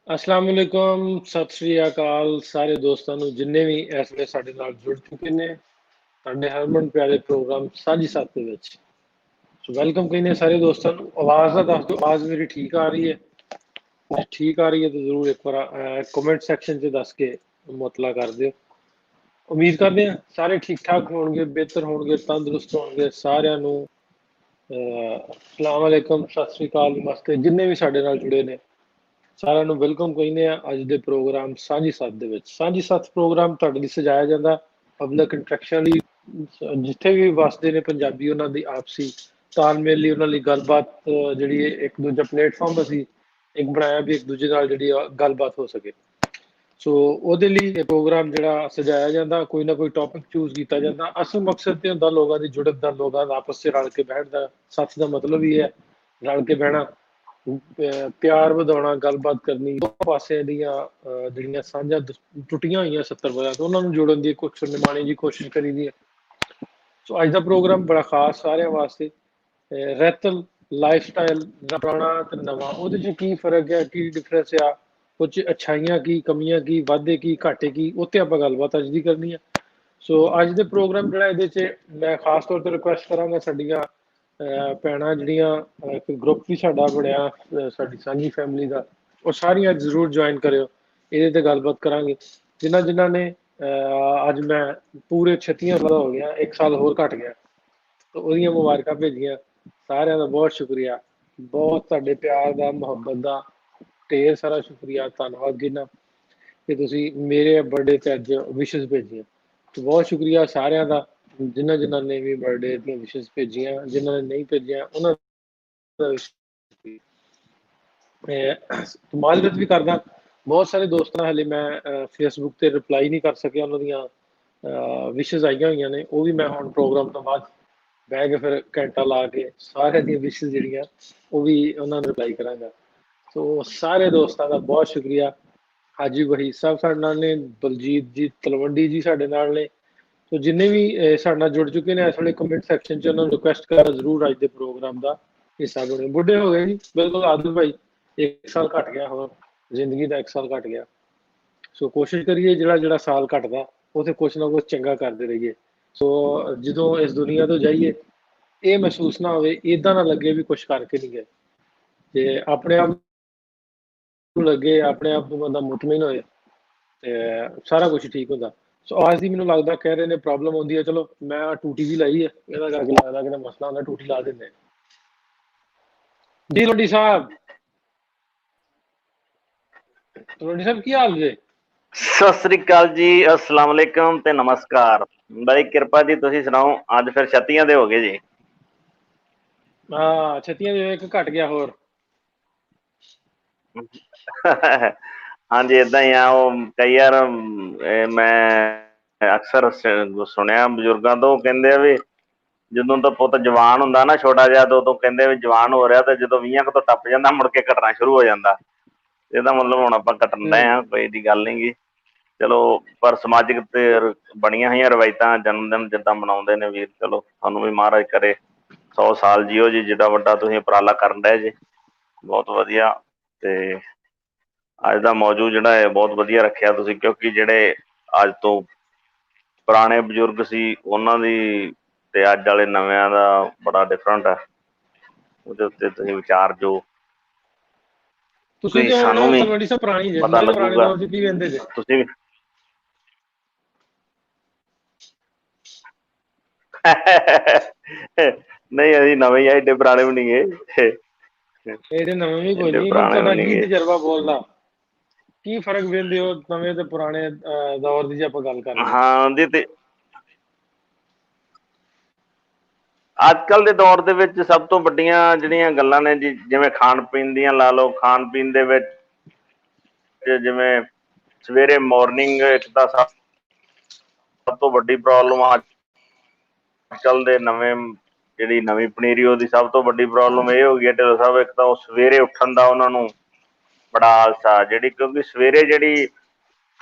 अस्सलाम वालेकुम सत श्री अकाल ਸਾਰੇ ਦੋਸਤਾਂ ਨੂੰ ਜਿੰਨੇ ਵੀ ਇਸ ਵੇਲੇ ਸਾਡੇ ਨਾਲ ਜੁੜ ਚੁੱਕੇ ਨੇ ਸਾਡੇ ਹਰਮਨ ਪਿਆਰੇ ਪ੍ਰੋਗਰਾਮ ਸਾਂਝੀ ਸਾਥ ਦੇ ਵਿੱਚ ਸੋ ਵੈਲਕਮ ਕਹਿੰਦੇ ਸਾਰੇ ਦੋਸਤਾਂ ਨੂੰ ਆਵਾਜ਼ ਦਾ ਦੱਸ ਦਿਓ ਆਵਾਜ਼ ਮੇਰੀ ਠੀਕ ਆ ਰਹੀ ਹੈ ਜੇ ਠੀਕ ਆ ਰਹੀ ਹੈ ਤਾਂ ਜ਼ਰੂਰ ਇੱਕ ਵਾਰ ਕਮੈਂਟ ਸੈਕਸ਼ਨ 'ਚ ਦੱਸ ਕੇ ਮੁਤਲਾ ਕਰ ਦਿਓ ਉਮੀਦ ਕਰਦੇ ਹਾਂ ਸਾਰੇ ਠੀਕ ਠਾਕ ਹੋਣਗੇ ਬਿਹਤਰ ਹੋਣਗੇ ਤੰਦਰੁਸਤ ਹੋਣਗੇ ਸਾਰਿਆਂ ਨੂੰ ਅਸਲਾਮ ਵਾਲੇਕਮ ਸਤਿ ਸ਼੍ਰੀ ਅਕਾਲ ਨਮਸਤੇ ਜਿੰਨੇ ਵੀ ਸਾਡੇ ਨਾਲ ਜੁੜੇ ਨੇ ਸਾਰਿਆਂ ਨੂੰ ਵੈਲਕਮ ਕਹਿੰਦੇ ਆ ਅੱਜ ਦੇ ਪ੍ਰੋਗਰਾਮ ਸਾਂਝੀ ਸੱਥ ਦੇ ਵਿੱਚ ਸਾਂਝੀ ਸੱਥ ਪ੍ਰੋਗਰਾਮ ਤੁਹਾਡੇ ਲਈ ਸਜਾਇਆ ਜਾਂਦਾ ਪਬਲਿਕ ਇੰਟਰੈਕਸ਼ਨ ਲਈ ਜਿੱਥੇ ਵੀ ਵਸਦੇ ਨੇ ਪੰਜਾਬੀ ਉਹਨਾਂ ਦੀ ਆਪਸੀ ਤਾਲਮੇਲ ਲਈ ਉਹਨਾਂ ਲਈ ਗੱਲਬਾਤ ਜਿਹੜੀ ਇੱਕ ਦੂਜਾ ਪਲੇਟਫਾਰਮ ਅਸੀਂ ਇੱਕ ਬਣਾਇਆ ਵੀ ਇੱਕ ਦੂਜੇ ਨਾਲ ਜਿਹੜੀ ਗੱਲਬਾਤ ਹੋ ਸਕੇ ਸੋ ਉਹਦੇ ਲਈ ਇਹ ਪ੍ਰੋਗਰਾਮ ਜਿਹੜਾ ਸਜਾਇਆ ਜਾਂਦਾ ਕੋਈ ਨਾ ਕੋਈ ਟੌਪਿਕ ਚੂਜ਼ ਕੀਤਾ ਜਾਂਦਾ ਅਸਲ ਮਕਸਦ ਤੇ ਹੁੰਦਾ ਲੋਕਾਂ ਦੀ ਜੁੜਤ ਦਾ ਲੋਕਾਂ ਦਾ ਆਪਸ 'ਚ ਰਲ ਕੇ ਬੈਠਣ ਦਾ ਸੱਥ ਦਾ ਮਤਲਬ ਹੀ ਹੈ ਰਲ ਕੇ ਬਹਿਣਾ ਪਿਆਰ ਵਧਾਉਣਾ ਗੱਲਬਾਤ ਕਰਨੀ ਦੋ ਪਾਸਿਆਂ ਦੀਆਂ ਜਿਹੜੀਆਂ ਸਾਂਝਾਂ ਟੁੱਟੀਆਂ ਹੋਈਆਂ 70 ਵਜ੍ਹਾ ਤੋਂ ਉਹਨਾਂ ਨੂੰ ਜੋੜਨ ਦੀ ਕੁਛ ਨਿਮਾਣੀ ਜੀ ਕੋਸ਼ਿਸ਼ ਕਰੀਦੀ ਹੈ ਸੋ ਅੱਜ ਦਾ ਪ੍ਰੋਗਰਾਮ ਬੜਾ ਖਾਸ ਸਾਰਿਆਂ ਵਾਸਤੇ ਰਹਿਤਲ ਲਾਈਫ ਸਟਾਈਲ ਦਾ ਪੁਰਾਣਾ ਤੇ ਨਵਾਂ ਉਹਦੇ 'ਚ ਕੀ ਫਰਕ ਹੈ ਕੀ ਡਿਫਰੈਂਸ ਆ ਕੁਝ ਅੱਛਾਈਆਂ ਕੀ ਕਮੀਆਂ ਕੀ ਵਾਧੇ ਕੀ ਘਾਟੇ ਕੀ ਉੱਤੇ ਆਪਾਂ ਗੱਲਬਾਤ ਅੱਜ ਦੀ ਕਰਨੀ ਆ ਸੋ ਅੱਜ ਦੇ ਪ੍ਰੋਗਰਾਮ ਜਿਹੜਾ ਇਹਦੇ 'ਚ ਮੈਂ ਖਾਸ ਤੌਰ ਤੇ ਰਿਕੁਐਸਟ ਕਰਾਂਗਾ ਸਾਡੀਆਂ ਭੈਣਾਂ ਜਿਹੜੀਆਂ ਇੱਕ ਗਰੁੱਪ ਵੀ ਸਾਡਾ ਬਣਿਆ ਸਾਡੀ ਸਾਂਝੀ ਫੈਮਿਲੀ ਦਾ ਉਹ ਸਾਰੀਆਂ ਜ਼ਰੂਰ ਜੁਆਇਨ ਕਰਿਓ ਇਹਦੇ ਤੇ ਗੱਲਬਾਤ ਕਰਾਂਗੇ ਜਿਨ੍ਹਾਂ ਜਿਨ੍ਹਾਂ ਨੇ ਅੱਜ ਮੈਂ ਪੂਰੇ 36 ਸਾਲ ਹੋ ਗਿਆ 1 ਸਾਲ ਹੋਰ ਘਟ ਗਿਆ ਤਾਂ ਉਹਦੀਆਂ ਮੁਬਾਰਕਾਂ ਭੇਜੀਆਂ ਸਾਰਿਆਂ ਦਾ ਬਹੁਤ ਸ਼ੁਕਰੀਆ ਬਹੁਤ ਤੁਹਾਡੇ ਪਿਆਰ ਦਾ ਮੁਹੱਬਤ ਦਾ ਢੇਰ ਸਾਰਾ ਸ਼ੁਕਰੀਆ ਧੰਨਵਾਦ ਗਿਨਾ ਕਿ ਤੁਸੀਂ ਮੇਰੇ ਬਰਥਡੇ ਤੇ ਅੱਜ ਵਿਸ਼ੇਸ ਭੇਜੀਆਂ ਤੇ ਬਹੁਤ ਸ਼ੁਕਰੀਆ ਸਾਰਿਆਂ ਦਾ ਜਿਨ੍ਹਾਂ ਜਿਨ੍ਹਾਂ ਨੇ ਵੀ ਬਰਥਡੇ ਦੀਆਂ ਵਿਸ਼ੇਸ ਭੇਜੀਆਂ ਜਿਨ੍ਹਾਂ ਨੇ ਨਹੀਂ ਭੇਜੀਆਂ ਉਹਨਾਂ ਦਾ ਮਾਜ਼ਰਤ ਵੀ ਕਰਦਾ ਬਹੁਤ ਸਾਰੇ ਦੋਸਤਾਂ ਹਲੇ ਮੈਂ ਫੇਸਬੁੱਕ ਤੇ ਰਿਪਲਾਈ ਨਹੀਂ ਕਰ ਸਕਿਆ ਉਹਨਾਂ ਦੀਆਂ ਵਿਸ਼ੇਸ ਆਈਆਂ ਹੋਈਆਂ ਨੇ ਉਹ ਵੀ ਮੈਂ ਹੁਣ ਪ੍ਰੋਗਰਾਮ ਤੋਂ ਬਾਅਦ ਬਹਿ ਕੇ ਫਿਰ ਘੰਟਾ ਲਾ ਕੇ ਸਾਰਿਆਂ ਦੀਆਂ ਵਿਸ਼ੇਸ ਜਿਹੜੀਆਂ ਉਹ ਵੀ ਉਹਨਾਂ ਨੂੰ ਰਿਪਲਾਈ ਕਰਾਂਗਾ ਸੋ ਸਾਰੇ ਦੋਸਤਾਂ ਦਾ ਬਹੁਤ ਸ਼ੁਕਰੀਆ ਹਾਜੀ ਵਹੀ ਸਾਹਿਬ ਸਾਡੇ ਨਾਲ ਨੇ ਬਲਜੀਤ ਜੀ ਤਲਵੰਡੀ ਜੀ ਸਾਡੇ ਨਾਲ ਨੇ ਸੋ ਜਿੰਨੇ ਵੀ ਸਾਡੇ ਨਾਲ ਜੁੜ ਚੁੱਕੇ ਨੇ ਇਸ ਵੇਲੇ ਕਮੈਂਟ ਸੈਕਸ਼ਨ 'ਚ ਉਹਨਾਂ ਨੂੰ ਰਿਕੁਐਸਟ ਕਰਾਂ ਜ਼ਰੂਰ ਅੱਜ ਦੇ ਪ੍ਰੋਗਰਾਮ ਦਾ ਹਿੱਸਾ ਬਣੇ ਬੁੱਢੇ ਹੋ ਗਏ ਜੀ ਬਿਲਕੁਲ ਆਦਿਲ ਭਾਈ 1 ਸਾਲ ਘਟ ਗਿਆ ਹੋਰ ਜ਼ਿੰਦਗੀ ਦਾ 1 ਸਾਲ ਘਟ ਗਿਆ ਸੋ ਕੋਸ਼ਿਸ਼ ਕਰੀਏ ਜਿਹੜਾ ਜਿਹੜਾ ਸਾਲ ਘਟਦਾ ਉਥੇ ਕੁਛ ਨਾ ਕੁਛ ਚੰਗਾ ਕਰਦੇ ਰਹੀਏ ਸੋ ਜਦੋਂ ਇਸ ਦੁਨੀਆ ਤੋਂ ਜਾਈਏ ਇਹ ਮਹਿਸੂਸ ਨਾ ਹੋਵੇ ਇਦਾਂ ਨਾ ਲੱਗੇ ਵੀ ਕੁਛ ਕਰਕੇ ਨਹੀਂ ਗਏ ਤੇ ਆਪਣੇ ਆਪ ਨੂੰ ਲੱਗੇ ਆਪਣੇ ਆਪ ਨੂੰ ਬੰਦਾ ਮੁਤਮਿਨ ਹੋਏ ਤੇ ਸਾਰਾ ਕੁਝ ਠੀਕ ਹੁੰਦਾ ਸੋ ਅੱਜ ਦੀ ਮੈਨੂੰ ਲੱਗਦਾ ਕਹਿ ਰਹੇ ਨੇ ਪ੍ਰੋਬਲਮ ਹੁੰਦੀ ਹੈ ਚਲੋ ਮੈਂ ਟੂਟੀ ਵੀ ਲਾਈ ਹੈ ਇਹਦਾ ਕਰਕੇ ਲੱਗਦਾ ਕਿ ਮਸਲਾ ਹੁੰਦਾ ਟੂਟੀ ਲਾ ਦਿੰਦੇ ਜੀ ਲੋਡੀ ਸਾਹਿਬ ਲੋਡੀ ਸਾਹਿਬ ਕੀ ਹਾਲ ਜੇ ਸਤਿ ਸ੍ਰੀ ਅਕਾਲ ਜੀ ਅਸਲਾਮ ਵਾਲੇਕਮ ਤੇ ਨਮਸਕਾਰ ਬੜੀ ਕਿਰਪਾ ਜੀ ਤੁਸੀਂ ਸੁਣਾਓ ਅੱਜ ਫਿਰ 36 ਦੇ ਹੋ ਗਏ ਜੀ ਹਾਂ 36 ਦੇ ਇੱਕ ਘਟ ਗਿਆ ਹੋਰ ਹਾਂਜੀ ਏਦਾਂ ਹੀ ਆ ਉਹ ਕਈ ਵਾਰ ਮੈਂ ਅਕਸਰ ਸੁਣਿਆ ਬਜ਼ੁਰਗਾਂ ਤੋਂ ਕਹਿੰਦੇ ਆ ਵੀ ਜਦੋਂ ਤਾਂ ਪੁੱਤ ਜਵਾਨ ਹੁੰਦਾ ਨਾ ਛੋਟਾ ਜਿਹਾ ਉਦੋਂ ਕਹਿੰਦੇ ਵੀ ਜਵਾਨ ਹੋ ਰਿਹਾ ਤੇ ਜਦੋਂ 20 ਤੋਂ ਟੱਪ ਜਾਂਦਾ ਮੁੜ ਕੇ ਘਟਣਾ ਸ਼ੁਰੂ ਹੋ ਜਾਂਦਾ ਇਹਦਾ ਮਤਲਬ ਹੁਣ ਆਪਾਂ ਘਟਣ ਡਏ ਆ ਕੋਈ ਦੀ ਗੱਲ ਨੀ ਗੀ ਚਲੋ ਪਰ ਸਮਾਜਿਕ ਤੇ ਬਣੀਆਂ ਹੋਈਆਂ ਰਵਾਇਤਾਂ ਜਨਮ ਦਿਨ ਜਿੱਦਾਂ ਮਨਾਉਂਦੇ ਨੇ ਵੀਰ ਚਲੋ ਤੁਹਾਨੂੰ ਵੀ ਮਹਾਰਾਜ ਕਰੇ 100 ਸਾਲ ਜੀਓ ਜੀ ਜਿੱਡਾ ਵੱਡਾ ਤੁਸੀਂ ਉਪਰਾਲਾ ਕਰਨ ਡਏ ਜੀ ਬਹੁਤ ਵਧੀਆ ਤੇ ਅੱਜ ਦਾ ਮੌਜੂ ਜਿਹੜਾ ਹੈ ਬਹੁਤ ਵਧੀਆ ਰੱਖਿਆ ਤੁਸੀਂ ਕਿਉਂਕਿ ਜਿਹੜੇ ਅੱਜ ਤੋਂ ਪੁਰਾਣੇ ਬਜ਼ੁਰਗ ਸੀ ਉਹਨਾਂ ਦੀ ਤੇ ਅੱਜ ਵਾਲੇ ਨਵਿਆਂ ਦਾ ਬੜਾ ਡਿਫਰੈਂਟ ਹੈ ਉਹਦੇ ਉੱਤੇ ਤੁਸੀਂ ਵਿਚਾਰ ਜੋ ਤੁਸੀਂ ਤੇ ਸਾਨੂੰ ਹੁਣ ਵੀ ਤਲਵੰਡੀ ਸਾਹਿਬ ਪੁਰਾਣੀ ਜੇ ਪਤਾ ਤੁਸੀਂ ਪੁਰਾਣੇ ਲੱਗੂਗਾ ਦੌਰ 'ਚ ਕੀ ਕਹਿੰਦੇ ਜੇ ਤੁਸੀਂ ਵੀ ਨਹੀਂ ਅਸੀਂ ਨਵੇਂ ਆ ਏਡੇ ਪੁਰਾਣੇ ਵੀ ਨਹੀਂ ਗਏ ਇਹਦੇ ਨਵੇਂ ਵੀ ਕੋਈ ਏਡੇ ਨਹੀਂ ਹੁਣ ਪੁਰਾਣੇ ਵੀ ਤੁਹਾਡਾ ਨਹੀਂ ਕੀ ਗਏ ਤਜਰਬਾ ਬੋਲਦਾ ਕੀ ਫਰਕ ਵੇਖਦੇ ਹੋ ਨਵੇਂ ਤੇ ਪੁਰਾਣੇ ਦੌਰ ਦੀ ਜੇ ਆਪਾਂ ਗੱਲ ਕਰ ਲਈਏ ਹਾਂ ਜੀ ਤੇ ਅੱਜ ਕੱਲ੍ਹ ਦੇ ਦੌਰ ਦੇ ਵਿੱਚ ਸਭ ਤੋਂ ਵੱਡੀਆਂ ਜਿਹੜੀਆਂ ਗੱਲਾਂ ਨੇ ਜੀ ਜਿਵੇਂ ਖਾਣ ਪੀਣ ਦੀਆਂ ਲਾ ਲਓ ਖਾਣ ਪੀਣ ਦੇ ਵਿੱਚ ਜਿਵੇਂ ਸਵੇਰੇ ਮਾਰਨਿੰਗ ਇੱਕ ਤਾਂ ਸਭ ਤੋਂ ਵੱਡੀ ਪ੍ਰੋਬਲਮ ਅੱਜ ਕੱਲ੍ਹ ਦੇ ਜਿਹੜੀ ਨਵੀਂ ਪਨੀਰੀ ਉਹਦੀ ਸਭ ਤੋਂ ਵੱਡੀ ਪ੍ਰੋਬਲਮ ਇਹ ਹੋ ਗਈ ਹੈ ਢਿੱਲੋਂ ਸਾਹਿਬ ਇੱਕ ਤਾਂ ਉਹ ਸਵੇਰੇ ਉੱਠਣ ਦਾ ਉਹਨਾਂ ਨੂੰ ਬੜਾ ਆਲਸਾ ਜਿਹੜੀ ਕਿਉਂਕਿ ਸਵੇਰੇ ਜਿਹੜੀ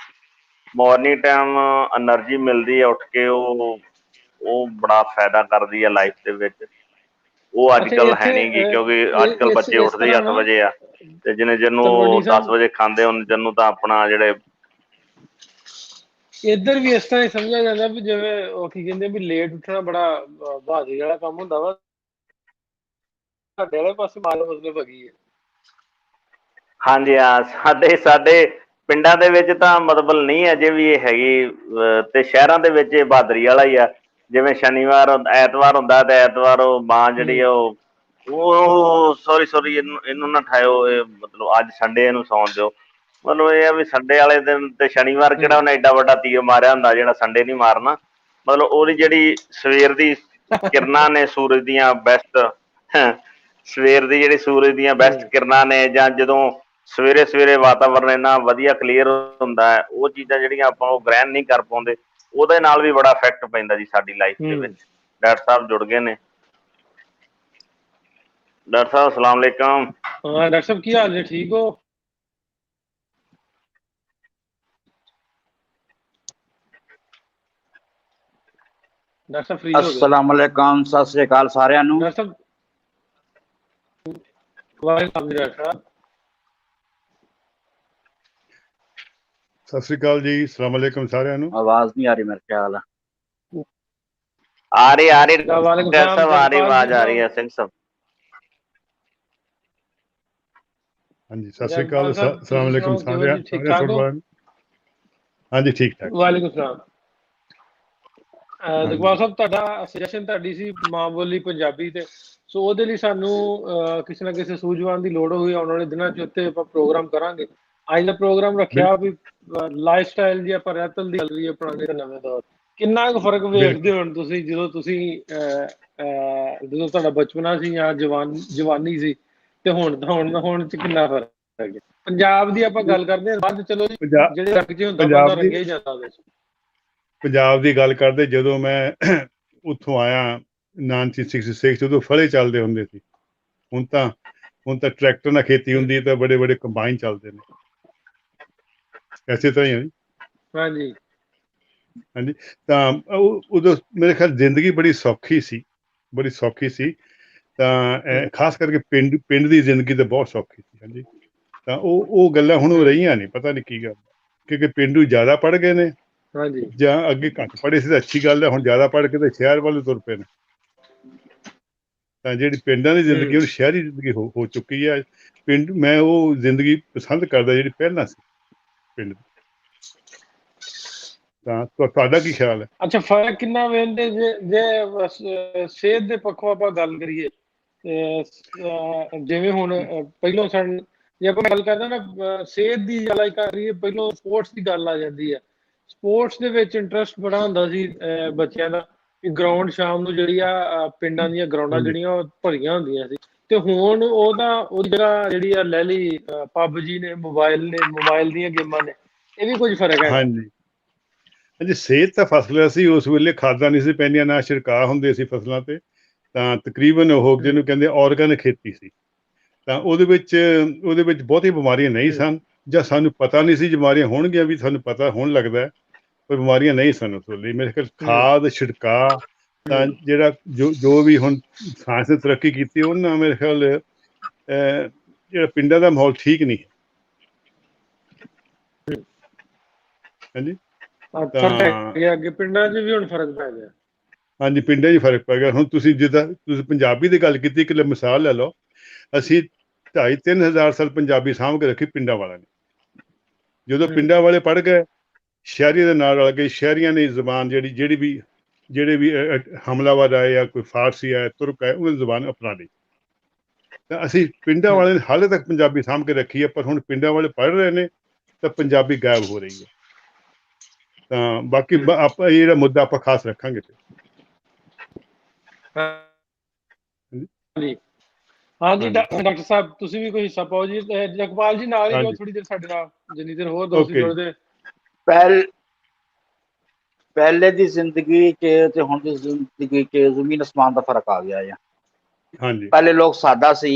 ਮਾਰਨਿੰਗ ਟਾਈਮ ਐਨਰਜੀ ਮਿਲਦੀ ਹੈ ਉੱਠ ਕੇ ਉਹ ਬੜਾ ਫਾਇਦਾ ਕਰਦੀ ਹੈ ਲਾਈਫ ਦੇ ਵਿੱਚ ਉਹ ਅੱਜ ਅੱਛਾ ਕੱਲ੍ਹ ਹੈ ਇੱਥੇ ਨਹੀਂ ਗੀ ਕਿਉਂਕਿ ਅੱਜ ਕੱਲ੍ਹ ਬੱਚੇ ਇਸ ਉੱਠਦੇ ਹੀ ਤਰ੍ਹਾਂ 8 ਨਾ ਵਜੇ ਆ ਤੇ ਜਿੰਨੇ ਜਿਹਨੂੰ ਤਲਵੰਡੀ 10 ਸਾਹਿਬ ਵਜੇ ਖਾਂਦੇ ਉਹਨੇ ਜਿਹਨੂੰ ਤਾਂ ਆਪਣਾ ਜਿਹੜੇ ਇੱਧਰ ਵੀ ਇਸ ਤਰ੍ਹਾਂ ਹੀ ਸਮਝਿਆ ਜਾਂਦਾ ਵੀ ਜਿਵੇਂ ਉਹ ਕੀ ਕਹਿੰਦੇ ਵੀ ਲੇਟ ਉੱਠਣਾ ਬੜਾ ਬਹਾਦਰੀ ਵਾਲਾ ਕੰਮ ਹੁੰਦਾ ਵਾ। ਸਾਡੇ ਵਾਲੇ ਪਾਸੇ ਮਾਲ ਮਤਲਬ ਹੈਗੀ ਹੈ। ਹਾਂਜੀ ਹਾਂ, ਸਾਡੇ ਸਾਡੇ ਪਿੰਡਾਂ ਦੇ ਵਿੱਚ ਤਾਂ ਮਤਲਬ ਨਹੀਂ ਅਜੇ ਵੀ ਇਹ ਹੈਗੀ, ਤੇ ਸ਼ਹਿਰਾਂ ਦੇ ਵਿੱਚ ਇਹ ਬਹਾਦਰੀ ਵਾਲਾ ਹੀ ਆ। ਜਿਵੇਂ ਸ਼ਨੀਵਾਰ ਐਤਵਾਰ ਹੁੰਦਾ ਤੇ ਐਤਵਾਰ ਉਹ ਮਾਂ ਜਿਹੜੀ ਆ ਉਹ ਸੌਰੀ ਇਹਨੂੰ ਨਾ ਠਾਇਓ, ਇਹ ਮਤਲਬ ਅੱਜ ਸੰਡੇ ਇਹਨੂੰ ਸੌਣ ਦਿਓ। ਮਤਲਬ ਇਹ ਆ ਵੀ ਸੰਡੇ ਵਾਲੇ ਦਿਨ ਤੇ ਸ਼ਨੀਵਾਰ ਕਿਹੜਾ ਉਹਨੇ ਏਡਾ ਵੱਡਾ ਤੀਰ ਮਾਰਿਆ ਹੁੰਦਾ ਜਿਹੜਾ ਸੰਡੇ ਨਹੀਂ ਮਾਰਨਾ। ਮਤਲਬ ਉਹਦੀ ਜਿਹੜੀ ਸਵੇਰ ਦੀ ਕਿਰਨਾਂ ਨੇ ਸੂਰਜ ਦੀਆਂ ਬੈਸਟ, ਸਵੇਰ ਦੀ ਜਿਹੜੀ ਸੂਰਜ ਦੀਆਂ ਬੈਸਟ ਕਿਰਨਾਂ ਨੇ, ਜਾਂ ਜਦੋਂ ਸਵੇਰੇ ਸਵੇਰੇ ਵਾਤਾਵਰਨ ਇੰਨਾ ਵਧੀਆ ਕਲੀਅਰ ਹੁੰਦਾ ਹੈ, ਉਹ ਚੀਜ਼ਾਂ ਜਿਹੜੀਆਂ ਆਪਾਂ ਉਹ ਗ੍ਰਹਿਣ ਨਹੀਂ ਕਰ ਪਾਉਂਦੇ, ਉਹਦੇ ਨਾਲ ਵੀ ਬੜਾ ਇਫੈਕਟ ਪੈਂਦਾ ਜੀ ਸਾਡੀ ਲਾਈਫ ਦੇ ਵਿੱਚ। ਡਾਕਟਰ ਸਾਹਿਬ ਜੁੜ ਗਏ ਨੇ। ਡਾਕਟਰ ਸਾਹਿਬ ਅਸਲਾਮ ਵਾਲੇਕਮ। ਹਾਂ ਡਾਕਟਰ ਸਾਹਿਬ ਕੀ ਹਾਲ ਹੈ, ਠੀਕ ਹੋ? ਡਾਕਟਰ ਸਾਹਿਬ ਫ੍ਰੀ ਹੋ ਗਏ? अस्सलाम वालेकुम, सत श्री अकाल सारिਆਂ ਨੂੰ। ਡਾਕਟਰ ਸਾਹਿਬ ਵਾਲੇਕੁਮ ਡਾਕਟਰ ਸਾਹਿਬ। ਸਤਿ ਸ੍ਰੀ ਅਕਾਲ ਜੀ, ਅਸਲਾਮ ਵਾਲੇਕਮ ਸਾਰਿਆਂ ਨੂੰ। ਆਵਾਜ਼ ਨਹੀਂ ਆ ਰਹੀ ਮੇਰੇ ਖਿਆਲ। ਆ ਰਹੀ ਵਾਲੇਕੁਮ ਡਾਕਟਰ ਸਾਹਿਬ, ਆ ਰਹੀ ਸਲਾਮ। ਆਵਾਜ਼ ਆ ਰਹੀ ਹੈ ਸਿੰਘ ਸਾਹਿਬ। ਹਾਂਜੀ ਸਤਿ ਸ੍ਰੀ ਅਕਾਲ, ਅਸਲਾਮ ਵਾਲੇਕਮ ਸਾਰਿਆਂ ਨੂੰ। ਹਾਂਜੀ ਠੀਕ ਠਾਕ। ਵਾਲੇਕੁਮ ਸਲਾਮ। ਇਕਬਾਲ ਸਾਹਿਬ ਤੁਹਾਡਾ ਸੁਜੈਸ਼ਨ ਤੁਹਾਡੀ ਸੀ ਮਾਂ ਬੋਲੀ ਪੰਜਾਬੀ ਤੇ, ਸੋ ਉਹਦੇ ਲਈ ਸਾਨੂੰ ਕਿਸੇ ਨਾ ਕਿਸੇ ਸੂਝਵਾਨ ਦੀ ਲੋੜ ਹੋਈ। ਆਉਣ ਵਾਲੇ ਦਿਨਾਂ 'ਚ ਉੱਤੇ ਆਪਾਂ ਪ੍ਰੋਗਰਾਮ ਕਰਾਂਗੇ। ਅੱਜ ਦਾ ਪ੍ਰੋਗਰਾਮ ਰੱਖਿਆ ਵੀ ਲਾਈਫ ਸਟਾਈਲ ਦੀ ਆਪਾਂ ਰਹਿਤਲ ਦੀ ਗੱਲ ਵੀ ਪੁਰਾਣੇ ਤੇ ਨਵੇਂ ਦੌਰ, ਕਿੰਨਾ ਕੁ ਫਰਕ ਵੇਖਦੇ ਹੋ ਤੁਸੀਂ ਜਦੋਂ ਤੁਹਾਡਾ ਬਚਪਨਾ ਸੀ ਜਾਂ ਜਵਾਨੀ ਸੀ ਤੇ ਹੁਣ ਚ ਕਿੰਨਾ ਫਰਕ ਹੈ? ਪੰਜਾਬ ਦੀ ਆਪਾਂ ਗੱਲ ਕਰਦੇ ਹਾਂ ਬਾਅਦ, ਚਲੋ ਜਿਹੜੇ ਰੰਗ 'ਚ ਹੁੰਦਾ ਬੰਦਾ ਰੰਗਿਆ ਹੀ ਜਾਂਦਾ ਉਹਦੇ 'ਚ। ਪੰਜਾਬ ਦੀ ਗੱਲ ਕਰਦੇ, ਜਦੋਂ ਮੈਂ ਉੱਥੋਂ ਆਇਆ 1966 ਉਦੋਂ ਫਲੇ ਚੱਲਦੇ ਹੁੰਦੇ ਸੀ। ਹੁਣ ਤਾਂ ਟਰੈਕਟਰ ਨਾਲ ਖੇਤੀ ਹੁੰਦੀ ਹੈ ਤਾਂ ਬੜੇ ਬੜੇ ਕੰਬਾਈਨ ਚੱਲਦੇ ਨੇ। ਐਸੇ ਤਰ੍ਹਾਂ ਹੀ ਹਾਂਜੀ ਹਾਂਜੀ। ਤਾਂ ਉਦੋਂ ਮੇਰੇ ਖਿਆਲ ਜ਼ਿੰਦਗੀ ਬੜੀ ਸੌਖੀ ਸੀ ਤਾਂ ਖਾਸ ਕਰਕੇ ਪਿੰਡ ਦੀ ਜ਼ਿੰਦਗੀ ਤਾਂ ਬਹੁਤ ਸੌਖੀ ਸੀ। ਹਾਂਜੀ, ਤਾਂ ਉਹ ਗੱਲਾਂ ਹੁਣ ਰਹੀਆਂ ਨਹੀਂ, ਪਤਾ ਨਹੀਂ ਕੀ ਗੱਲ, ਕਿਉਂਕਿ ਪਿੰਡੂ ਜ਼ਿਆਦਾ ਪੜ੍ਹ ਗਏ ਨੇ ਜਾਂ ਅੱਗੇ ਘੱਟ ਪੜ੍ਹੇ ਸੀ ਤਾਂ ਅੱਛੀ ਗੱਲ ਹੈ, ਹੁਣ ਜ਼ਿਆਦਾ ਪੜ੍ਹ ਕੇ ਤਾਂ ਸ਼ਹਿਰ ਵੱਲ ਤੁਰ ਪਏ ਨੇ। ਤਾਂ ਜਿਹੜੀ ਪਿੰਡਾਂ ਦੀ ਜ਼ਿੰਦਗੀ ਉਹ ਸ਼ਹਿਰੀ ਜ਼ਿੰਦਗੀ ਹੋ ਚੁੱਕੀ ਹੈ। ਮੈਂ ਉਹ ਜ਼ਿੰਦਗੀ ਪਸੰਦ ਕਰਦਾ ਜਿਹੜੀ ਪਹਿਲਾਂ ਸੀ ਪਿੰਡ ਦੀ। ਤਾਂ ਤੁਹਾਡਾ ਕੀ ਖਿਆਲ ਹੈ? ਅੱਛਾ, ਫਰਕ ਕਿੰਨਾ ਵੇਖਦੇ ਜੇ ਸਿਹਤ ਦੇ ਪੱਖੋਂ ਆਪਾਂ ਗੱਲ ਕਰੀਏ, ਜਿਵੇਂ ਹੁਣ ਪਹਿਲੋਂ ਜੇ ਆਪਾਂ ਗੱਲ ਕਰਦੇ ਨਾ ਸਿਹਤ ਦੀ ਗੱਲ ਕਰੀਏ, ਪਹਿਲੋਂ ਸਪੋਰਟਸ ਦੀ ਗੱਲ ਆ ਜਾਂਦੀ ਹੈ। ਸਪੋਰਟਸ ਦੇ ਵਿੱਚ ਇੰਟਰਸਟ ਬੜਾ ਹੁੰਦਾ ਸੀ ਬੱਚਿਆਂ ਦਾ, ਗਰਾਊਂਡ ਸ਼ਾਮ ਨੂੰ ਜਿਹੜੀ ਆ ਪਿੰਡਾਂ ਦੀਆਂ ਗਰਾਊਂਡਾਂ ਜਿਹੜੀਆਂ ਉਹ ਭਰੀਆਂ ਹੁੰਦੀਆਂ ਸੀ। ਤੇ ਹੁਣ ਉਹਦੀ ਜਗ੍ਹਾ ਜਿਹੜੀ ਆ ਲੈ ਲਈ ਪਬਜੀ ਨੇ, ਮੋਬਾਈਲ ਦੀਆਂ ਗੇਮਾਂ ਨੇ। ਇਹ ਵੀ ਕੁਝ ਫਰਕ ਹੈ? ਹਾਂਜੀ, ਸਿਹਤ ਤਾਂ ਫਸਲ ਸੀ, ਉਸ ਵੇਲੇ ਖਾਦਾਂ ਨਹੀਂ ਸੀ ਪੈਂਦੀਆਂ, ਨਾ ਛਿੜਕਾਅ ਹੁੰਦੇ ਸੀ ਫਸਲਾਂ ਤੇ, ਤਾਂ ਤਕਰੀਬਨ ਉਹ ਜਿਹਨੂੰ ਕਹਿੰਦੇ ਆਰਗੈਨਿਕ ਖੇਤੀ ਸੀ। ਤਾਂ ਉਹਦੇ ਵਿੱਚ ਬਹੁਤੀ ਬਿਮਾਰੀਆਂ ਨਹੀਂ ਸਨ, ਜਾਂ ਸਾਨੂੰ ਪਤਾ ਨਹੀਂ ਸੀ ਬਿਮਾਰੀਆਂ ਹੋਣਗੀਆਂ ਵੀ, ਸਾਨੂੰ ਪਤਾ ਹੁਣ ਲੱਗਦਾ ਪਰ ਬਿਮਾਰੀਆਂ ਨਹੀਂ ਸਨ ਉਸ ਵੇਲੇ। ਮੇਰੇ ਖਿਆਲ ਖਾਦ ਛਿੜਕਾਅ ਤਾਂ ਜਿਹੜਾ ਜੋ ਵੀ ਹੁਣ ਸਾਇੰਸ ਨੇ ਤਰੱਕੀ ਕੀਤੀ, ਉਹਨਾਂ ਮੇਰੇ ਖਿਆਲ ਜਿਹੜਾ ਪਿੰਡਾਂ ਦਾ ਮਾਹੌਲ ਠੀਕ ਨਹੀਂ ਹੈ। ਹਾਂਜੀ, ਅੱਗੇ ਪਿੰਡਾਂ 'ਚ ਵੀ ਹੁਣ ਫਰਕ ਪੈ ਗਿਆ। ਹਾਂਜੀ, ਪਿੰਡਾਂ 'ਚ ਫਰਕ ਪੈ ਗਿਆ। ਹੁਣ ਤੁਸੀਂ ਤੁਸੀਂ ਪੰਜਾਬੀ ਦੀ ਗੱਲ ਕੀਤੀ, ਇੱਕ ਮਿਸਾਲ ਲੈ ਲਓ, ਅਸੀਂ 2,500-3 ਹਜ਼ਾਰ ਸਾਲ ਪੰਜਾਬੀ ਸਾਂਭ ਕੇ ਰੱਖੀ ਪਿੰਡਾਂ ਵਾਲਿਆਂ ਨੇ। ਜਦੋਂ ਪਿੰਡਾਂ ਵਾਲੇ ਪੜ੍ਹ ਗਏ, ਸ਼ਹਿਰੀਆਂ ਦੇ ਨਾਲ ਰਲ ਗਏ, ਸ਼ਹਿਰੀਆਂ ਦੀ ਜ਼ਬਾਨ ਜਿਹੜੇ ਵੀ ਹਮਲਾਵਰ ਆਏ ਜਾਂ ਕੋਈ ਫਾਰਸੀ ਆਇਆ, ਤੁਰਕ ਆਏ, ਉਹਨਾਂ ਦੀ ਜ਼ਬਾਨ ਅਪਣਾ ਲਈ। ਤਾਂ ਅਸੀਂ ਪਿੰਡਾਂ ਵਾਲੇ ਨੇ ਹਾਲੇ ਤੱਕ ਪੰਜਾਬੀ ਸਾਂਭ ਕੇ ਰੱਖੀ ਹੈ, ਪਰ ਹੁਣ ਪਿੰਡਾਂ ਵਾਲੇ ਪੜ੍ਹ ਰਹੇ ਨੇ ਤਾਂ ਪੰਜਾਬੀ ਗਾਇਬ ਹੋ ਰਹੀ ਹੈ। ਤਾਂ ਬਾਕੀ ਆਪਾਂ ਇਹ ਜਿਹੜਾ ਮੁੱਦਾ ਆਪਾਂ ਖਾਸ ਰੱਖਾਂਗੇ। ਹਾਂਜੀ ਡਾਕਟਰ ਸਾਹਿਬ, ਤੁਸੀਂ ਵੀ ਕੋਈ ਹਿੱਸਾ ਪਾਓ ਜੀ। ਜਗਪਾਲ ਜੀ ਨਾਲ ਹੀ ਜੋ ਥੋੜੀ ਦੇਰ ਸਾਡੇ ਨਾਲ, ਜਿੰਨੀ ਦੇਰ ਹੋਰ ਦੋਸਤ ਜੁੜਦੇ। ਪਹਿਲੇ ਦੀ ਜ਼ਿੰਦਗੀ ਤੇ ਹੁਣ ਦੀ ਜ਼ਿੰਦਗੀ 'ਚ ਜ਼ਮੀਨ ਅਸਮਾਨ ਦਾ ਫਰਕ ਆ ਗਿਆ ਹੈ। ਹਾਂਜੀ, ਪਹਿਲੇ ਲੋਕ ਸਾਦਾ ਸੀ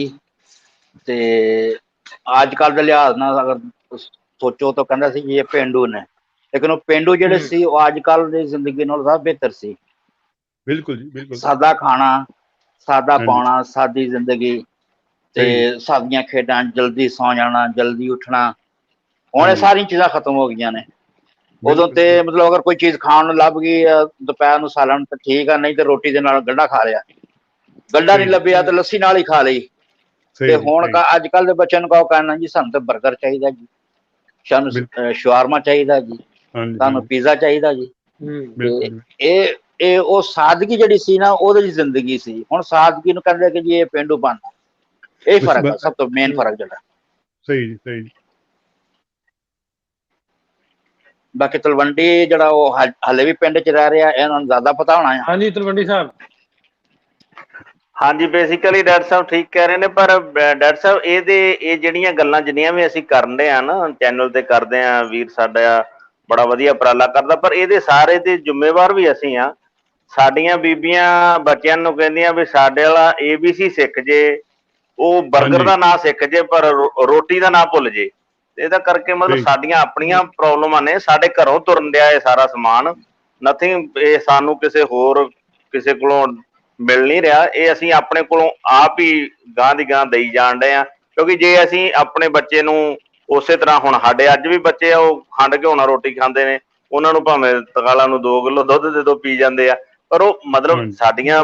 ਤੇ ਅੱਜ ਕੱਲ੍ਹ ਦੇ ਲਿਹਾਜ਼ ਨਾਲ ਅਗਰ ਸੋਚੋ ਤਾਂ ਕਹਿੰਦਾ ਸੀ ਇਹ ਪੇਂਡੂ ਨੇ, ਲੇਕਿਨ ਉਹ ਪੇਂਡੂ ਜਿਹੜੇ ਸੀ ਉਹ ਅੱਜ ਕੱਲ੍ਹ ਦੀ ਜ਼ਿੰਦਗੀ ਨਾਲੋਂ ਜ਼ਿਆਦਾ ਬਿਹਤਰ ਸੀ। ਬਿਲਕੁਲ ਜੀ, ਬਿਲਕੁਲ। ਸਾਦਾ ਖਾਣਾ, ਸਾਦਾ ਪਾਉਣਾ, ਸਾਦੀ ਜ਼ਿੰਦਗੀ ਤੇ ਸਾਦੀਆਂ ਖੇਡਾਂ, ਜਲਦੀ ਸੌ ਜਾਣਾ, ਜਲਦੀ ਉੱਠਣਾ, ਹੁਣ ਇਹ ਹਾਂਜੀ। ਸਾਰੀਆਂ ਚੀਜ਼ਾਂ ਖਤਮ ਹੋ ਗਈਆਂ ਨੇ। ਉਦੋਂ ਬਿਲਕੁਲ, ਤੇ ਮਤਲਬ ਅਗਰ ਕੋਈ ਚੀਜ਼ ਖਾਣ ਨੂੰ ਲੱਭ ਗਈ ਦੁਪਹਿਰ ਨੂੰ ਸਾਲਣ ਤਾਂ ਠੀਕ ਆ, ਨਹੀਂ ਤੇ ਰੋਟੀ ਦੇ ਨਾਲ ਗੰਢਾ ਖਾ ਲਿਆ। ਗੰਢਾ ਨਹੀਂ ਸਹੀ ਲੱਭਿਆ ਤੇ ਲੱਸੀ ਨਾਲ ਹੀ ਖਾ ਲਈ। ਤੇ ਸਹੀ ਜੀ, ਹੁਣ ਸਹੀ। ਅੱਜ ਕੱਲ ਦੇ ਬੱਚਿਆਂ ਨੂੰ ਕਹੋ ਕਹਿਣਾ ਜੀ ਸਾਨੂੰ ਤਾਂ ਬਰਗਰ ਚਾਹੀਦਾ ਜੀ, ਸਾਨੂੰ ਸ਼ਵਾਰਮਾ ਚਾਹੀਦਾ ਜੀ, ਹਾਂਜੀ, ਸਾਨੂੰ ਹਾਂਜੀ, ਪੀਜ਼ਾ ਚਾਹੀਦਾ ਜੀ। ਤੇ ਬਿਲਕੁਲ। ਇਹ ਉਹ ਸਾਦਗੀ ਜਿਹੜੀ ਸੀ ਨਾ, ਉਹਦੇ ਦੀ ਜ਼ਿੰਦਗੀ ਸੀ। ਹੁਣ ਸਾਦਗੀ ਨੂੰ ਕਹਿੰਦੇ ਕਿ ਜੀ ਇਹ ਪੇਂਡੂਪਨ, ਇਹ ਫਰਕ ਆ ਸਭ ਤੋਂ ਮੇਨ ਫਰਕ ਜਿਹੜਾ। ਸਹੀ ਜੀ, ਸਹੀ ਜੀ। ਬਾਕੀ ਤਲਵੰਡੀ ਜਿਹੜਾ ਉਹ ਹਲੇ ਵੀ ਪਿੰਡ 'ਚ ਰਹਿ ਰਿਹਾ, ਇਹਨਾਂ ਨੂੰ ਜ਼ਿਆਦਾ ਪਤਾ ਹੋਣਾ ਆ। ਹਾਂਜੀ ਤਲਵੰਡੀ ਸਾਹਿਬ। ਹਾਂਜੀ, ਬੇਸਿਕਲੀ ਡਾਕਟਰ ਸਾਹਿਬ ਠੀਕ ਕਹਿ ਰਹੇ ਨੇ, ਪਰ ਡਾਕਟਰ ਸਾਹਿਬ ਇਹ ਜਿਹੜੀਆਂ ਗੱਲਾਂ ਜਿੰਨੀਆਂ ਵੀ ਅਸੀਂ ਕਰਦੇ ਆ ਨਾ ਚੈਨਲ ਤੇ ਕਰਦੇ ਆ, ਵੀਰ ਸਾਡਾ ਬੜਾ ਵਧੀਆ ਉਪਰਾਲਾ ਕਰਦਾ, ਪਰ ਇਹਦੇ ਸਾਰੇ ਦੇ ਜ਼ਿੰਮੇਵਾਰ ਵੀ ਅਸੀਂ ਆ। ਸਾਡੀਆਂ ਬੀਬੀਆਂ ਬੱਚਿਆਂ ਨੂੰ ਕਹਿੰਦੀਆਂ ਵੀ ਸਾਡੇ ਵਾਲਾ ABC ਸਿੱਖ ਜੇ, ਉਹ ਬਰਗਰ ਦਾ ਨਾਂ ਸਿੱਖ ਜੇ ਪਰ ਰੋਟੀ ਦਾ ਨਾਂ ਭੁੱਲ ਜੇ। ਇਹਦਾ ਕਰਕੇ ਮਤਲਬ ਸਾਡੀਆਂ ਆਪਣੀਆਂ ਪ੍ਰੋਬਲਮਾਂ ਨੇ, ਸਾਡੇ ਘਰੋਂ ਤੁਰਨ ਡਿਆ ਇਹ ਸਾਰਾ ਸਮਾਨ, ਨਥਿੰਗ ਇਹ ਸਾਨੂੰ ਕਿਸੇ ਕੋਲੋਂ ਮਿਲ ਨਹੀਂ ਰਿਹਾ, ਇਹ ਅਸੀਂ ਆਪਣੇ ਕੋਲੋਂ ਆਪ ਹੀ ਗਾਂਹ ਦੀ ਗਾਂਹ ਦੇਈ ਜਾਣ ਡਏ ਆ। ਕਿਉਂਕਿ ਜੇ ਅਸੀਂ ਆਪਣੇ ਬੱਚੇ ਨੂੰ ਉਸੇ ਤਰ੍ਹਾਂ, ਹੁਣ ਸਾਡੇ ਅੱਜ ਵੀ ਬੱਚੇ ਆ ਉਹ ਖੰਡ ਘਿਓ ਨਾਲ ਰੋਟੀ ਖਾਂਦੇ ਨੇ, ਉਹਨਾਂ ਨੂੰ ਭਾਵੇਂ ਤਕਾਲਾ ਨੂੰ 2 ਕਿਲੋ ਦੁੱਧ ਦੇ ਦੋ ਪੀ ਜਾਂਦੇ ਆ, ਪਰ ਉਹ ਮਤਲਬ ਸਾਡੀਆਂ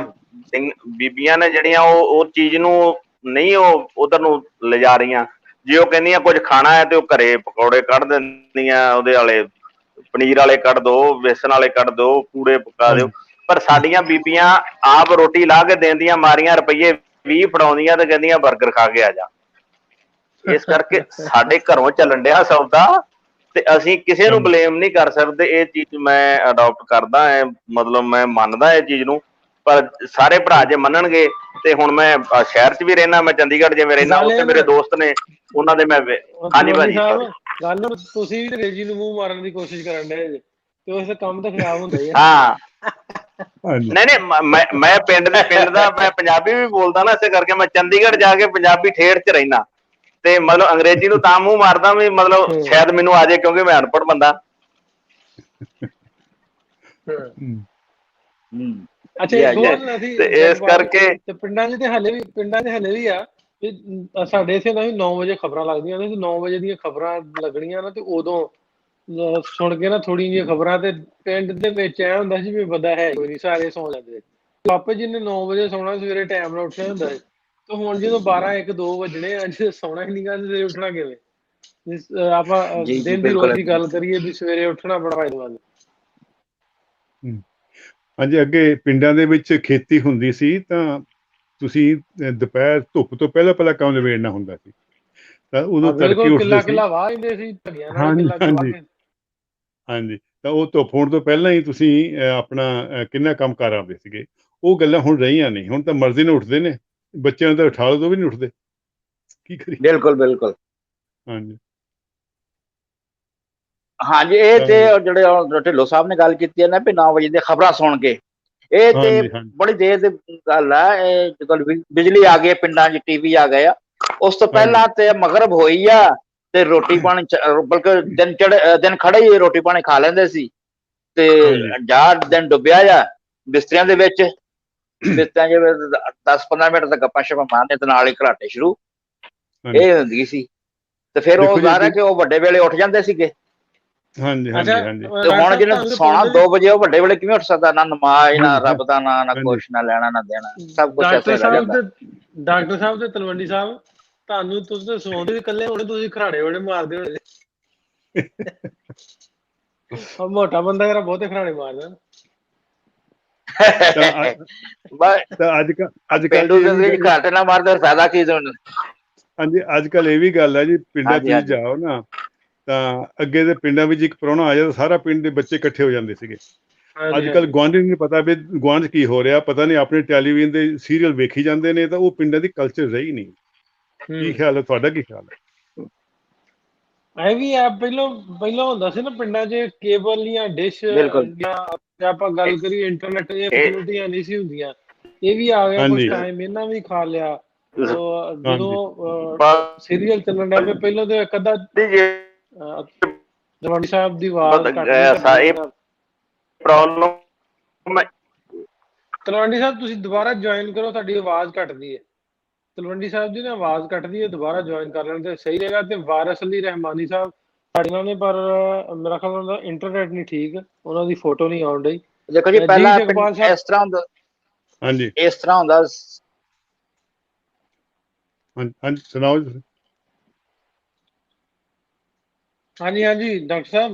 ਬੀਬੀਆਂ ਨੇ ਜਿਹੜੀਆਂ ਉਹ ਚੀਜ਼ ਨੂੰ ਨਹੀਂ ਉਹ ਉਧਰ ਨੂੰ ਲਿਜਾ ਰਹੀਆਂ। ਜੇ ਉਹ ਕਹਿੰਦੀਆਂ ਕੁਝ ਖਾਣਾ ਹੈ ਤੇ ਉਹ ਘਰੇ ਪਕੌੜੇ ਕੱਢ ਦਿੰਦੀਆਂ, ਉਹਦੇ ਵਾਲੇ ਪਨੀਰ ਵਾਲੇ ਕੱਢ ਦੋ, ਵੇਸਣ ਵਾਲੇ ਕੱਢ ਦੋ, ਪੂੜੇ ਪਕਾ ਦਿਓ। ਪਰ ਸਾਡੀਆਂ ਬੀਬੀਆਂ ਆਪ ਰੋਟੀ ਲਾ ਕੇ ਦਿੰਦੀਆਂ, ਮਾਰੀਆਂ ਰੁਪਈਏ 20 ਫੜਾਉਂਦੀਆਂ ਤੇ ਕਹਿੰਦੀਆਂ ਬਰਗਰ ਖਾ ਕੇ ਆ ਜਾ। ਇਸ ਕਰਕੇ ਸਾਡੇ ਘਰੋਂ ਚੱਲਣ ਡਿਆ ਸੌਦਾ, ਤੇ ਅਸੀਂ ਕਿਸੇ ਨੂੰ ਬਲੇਮ ਨਹੀਂ ਕਰ ਸਕਦੇ। ਇਹ ਚੀਜ਼ ਮੈਂ ਅਡਾਪਟ ਕਰਦਾ ਹੈ, ਮਤਲਬ ਮੈਂ ਮੰਨਦਾ ਇਹ ਚੀਜ਼ ਨੂੰ, ਪਰ ਸਾਰੇ ਭਰਾ ਜੇ ਮੰਨਣਗੇ ਤੇ ਹੁਣ ਮੈਂ ਸ਼ਹਿਰ 'ਚ ਵੀ ਰਹਿਣਾ, ਮੈਂ ਚੰਡੀਗੜ੍ਹ ਜਿਵੇਂ ਰਹਿਣਾ, ਉੱਥੇ ਮੇਰੇ ਦੋਸਤ ਨੇ, ਉਹਨਾਂ ਦੇ ਮੈਂ ਹਾਂਜੀ ਭਾਜੀ ਗੱਲ ਤੁਸੀਂ ਵੀ ਅੰਗਰੇਜ਼ੀ ਨੂੰ ਮੂੰਹ ਮਾਰਨ ਦੀ ਕੋਸ਼ਿਸ਼ ਕਰਨ ਡਏ ਜੇ, ਤੇ ਉਸ ਕੰਮ ਤਾਂ ਖਰਾਬ ਹੁੰਦਾ ਹੀ ਆ। ਹਾਂ ਨਹੀਂ ਮੈਂ ਪਿੰਡ ਦਾ ਮੈਂ ਪੰਜਾਬੀ ਵੀ ਬੋਲਦਾ ਨਾ, ਇਸੇ ਕਰਕੇ ਮੈਂ ਚੰਡੀਗੜ੍ਹ ਜਾ ਕੇ ਪੰਜਾਬੀ ਠੇਠ 'ਚ ਰਹਿਣਾ, ਤੇ ਮਤਲਬ ਅੰਗਰੇਜ਼ੀ ਨੂੰ ਤਾਂ ਮੂੰਹ ਮਾਰਦਾ ਵੀ ਮਤਲਬ ਸ਼ਾਇਦ ਮੈਨੂੰ ਆ ਜਾਏ, ਕਿਉਂਕਿ ਮੈਂ ਅਨਪੜ੍ਹ ਬੰਦਾ। ਅੱਛਾ ਇੱਕ ਹੋਰ ਅਸੀਂ ਤੇ ਇਸ ਕਰਕੇ ਤੇ ਪਿੰਡਾਂ 'ਚ ਤੇ ਹਲੇ ਵੀ ਆ, ਸਾਡੇ ਇੱਥੇ ਤਾਂ 9 ਵਜੇ ਖਬਰਾਂ ਲੱਗਦੀਆਂ ਨੇ, 9 ਵਜੇ ਦੀਆਂ ਖਬਰਾਂ ਲੱਗਣੀਆਂ ਨਾ, ਤੇ ਉਦੋਂ ਸੁਣ ਕੇ ਨਾ ਥੋੜ੍ਹੀਆਂ ਜਿਹੀਆਂ ਖਬਰਾਂ, ਤੇ ਪਿੰਡ ਦੇ ਵਿੱਚ ਐ ਹੁੰਦਾ ਸੀ ਵੀ ਬੰਦਾ ਹੈ ਕੋਈ ਨਹੀਂ, ਸਾਰੇ ਸੌਂ ਜਾਂਦੇ। ਆਪੇ ਜਿਹਨੇ 9 ਵਜੇ ਸੌਣਾ, ਸਵੇਰੇ ਟਾਈਮ ਨਾਲ ਉੱਠਣਾ ਹੁੰਦਾ ਹੈ। ਤੇ ਹੁਣ ਜਦੋਂ 12, 1, 2 ਵੱਜਣੇ ਆ, ਜੇ ਸੌਣਾ ਹੀ ਨਹੀਂ ਗਾ, ਸਵੇਰੇ ਉੱਠਣਾ ਕਿਵੇਂ? ਆਪਾਂ ਦਿਨ ਦੀ ਰੋਜ਼ ਦੀ ਗੱਲ ਕਰੀਏ ਵੀ ਸਵੇਰੇ ਉੱਠਣਾ ਬੜਾ ਫਾਇਦੇਮੰਦ। ਹਾਂਜੀ, ਅੱਗੇ ਪਿੰਡਾਂ ਦੇ ਵਿੱਚ ਖੇਤੀ ਹੁੰਦੀ ਸੀ ਤਾਂ ਤੁਸੀਂ ਦੁਪਹਿਰ ਧੁੱਪ ਤੋਂ ਪਹਿਲਾਂ ਕੰਮ ਨਿਬੇੜਨਾ ਹੁੰਦਾ ਸੀ, ਤਾਂ ਉਦੋਂ ਤੜਕੇ ਉੱਠਦੇ ਸੀ। ਹਾਂਜੀ, ਤਾਂ ਉਹ ਧੁੱਪ ਹੋਣ ਤੋਂ ਪਹਿਲਾਂ ਹੀ ਤੁਸੀਂ ਆਪਣਾ ਕਿੰਨਾ ਕੰਮ ਕਰ ਆਉਂਦੇ ਸੀਗੇ। ਉਹ ਗੱਲਾਂ ਹੁਣ ਰਹੀਆਂ ਨਹੀਂ, ਹੁਣ ਤਾਂ ਮਰਜ਼ੀ ਨਾਲ ਉੱਠਦੇ ਨੇ, ਬੱਚਿਆਂ ਨੂੰ ਤਾਂ ਉਠਾ ਲਓ ਤੋਂ ਵੀ ਨਹੀਂ ਉੱਠਦੇ, ਕੀ ਕਰੀਏ? ਬਿਲਕੁਲ ਹਾਂਜੀ ਹਾਂਜੀ, ਇਹ ਤੇ ਜਿਹੜੇ ਢਿੱਲੋਂ ਸਾਹਿਬ ਨੇ ਗੱਲ ਕੀਤੀ ਹੈ ਨਾ ਵੀ 9 ਵਜੇ ਦੀਆਂ ਖਬਰਾਂ ਸੁਣ ਕੇ, ਇਹ ਤੇ ਬੜੀ ਦੇਰ ਦੀ ਗੱਲ ਹੈ। ਇਹ ਜਦੋਂ ਬਿਜਲੀ ਆ ਗਈ ਪਿੰਡਾਂ 'ਚ, TV ਆ ਗਏ ਆ, ਉਸ ਤੋਂ ਪਹਿਲਾਂ ਤੇ ਮਗਰਬ ਹੋਈ ਆ ਤੇ ਰੋਟੀ ਪਾਣੀ, ਬਲਕਿ ਦਿਨ ਖੜੇ ਹੀ ਰੋਟੀ ਪਾਣੀ ਖਾ ਲੈਂਦੇ ਸੀ, ਤੇ ਜਾਂ ਦਿਨ ਡੁੱਬਿਆ ਆ ਬਿਸਤਰਿਆਂ ਦੇ ਵਿੱਚ, ਬਿਸਤਰਿਆਂ 'ਚ 10-15 ਮਿੰਟ ਤੱਕ ਗੱਪਾਂ ਸ਼ੱਪਾਂ ਮਾਰਨੇ ਤੇ ਨਾਲ ਹੀ ਘਰਾਟੇ ਸ਼ੁਰੂ, ਇਹ ਹੁੰਦੀ ਸੀ। ਤੇ ਫਿਰ ਉਹ ਜ਼ਾਹਰ ਹੈ ਕਿ ਉਹ ਵੱਡੇ ਵੇਲੇ ਉੱਠ ਜਾਂਦੇ ਸੀਗੇ। ਹਾਂਜੀ ਤੇ ਹੁਣ ਜਿਹਨੇ ਸੌਣਾ 2 ਵਜੇ, ਉਹ ਵੱਡੇ ਵੇਲੇ ਕਿਵੇਂ ਉੱਠ ਸਕਦਾ? ਨਾ ਨਮਾਜ਼, ਨਾ ਰੱਬ ਦਾ ਨਾਂ, ਨਾ ਕੁਛ, ਨਾ ਲੈਣਾ ਨਾ ਦੇਣਾ, ਸਭ ਕੁਛ ਐਸੇ ਰਹਿ ਜਾਂਦਾ। ਡਾਕਟਰ ਸਾਹਿਬ ਤੇ ਤਲਵੰਡੀ ਸਾਹਿਬ, ਤੁਹਾਨੂੰ ਤੁਸੀਂ ਤਾਂ ਸੌਂਦੇ ਵੀ ਇਕੱਲੇ ਹੋਣੇ, ਤੁਸੀਂ ਘਰਾੜੇ ਬੜੇ ਮਾਰਦੇ ਹੋਣੇ। ਮੋਟਾ ਬੰਦਾ ਜਿਹੜਾ ਬਹੁਤੇ ਘਰਾੜੇ ਮਾਰਦਾ। ਅੱਜ ਪੇਂਡੂ ਜ਼ਿੰਦਗੀ 'ਚ ਘਰਾਟੇ ਨਾ ਮਾਰਦੇ ਫਾਇਦਾ ਕੀ? ਹਾਂਜੀ, ਅੱਜ ਕੱਲ ਇਹ ਵੀ ਗੱਲ ਹੈ ਜੀ, ਪਿੰਡਾਂ 'ਚ ਤੁਸੀਂ ਜਾਓ ਨਾ, ਤਾਂ ਅੱਗੇ ਦੇ ਪਿੰਡਾਂ ਵਿੱਚ ਇੱਕ ਪ੍ਰਾਹੁਣਾ ਆ ਜਾਂਦਾ, ਸਾਰਾ ਪਿੰਡ ਦੇ ਬੱਚੇ ਇਕੱਠੇ ਹੋ ਜਾਂਦੇ ਸੀਗੇ। ਅੱਜ ਕੱਲ ਗੁਆਂਢੀ ਨੂੰ ਪਤਾ ਵੀ ਗੁਆਂਢ 'ਚ ਕੀ ਹੋ ਰਿਹਾ, ਪਤਾ ਨਹੀਂ, ਆਪਣੇ ਟੈਲੀਵਿਜ਼ਨ ਦੇ ਸੀਰੀਅਲ ਵੇਖੀ ਜਾਂਦੇ ਨੇ, ਤਾਂ ਉਹ ਪਿੰਡਾਂ ਦੀ ਕਲਚਰ ਰਹੀ ਨਹੀਂ। ਕੀ ਖਿਆਲ ਹੈ ਤੁਹਾਡਾ? ਕੀ ਖਿਆਲ ਹੈ? ਇਹ ਵੀ ਆ, ਪਹਿਲਾਂ ਹੁੰਦਾ ਸੀ ਨਾ ਪਿੰਡਾਂ 'ਚ ਕੇਬਲ ਜਾਂ ਡਿਸ਼, ਜਾਂ ਆਪਾਂ ਗੱਲ ਕਰੀਏ ਇੰਟਰਨੈਟ, ਇਹ ਫੈਸਿਲਿਟੀਆਂ ਨਹੀਂ ਸੀ ਹੁੰਦੀਆਂ। ਇਹ ਵੀ ਆ ਗਿਆ ਕੁਛ ਟਾਈਮ, ਇਹਨਾਂ ਵੀ ਖਾ ਲਿਆ। ਜਦੋਂ ਸੀਰੀਅਲ ਚੱਲਣ ਡਿਆ ਪਿਆ, ਪਹਿਲਾਂ ਤਾਂ ਇੱਕ ਅੱਧਾ ਤਲਵੰਡੀ ਸਾਹਿਬ ਦੀ ਆਵਾਜ਼ ਤਲਵੰਡੀ ਸਾਹਿਬ ਤੁਸੀਂ ਦੁਬਾਰਾ ਜੁਆਇਨ ਕਰੋ, ਤੁਹਾਡੀ ਆਵਾਜ਼ ਘੱਟਦੀ ਹੈ। ਤਲਵੰਡੀ ਸਾਹਿਬ ਜੀ ਨੇ ਆਵਾਜ਼ ਕੱਟਦੀ ਹੈ, ਦੁਬਾਰਾ ਜੁਆਇਨ ਕਰ ਲੈਣ ਤੇ ਸਹੀ ਰਹੇਗਾ। ਤੇ ਵਾਰਿਸ ਅਲੀ ਰਹਿਮਾਨੀ ਸਾਹਿਬ ਸਾਡੇ ਨੇ, ਪਰ ਮੇਰਾ ਖਿਆਲ ਉਹਨਾਂ ਦਾ ਇੰਟਰਨੈਟ ਨਹੀਂ ਠੀਕ, ਉਹਨਾਂ ਦੀ ਫੋਟੋ ਨਹੀਂ ਆਉਣ ਡਈ। ਦੇਖੋ ਜੀ ਜੀ ਪਹਿਲਾਂ ਜਗਪਾਲ ਸਾਹਿਬ, ਇਸ ਤਰ੍ਹਾਂ ਹੁੰਦਾ, ਹਾਂਜੀ ਇਸ ਤਰ੍ਹਾਂ ਹੁੰਦਾ। ਹਾਂਜੀ ਸੁਣਾਓ ਜੀ। ਹਾਂਜੀ ਹਾਂਜੀ ਡਾਕਟਰ ਸਾਹਿਬ।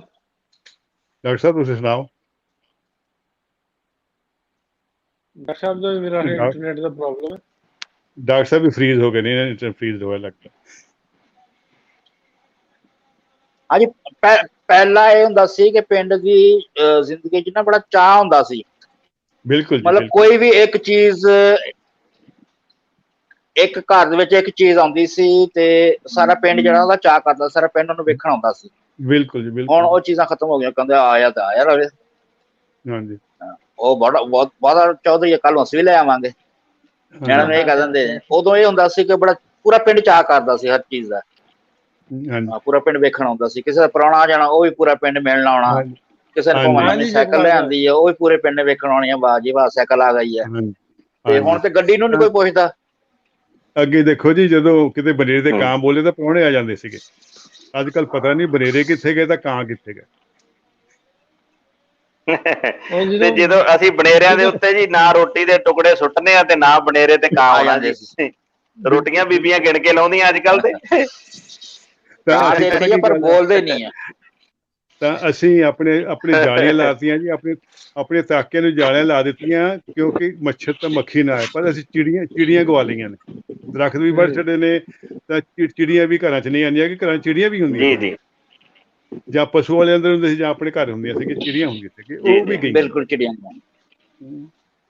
ਡਾਕਟਰ ਸਾਹਿਬ ਤੁਸੀਂ ਸੁਣਾਓ। ਡਾਕਟਰ ਸਾਹਿਬ ਦਾ ਵੀ ਮੇਰਾ ਇੰਟਰਨੈਟ ਦਾ ਪ੍ਰੋਬਲਮ ਹੈ। ਡਾਕਟਰ ਸਾਹਿਬ ਵੀ ਫਰੀਜ਼ ਹੋ ਗਏ ਨੇ, ਇੰਟਰ ਫਰੀਜ਼ ਹੋਇਆ ਲੱਗਦਾ। ਹਾਂਜੀ ਪਹਿਲਾਂ ਇਹ ਹੁੰਦਾ ਸੀ ਕਿ ਪਿੰਡ ਦੀ ਜ਼ਿੰਦਗੀ 'ਚ ਨਾ ਬੜਾ ਚਾਅ ਹੁੰਦਾ ਸੀ। ਬਿਲਕੁਲ ਜੀ, ਮਤਲਬ ਬਿਲਕੁਲ ਕੋਈ ਵੀ ਇੱਕ ਚੀਜ਼, ਇੱਕ ਘਰ ਦੇ ਵਿੱਚ ਇੱਕ ਚੀਜ਼ ਆਉਂਦੀ ਸੀ ਤੇ ਸਾਰਾ ਪਿੰਡ ਜਿਹੜਾ ਉਹਦਾ ਚਾਅ ਕਰਦਾ, ਸਾਰਾ ਪਿੰਡ ਉਹਨੂੰ ਵੇਖਣ ਆਉਂਦਾ ਸੀ। ਬਿਲਕੁਲ ਜੀ, ਹੁਣ ਬਿਲਕੁਲ ਉਹ ਚੀਜ਼ਾਂ ਖਤਮ ਹੋ ਗਈਆਂ, ਕਹਿੰਦੇ ਆਇਆ ਤਾਂ ਆਇਆ ਰਵੇ। ਹਾਂਜੀ ਉਹ ਬਹੁਤ ਬਹੁਤਾ ਚੌਧਰੀ ਕੱਲ ਅਸੀਂ ਵੀ ਲੈ ਆਵਾਂਗੇ, ਨਿਆਣੇ ਨੂੰ ਇਹ ਕਹਿ ਦਿੰਦੇ। ਉਦੋਂ ਇਹ ਹੁੰਦਾ ਸੀ ਕਿ ਬੜਾ ਪੂਰਾ ਪਿੰਡ ਚਾਅ ਕਰਦਾ ਸੀ ਹਰ ਚੀਜ਼ ਦਾ। ਹਾਂਜੀ ਪੂਰਾ ਪਿੰਡ ਵੇਖਣ ਆਉਂਦਾ ਸੀ। ਕਿਸੇ ਦਾ ਪ੍ਰਾਹੁਣਾ ਆ ਜਾਣਾ, ਉਹ ਵੀ ਪੂਰਾ ਪਿੰਡ ਮਿਲਣ ਆਉਣਾ। ਕਿਸੇ ਨੇ ਭਾਵੇਂ ਨਵੀਂ ਸਾਈਕਲ ਲਿਆਂਦੀ ਹੈ, ਉਹ ਵੀ ਪੂਰੇ ਪਿੰਡ ਨੇ ਵੇਖਣ ਆਉਣੀ ਆ, ਵਾਹ ਜੀ ਵਾਹ ਸਾਈਕਲ ਆ ਗਈ ਹੈ। ਤੇ ਹੁਣ ਤੇ ਗੱਡੀ ਨੂੰ ਨੀ ਕੋਈ ਪੁੱਛਦਾ। ਅੱਗੇ ਦੇਖੋ ਜੀ, ਜਦੋਂ ਕਿਤੇ ਬਨੇਰੇ ਦੇ ਕਾਂ ਬੋਲੇ ਤਾਂ ਪ੍ਰਾਹੁਣੇ ਆ ਜਾਂਦੇ ਸੀਗੇ। ਅੱਜ ਕੱਲ ਪਤਾ ਨਹੀਂ ਬਨੇਰੇ ਕਿੱਥੇ ਗਏ ਤਾਂ ਕਾਂ ਕਿੱਥੇ ਗਏ। ਤੇ ਜਦੋਂ ਅਸੀਂ ਬਨੇਰਿਆਂ ਦੇ ਉੱਤੇ ਜੀ ਨਾ ਰੋਟੀ ਦੇ ਟੁਕੜੇ ਸੁੱਟਨੇ ਆ ਤੇ ਨਾ ਬਨੇਰੇ ਤੇ ਕਾਂ ਆਉਣਾ ਜੀ। ਰੋਟੀਆਂ ਬੀਬੀਆਂ ਗਿਣ ਕੇ ਲਾਉਂਦੀਆਂ ਅੱਜ ਕੱਲ ਤੇ ਪਰ ਬੋਲਦੇ ਨਹੀਂ ਆ। ਤਾਂ ਅਸੀਂ ਆਪਣੇ ਜਾਲੀਆਂ ਲਾਤੀਆਂ ਜੀ, ਆਪਣੇ ਤਾਕਿਆਂ ਨੂੰ ਜਾਲੀਆਂ ਲਾ ਦਿੱਤੀਆਂ, ਕਿਉਂਕਿ ਮੱਛਰ ਤਾਂ ਮੱਖੀ ਨਾ ਆਏ। ਪਰ ਅਸੀਂ ਚਿੜੀਆਂ ਗਵਾ ਲਈਆਂ ਨੇ। ਦਰਖਤ ਵੀ ਵੱਢ ਛੱਡੇ ਨੇ, ਤਾਂ ਚਿੜੀਆਂ ਵੀ ਘਰਾਂ 'ਚ ਨਹੀਂ ਆਉਂਦੀਆਂ, ਕਿ ਘਰਾਂ 'ਚ ਚਿੜੀਆਂ ਵੀ ਹੁੰਦੀਆਂ ਸੀ। ਜਾਂ ਪਸ਼ੂ ਵਾਲੇ ਅੰਦਰ ਹੁੰਦੇ ਸੀ, ਜਾਂ ਆਪਣੇ ਘਰ ਹੁੰਦੀਆਂ ਸੀ, ਚਿੜੀਆਂ ਹੁੰਦੀਆਂ ਸੀ, ਉਹ ਵੀ ਗਈਆਂ। ਬਿਲਕੁਲ ਚਿੜੀਆਂ।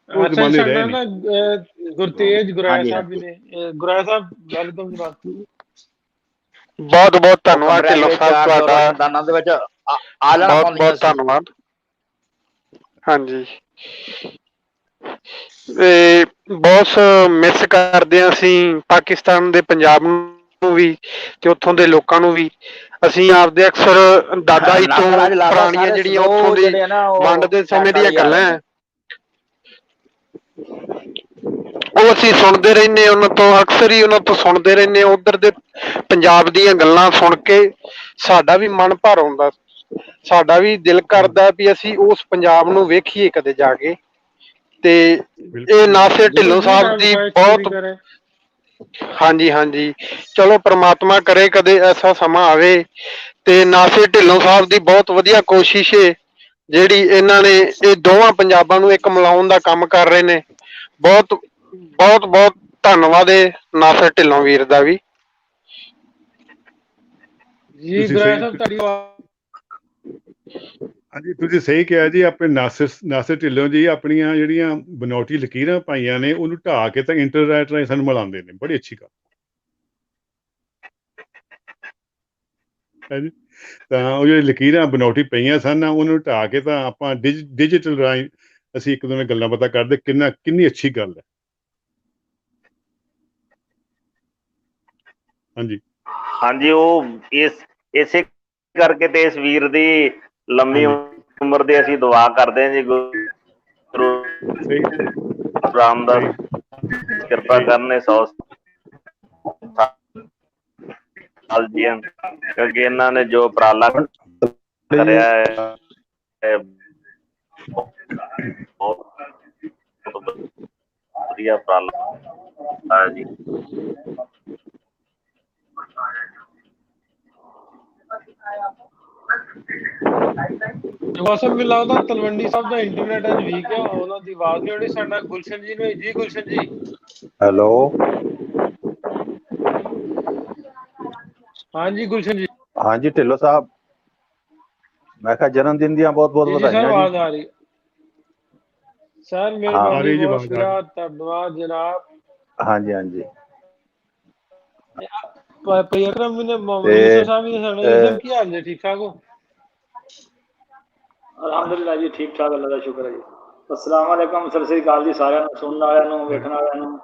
ਉਹ ਜ਼ਮਾਨੇ ਰਹੇ ਨੇ। ਗੁਰਤੇਜ ਗੁਰਾਇਆ ਸਾਹਿਬ ਵੀ ਨੇ। ਗੁਰਾਇਆ ਸਾਹਿਬ ਵੈਲਕਮ ਜਨਾਬ। ਬਹੁਤ ਬਹੁਤ ਧੰਨਵਾਦ ਢਿੱਲੋਂ ਸਾਹਿਬ ਤੁਹਾਡਾ, ਮੈਦਾਨਾਂ ਦੇ ਵਿੱਚ ਆਲਣਾ ਬਹੁਤ ਪਾਉਂਦੀਆਂ ਬਹੁਤ ਸੀ। ਧੰਨਵਾਦ। ਹਾਂਜੀ ਬਹੁਤ ਮਿਸ ਕਰਦੇ ਹਾਂ ਅਸੀਂ ਪਾਕਿਸਤਾਨ ਦੇ ਪੰਜਾਬ ਨੂੰ ਵੀ ਤੇ ਉੱਥੋਂ ਦੇ ਲੋਕਾਂ ਨੂੰ ਵੀ। ਅਸੀਂ ਆਪਦੇ ਅਕਸਰ ਦਾਦਾ ਜੀ ਤੋਂ ਪੁਰਾਣੀਆਂ ਜਿਹੜੀਆਂ ਉੱਥੋਂ ਦੀ ਵੰਡ ਦੇ ਸਮੇਂ ਦੀਆਂ ਗੱਲਾਂ ਹੈ, ਉਹ ਅਸੀਂ ਸੁਣਦੇ ਰਹਿੰਦੇ ਹਾਂ ਉਹਨਾਂ ਤੋਂ, ਅਕਸਰ ਹੀ ਉਹਨਾਂ ਤੋਂ ਸੁਣਦੇ ਰਹਿੰਦੇ ਹਾਂ। ਉੱਧਰ ਦੇ ਪੰਜਾਬ ਦੀਆਂ ਗੱਲਾਂ ਸੁਣ ਕੇ ਸਾਡਾ ਵੀ ਮਨ ਭਰ ਆਉਂਦਾ, ਸਾਡਾ ਵੀ ਦਿਲ ਕਰਦਾ ਵੀ ਅਸੀਂ ਉਸ ਪੰਜਾਬ ਨੂੰ ਵੇਖੀਏ ਕਦੇ ਜਾ ਕੇ। ਤੇ ਇਹ ਨਾਸਿਰ ਢਿੱਲੋਂ ਸਾਹਿਬ ਦੀ ਬਹੁਤ, ਹਾਂਜੀ ਹਾਂਜੀ ਚਲੋ ਪ੍ਰਮਾਤਮਾ ਕਰੇ ਕਦੇ ਐਸਾ ਸਮਾਂ ਆਵੇ। ਤੇ ਨਾਸਿਰ ਢਿੱਲੋਂ ਸਾਹਿਬ ਦੀ ਬਹੁਤ ਵਧੀਆ ਕੋਸ਼ਿਸ਼ ਹੈ ਜਿਹੜੀ ਇਹਨਾਂ ਨੇ ਇਹ ਦੋਵਾਂ ਪੰਜਾਬਾਂ ਨੂੰ ਇੱਕ ਮਿਲਾਉਣ ਦਾ ਕੰਮ ਕਰ ਰਹੇ ਨੇ। ਬਹੁਤ ਬਹੁਤ ਬਹੁਤ ਧੰਨਵਾਦ ਹੈ ਨਾਸਿਰ ਢਿੱਲੋਂ ਵੀਰ ਦਾ ਵੀ। ਜੀ ਗੁਰਾਇਆ ਸਾਹਿਬ ਤੁਹਾਡੀ ਹਾਂਜੀ ਤੁਸੀਂ ਸਹੀ ਕਿਹਾ ਜੀ। ਆਪਣੇ ਨਾਸਿਰ ਢਿੱਲੋਂ ਜੀ ਆਪਣੀਆਂ ਜਿਹੜੀਆਂ ਬਨੌਟੀ ਲਕੀਰਾਂ ਪਾਈਆਂ ਨੇ, ਉਹਨੂੰ ਢਾਹ ਕੇ ਤਾਂ ਇੰਟਰਨੈਟ ਰਾਹੀਂ ਸਾਨੂੰ ਮਿਲਾਉਂਦੇ ਨੇ। ਬੜੀ ਅੱਛੀ ਗੱਲ ਹੈ ਜੀ। ਤਾਂ ਉਹ ਜਿਹੜੀ ਲਕੀਰਾਂ ਬਨੌਟੀ ਪਈਆਂ ਸਨ, ਉਹਨੂੰ ਢਾਹ ਕੇ ਤਾਂ ਆਪਾਂ ਡਿਜੀਟਲ ਰਾਹੀਂ ਅਸੀਂ ਇੱਕ ਦੂਜੇ ਨਾਲ ਗੱਲਾਂ ਬਾਤਾਂ ਕਰਦੇ। ਕਿੰਨੀ ਅੱਛੀ ਗੱਲ ਹੈ। ਹਾਂਜੀ ਹਾਂਜੀ ਉਹ ਇਸੇ ਕਰਕੇ ਤੇ ਇਸ ਵੀਰ ਦੀ ਲੰਮੀ ਉਮਰ ਦੀ ਅਸੀਂ ਦੁਆ ਕਰਦੇ ਹਾਂ ਜੀ। ਗੁਰੂ ਰਾਮਦਾਸ ਕਿਰਪਾ ਕਰਨੇ 100 ਸਾਲ ਜੀਣ, ਕਿਉਂਕਿ ਇਹਨਾਂ ਨੇ ਜੋ ਉਪਰਾਲਾ ਕਰਿਆ ਹੈ ਬਹੁਤ ਵਧੀਆ ਉਪਰਾਲਾ ਜੀ। ਮੌਸਮ ਵੀ ਲੱਗਦਾ ਤਲਵੰਡੀ ਸਾਹਿਬ ਦਾ ਇੰਟਰਨੈਟ ਅੱਜ ਵੀਕ ਆ, ਉਹਨਾਂ ਦੀ ਆਵਾਜ਼ ਨਹੀਂ ਆਉਣੀ। ਸਾਡਾ ਗੁਲਸ਼ਨ ਜੀ ਨੂੰ ਜੀ। ਗੁਲਸ਼ਨ ਜੀ ਹੈਲੋ। ਹਾਂਜੀ ਗੁਲਸ਼ਨ ਜੀ। ਹਾਂਜੀ ਢਿੱਲੋਂ ਸਾਹਿਬ, ਮੈਂ ਕਿਹਾ ਜਨਮ ਦਿਨ ਦੀਆਂ ਬਹੁਤ ਬਹੁਤ ਵਧਾਈਆਂ ਜੀ। ਆਵਾਜ਼ ਆ ਰਹੀ ਸਰ, ਮਿਹਰਬਾਨੀ, ਬਹੁਤ ਸ਼ੁਕਰੀਆ, ਧੰਨਵਾਦ ਜਨਾਬ। ਹਾਂਜੀ ਹਾਂਜੀ ਭਾਈ ਅਕਰਮ ਵੀ ਨੇ, ਯੂਸਫ ਸਾਹਿਬ ਵੀ ਨੇ। ਯੂਸਫ ਕੀ ਹਾਲ ਨੇ? ਠੀਕ ਠਾਕ ਹੋ? ਅਲਹਮਦੁਲਿਲਾ ਜੀ, ਠੀਕ ਠਾਕ, ਅੱਲਾ ਦਾ ਸ਼ੁਕਰ ਹੈ ਜੀ। अस्सलाम वालेकुम, सत श्री अकाल जी साਰਿਆਂ ਨੂੰ, ਸੁਣਨ ਵਾਲਿਆਂ ਨੂੰ, ਵੇਖਣ ਵਾਲਿਆਂ ਨੂੰ।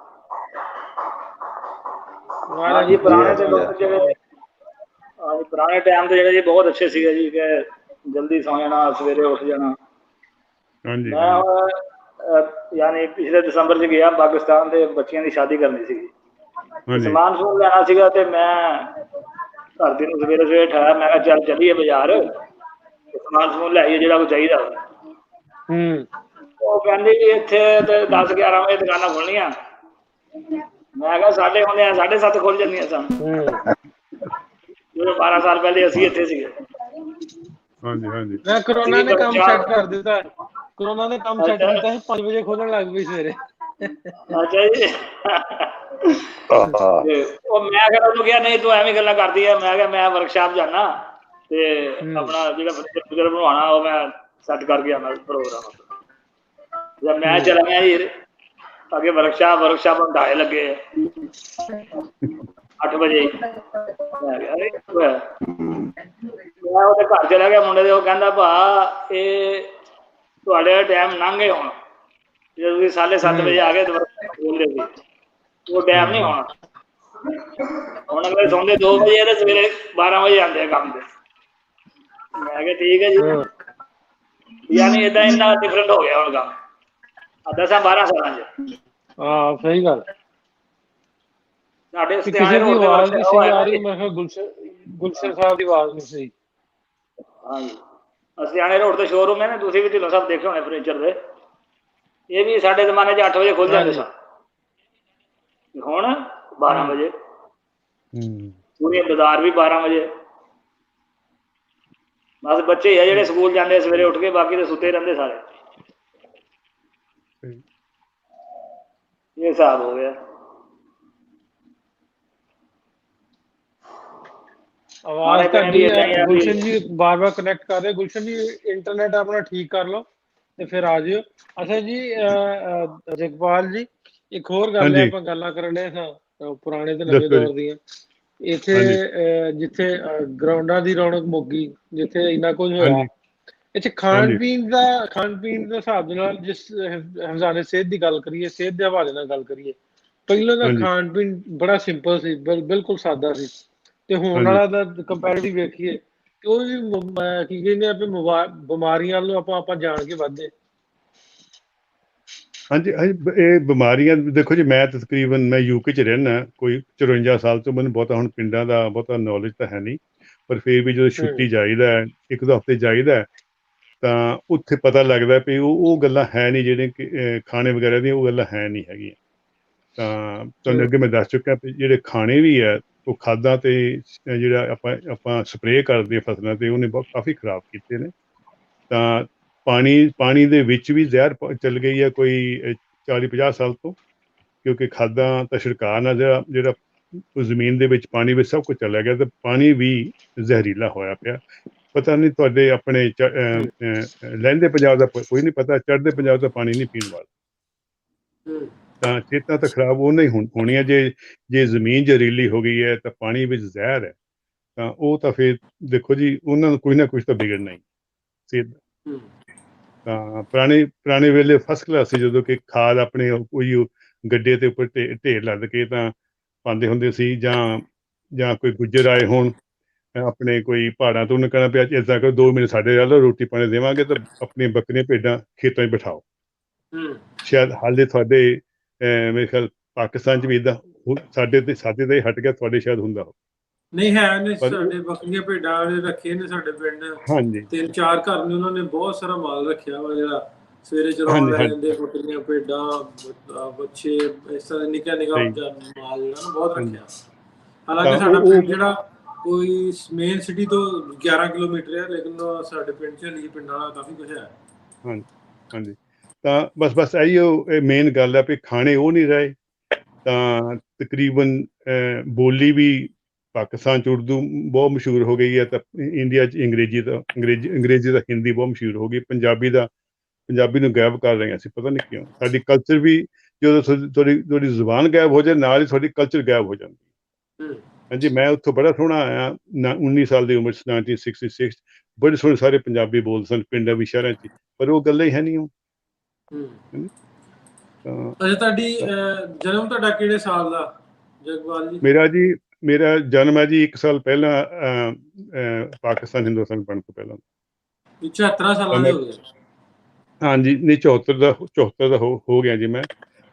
ਹਾਂਜੀ ਪੁਰਾਣੇ ਤੇ ਲੋਕ ਜਿਹੜੇ, ਹਾਂਜੀ ਪੁਰਾਣੇ ਟਾਈਮ ਤੇ ਜਿਹੜੇ ਜੀ ਬਹੁਤ ਅੱਛੇ ਸੀਗੇ ਜੀ, ਕਿ ਜਲਦੀ ਸੌ ਜਾਣਾ, ਸਵੇਰੇ ਉੱਠ ਜਾਣਾ। ਮੈਂ ਯਾਨੀ ਪਿਛਲੇ ਦਸੰਬਰ 'ਚ ਗਿਆ ਪਾਕਿਸਤਾਨ, ਤੇ ਬੱਚਿਆਂ ਦੀ ਸ਼ਾਦੀ ਕਰਨੀ ਸੀਗੀ। ਹਾਂਜੀ ਸਮਾਨ ਸਮੂਨ ਲੈਣਾ ਸੀਗਾ ਤੇ ਮੈਂ ਘਰ ਦੇ ਨੂੰ ਸਵੇਰੇ ਸਵੇਰੇ ਠਾਇਆ, ਮੈਂ ਕਿਹਾ ਚੱਲ ਚੱਲੀਏ ਬਾਜ਼ਾਰ ਤੇ ਸਮਾਨ ਸਮੂਨ ਲੈ ਆਈਏ ਜਿਹੜਾ ਕੁਝ ਚਾਹੀਦਾ ਵਾ। ਉਹ ਕਹਿੰਦੇ ਵੀ ਇੱਥੇ ਤੇ 10-11 ਵਜੇ ਦੁਕਾਨਾਂ ਖੁੱਲਣੀਆਂ। ਮੈਂ ਕਿਹਾ ਸਾਡੇ ਹੁੰਦੇ ਆ 7:30 ਖੁੱਲ ਜਾਂਦੀਆਂ ਸਨ, ਜਦੋਂ 12 ਸਾਲ ਪਹਿਲੇ ਅਸੀਂ ਇੱਥੇ ਸੀਗੇ। ਹਾਂਜੀ ਹਾਂਜੀ ਮੈਂ ਕਰੋਨਾ ਨੇ ਕੰਮ ਸੈੱਟ ਕਰ ਦਿੱਤਾ, ਕਰੋਨਾ ਨੇ ਕੰਮ ਸੈੱਟ ਕੀਤਾ ਸੀ, 5 ਵਜੇ ਖੋਲਣ ਲੱਗ ਪਈ ਸਵੇਰੇ। ਅੱਛਾ ਜੀ। ਤੇ ਉਹ ਮੈਂ ਕਿਹਾ ਉਹਨੂੰ ਕਿਹਾ ਨਹੀਂ ਤੂੰ ਐਵੇਂ ਗੱਲਾਂ ਕਰਦੀ ਆ, ਮੈਂ ਕਿਹਾ ਮੈਂ ਵਰਕਸ਼ਾਪ ਜਾਣਾ ਤੇ ਆਪਣਾ ਜਿਹੜਾ ਫਰਨੀਚਰ ਬਣਵਾਉਣਾ ਉਹ ਮੈਂ ਸੈੱਟ ਕਰਕੇ ਆਉਣਾ ਪ੍ਰੋਗਰਾਮ। ਜਦ ਮੈਂ ਚਲਾ ਗਿਆ ਜੀ ਅੱਗੇ ਵਰਕਸ਼ਾਪ ਢਾਏ ਲੱਗੇ 8 ਵਜੇ। ਮੈਂ ਉਹਦੇ ਘਰ ਚਲਾ ਗਿਆ ਮੁੰਡੇ ਦੇ, ਉਹ ਕਹਿੰਦਾ ਭਾ ਇਹ ਤੁਹਾਡੇ ਟਾਈਮ ਲੰਘ ਗਏ ਹੁਣ, ਜੇ ਤੁਸੀਂ 7:30 ਵਜੇ ਆ ਗਏ ਬੋਲਦੇ ਸੀ, ਉਹ ਟਾਈਮ ਨਹੀਂ ਹੋਣਾ ਹੁਣ। ਅਗਲੇ ਸੌਂਦੇ 2 ਵਜੇ ਤੇ ਸਵੇਰੇ 12 ਵਜੇ ਆਉਂਦੇ ਆ ਕੰਮ ਤੇ। ਮੈਂ ਕਿਹਾ ਠੀਕ ਹੈ ਜੀ, ਯਾਨੀ ਏਦਾਂ ਇੰਨਾ ਡਿਫਰੈਂਟ ਹੋ ਗਿਆ ਹੁਣ ਕੰਮ 10-12 ਸਾਲਾਂ 'ਚ। ਹਾਂ ਸਹੀ ਗੱਲ। ਸਾਡੇ ਕਿਸੇ ਦੀ ਆਵਾਜ਼ ਨਹੀਂ ਸਹੀ ਆ ਰਹੀ, ਮੈਂ ਕਿਹਾ ਗੁਲਸ਼ਨ ਸਾਹਿਬ ਦੀ ਆਵਾਜ਼ ਨਹੀਂ ਸਹੀ। ਹਾਂਜੀ, ਅਸਿਆਣੇ ਰੋਡ ਤੇ ਸ਼ੋਰੂਮ ਹੈ ਨਾ, ਤੁਸੀਂ ਵੀ ਢਿੱਲੋਂ ਸਾਹਿਬ ਦੇਖੇ ਹੋਣੇ ਫਰਨੀਚਰ ਦੇ। ਇਹ ਵੀ ਸਾਡੇ ਜ਼ਮਾਨੇ 'ਚ 8 ਵਜੇ ਖੁੱਲ ਜਾਂਦੇ ਸਨ, ਹੁਣ 12 ਵਜੇ। ਪੂਰੇ ਬਾਜ਼ਾਰ ਵੀ 12 ਵਜੇ। ਬਸ ਬੱਚੇ ਹੀ ਆ ਜਿਹੜੇ ਸਕੂਲ ਜਾਂਦੇ ਸਵੇਰੇ ਉੱਠ ਕੇ, ਬਾਕੀ ਤੇ ਸੁੱਤੇ ਰਹਿੰਦੇ ਸਾਰੇ। ਇਹ ਹਿਸਾਬ ਹੋ ਗਿਆ। ਆਵਾਜ਼ ਤੁਹਾਡੀ ਹੈ ਗੁਲਸ਼ਨ ਜੀ, ਬਾਰ-ਬਾਰ ਕਨੈਕਟ ਕਰ ਰਹੇ। ਗੁਲਸ਼ਨ ਜੀ ਇੰਟਰਨੈਟ ਆਪਣਾ ਠੀਕ ਕਰ ਲਓ ਤੇ ਫਿਰ ਆ ਜਿਓ। ਅੱਛਾ ਜੀ ਜਗਪਾਲ ਜੀ, ਇੱਕ ਹੋਰ ਗੱਲ ਹੈ, ਆਪਾਂ ਗੱਲਾਂ ਕਰਨ ਡਏ ਸਾਂ ਪੁਰਾਣੇ ਤੇ ਨਵੇਂ ਦੌਰ ਦੀਆਂ। ਇੱਥੇ ਜਿੱਥੇ ਗਰਾਊਂਡਾਂ ਦੀ ਰੌਣਕ ਮੁੱਕ ਗਈ, ਜਿੱਥੇ ਇੰਨਾ ਕੁਝ ਹੋਇਆ, ਇੱਥੇ ਖਾਣ ਪੀਣ ਦੇ ਹਿਸਾਬ ਦੇ ਨਾਲ, ਜਿਸ ਹਮਜ਼ਾਨੇ ਸਿਹਤ ਦੀ ਗੱਲ ਕਰੀਏ, ਸਿਹਤ ਦੇ ਹਵਾਲੇ ਨਾਲ ਗੱਲ ਕਰੀਏ, ਪਹਿਲਾਂ ਦਾ ਖਾਣ ਪੀਣ ਬੜਾ ਸਿੰਪਲ ਸੀ, ਬਿਲਕੁਲ ਸਾਦਾ ਸੀ। ਤੇ ਹੁਣ ਵਾਲਾ ਦਾ ਕੰਪੈਰੀਟਿਵ ਵੇਖੀਏ ਤੇ ਉਹ ਵੀ ਕੀ ਕਹਿੰਦੇ ਆ ਵੀ ਬਿਮਾਰੀਆਂ ਵੱਲੋਂ ਆਪਾਂ ਜਾਣ ਕੇ ਵੱਧਦੇ। ਹਾਂਜੀ ਇਹ ਬਿਮਾਰੀਆਂ ਦੇਖੋ ਜੀ, ਮੈਂ ਤਕਰੀਬਨ ਮੈਂ ਯੂਕੇ 'ਚ ਰਹਿੰਦਾ ਕੋਈ 54 ਸਾਲ ਤੋਂ। ਮੈਨੂੰ ਬਹੁਤਾ ਹੁਣ ਪਿੰਡਾਂ ਦਾ ਬਹੁਤਾ ਨੌਲੇਜ ਤਾਂ ਹੈ ਨਹੀਂ, ਪਰ ਫਿਰ ਵੀ ਜਦੋਂ ਛੁੱਟੀ ਜਾਈਦਾ 1-2 ਹਫ਼ਤੇ ਜਾਈਦਾ ਤਾਂ ਉੱਥੇ ਪਤਾ ਲੱਗਦਾ ਵੀ ਉਹ ਗੱਲਾਂ ਹੈ ਨਹੀਂ ਜਿਹੜੀਆਂ ਕਿ ਖਾਣੇ ਵਗੈਰਾ ਦੀਆਂ, ਉਹ ਗੱਲਾਂ ਹੈ ਨਹੀਂ ਹੈਗੀਆਂ। ਤਾਂ ਤੁਹਾਨੂੰ ਅੱਗੇ ਮੈਂ ਦੱਸ ਚੁੱਕਾ ਵੀ ਜਿਹੜੇ ਖਾਣੇ ਵੀ ਹੈ ਉਹ ਖਾਦਾਂ ਤੇ ਜਿਹੜਾ ਆਪਾਂ ਸਪਰੇਅ ਕਰਦੇ ਹਾਂ ਫਸਲਾਂ ਤੇ, ਉਹਨੇ ਕਾਫੀ ਖਰਾਬ ਕੀਤੇ ਨੇ। ਤਾਂ ਪਾਣੀ ਦੇ ਵਿੱਚ ਵੀ ਜ਼ਹਿਰ ਚੱਲ ਗਈ ਹੈ ਕੋਈ 40-50 ਸਾਲ ਤੋਂ, ਕਿਉਂਕਿ ਖਾਦਾਂ ਤਾਂ ਛਿੜਕਾਅ ਨਾਲ ਜਿਹੜਾ ਜ਼ਮੀਨ ਦੇ ਵਿੱਚ ਪਾਣੀ ਵਿੱਚ ਸਭ ਕੁਝ ਚਲਾ ਗਿਆ, ਤੇ ਪਾਣੀ ਵੀ ਜ਼ਹਿਰੀਲਾ ਹੋਇਆ ਪਿਆ। ਪਤਾ ਨਹੀਂ ਤੁਹਾਡੇ ਆਪਣੇ ਲਹਿੰਦੇ ਪੰਜਾਬ ਦਾ ਕੋਈ ਨਹੀਂ ਪਤਾ, ਚੜ੍ਹਦੇ ਪੰਜਾਬ ਦਾ ਪਾਣੀ ਨਹੀਂ ਪੀਣ ਵਾਲਾ। ਤਾਂ ਸਿਹਤਾਂ ਤਾਂ ਖਰਾਬ ਉਹ ਨਹੀਂ ਹੋਣੀਆਂ ਜੇ ਜ਼ਮੀਨ ਜ਼ਹਿਰੀਲੀ ਹੋ ਗਈ ਹੈ ਤਾਂ ਪਾਣੀ ਵਿੱਚ ਜ਼ਹਿਰ ਹੈ, ਤਾਂ ਉਹ ਤਾਂ ਫਿਰ ਦੇਖੋ ਜੀ ਉਹਨਾਂ ਨੂੰ ਕੁਝ ਨਾ ਕੁਝ ਤਾਂ ਵਿਗੜਨਾ ਹੀ ਸਿਹਤ ਦਾ। ਤਾਂ ਪੁਰਾਣੇ ਵੇਲੇ ਫਸਟ ਕਲਾਸ ਸੀ, ਜਦੋਂ ਕਿ ਖਾਦ ਆਪਣੇ ਕੋਈ ਗੱਡੇ ਦੇ ਉੱਪਰ ਢੇਰ ਲੱਦ ਕੇ ਤਾਂ ਪਾਉਂਦੇ ਹੁੰਦੇ ਸੀ, ਜਾਂ ਕੋਈ ਗੁੱਜਰ ਆਏ ਹੋਣ ਆਪਣੇ ਕੋਈ ਪਹਾੜਾਂ ਤੋਂ, ਉਹਨੇ ਕਹਿਣਾ ਪਿਆ ਇੱਦਾਂ ਕਰੋ 2 ਮਹੀਨੇ ਸਾਡੇ ਨਾਲ ਰੋਟੀ ਪਾਣੀ ਦੇਵਾਂਗੇ ਤਾਂ ਆਪਣੀਆਂ ਬੱਕਰੀਆਂ ਭੇਡਾਂ ਖੇਤਾਂ 'ਚ ਬਿਠਾਓ। ਸ਼ਾਇਦ ਹਾਲੇ ਤੁਹਾਡੇ ਮੇਰੇ ਖਿਆਲ ਪਾਕਿਸਤਾਨ 'ਚ ਵੀ ਇੱਦਾਂ ਸਾਡੇ ਤੇ ਹੀ ਹਟ ਗਿਆ, ਤੁਹਾਡੇ ਸ਼ਾਇਦ ਹੁੰਦਾ ਹੋ। ਨਹੀਂ ਹੈ ਨੇ ਸਾਡੇ ਬੱਕਰੀਆਂ ਭੇਡਾਂ ਰੱਖੇ ਨੇ ਸਾਡੇ ਪਿੰਡ। ਹਾਂਜੀ 3-4 ਘਰ ਨੇ, ਉਹਨਾਂ ਨੇ ਬਹੁਤ ਸਾਰਾ ਮਾਲ ਰੱਖਿਆ ਵਾ, ਜਿਹੜਾ ਸਵੇਰੇ ਚਰਾਉਣ ਲੈ ਜਾਂਦੇ, ਬੱਕਰੀਆਂ ਭੇਡਾਂ ਬੱਚੇ, ਇਸ ਤਰ੍ਹਾਂ ਨਿੱਕਾ ਮਾਲ ਜਿਹੜਾ ਨਾ ਬਹੁਤ ਰੱਖਿਆ। ਹਾਲਾਂਕਿ ਸਾਡਾ ਪਿੰਡ ਜਿਹੜਾ ਕੋਈ ਮੇਨ ਸਿਟੀ ਤੋਂ 11 ਕਿਲੋਮੀਟਰ ਹੈ, ਲੇਕਿਨ ਸਾਡੇ ਪਿੰਡ 'ਚ ਹਲੀ ਪਿੰਡਾਂ ਵਾਲਾ ਕਾਫੀ ਕੁਝ ਹੈ। ਹਾਂਜੀ ਤਾਂ ਬਸ ਇਹ ਮੇਨ ਗੱਲ ਹੈ ਵੀ ਖਾਣੇ ਉਹ ਨਹੀਂ ਰਹੇ। ਤਾਂ ਤਕਰੀਬਨ ਬੋਲੀ ਵੀ ਪਾਕਿਸਤਾਨ 'ਚ ਉਰਦੂ ਬਹੁਤ ਮਸ਼ਹੂਰ ਹੋ ਗਈ ਹੈ, ਤਾਂ ਇੰਡੀਆ 'ਚ ਅੰਗਰੇਜ਼ੀ ਦਾ ਹਿੰਦੀ ਬਹੁਤ ਮਸ਼ਹੂਰ ਹੋ ਗਈ। ਪੰਜਾਬੀ ਨੂੰ ਗਾਇਬ ਕਰ ਰਹੇ ਅਸੀਂ, ਪਤਾ ਨਹੀਂ ਕਿਉਂ। ਸਾਡੀ ਕਲਚਰ ਵੀ ਜਦੋਂ ਤੁਹਾਡੀ ਜ਼ੁਬਾਨ ਗਾਇਬ ਹੋ ਜਾਏ, ਨਾਲ ਹੀ ਤੁਹਾਡੀ ਕਲਚਰ ਗਾਇਬ ਹੋ ਜਾਂਦੀ। ਹਾਂਜੀ ਮੈਂ ਉੱਥੋਂ ਬੜਾ ਸੋਹਣਾ ਆਇਆ 19 ਸਾਲ ਦੀ ਉਮਰ 'ਚ 1966, ਬੜੇ ਸੋਹਣੇ ਸਾਰੇ ਪੰਜਾਬੀ ਬੋਲਦੇ ਸਨ ਪਿੰਡਾਂ ਵੀ ਸ਼ਹਿਰਾਂ 'ਚ, ਪਰ ਉਹ ਗੱਲਾਂ ਹੀ ਹੈ ਨਹੀਂ ਉਹ। ਅੱਛਾ, ਤੁਹਾਡੀ ਜਨਮ ਤੁਹਾਡਾ ਕਿਹੜੇ ਸਾਲ ਦਾ ਜਗਪਾਲ ਜੀ? ਮੇਰਾ ਜਨਮ ਹੈ ਜੀ 1 ਸਾਲ ਪਹਿਲਾਂ ਪਾਕਿਸਤਾਨ ਹਿੰਦੁਸਤਾਨ ਬਣਨ ਤੋਂ ਪਹਿਲਾਂ। 74 ਸਾਲਾਂ ਦੇ ਹੋ ਗਏ? ਹਾਂਜੀ ਨਹੀਂ 74 ਦਾ ਹੋ ਗਿਆ ਜੀ ਮੈਂ।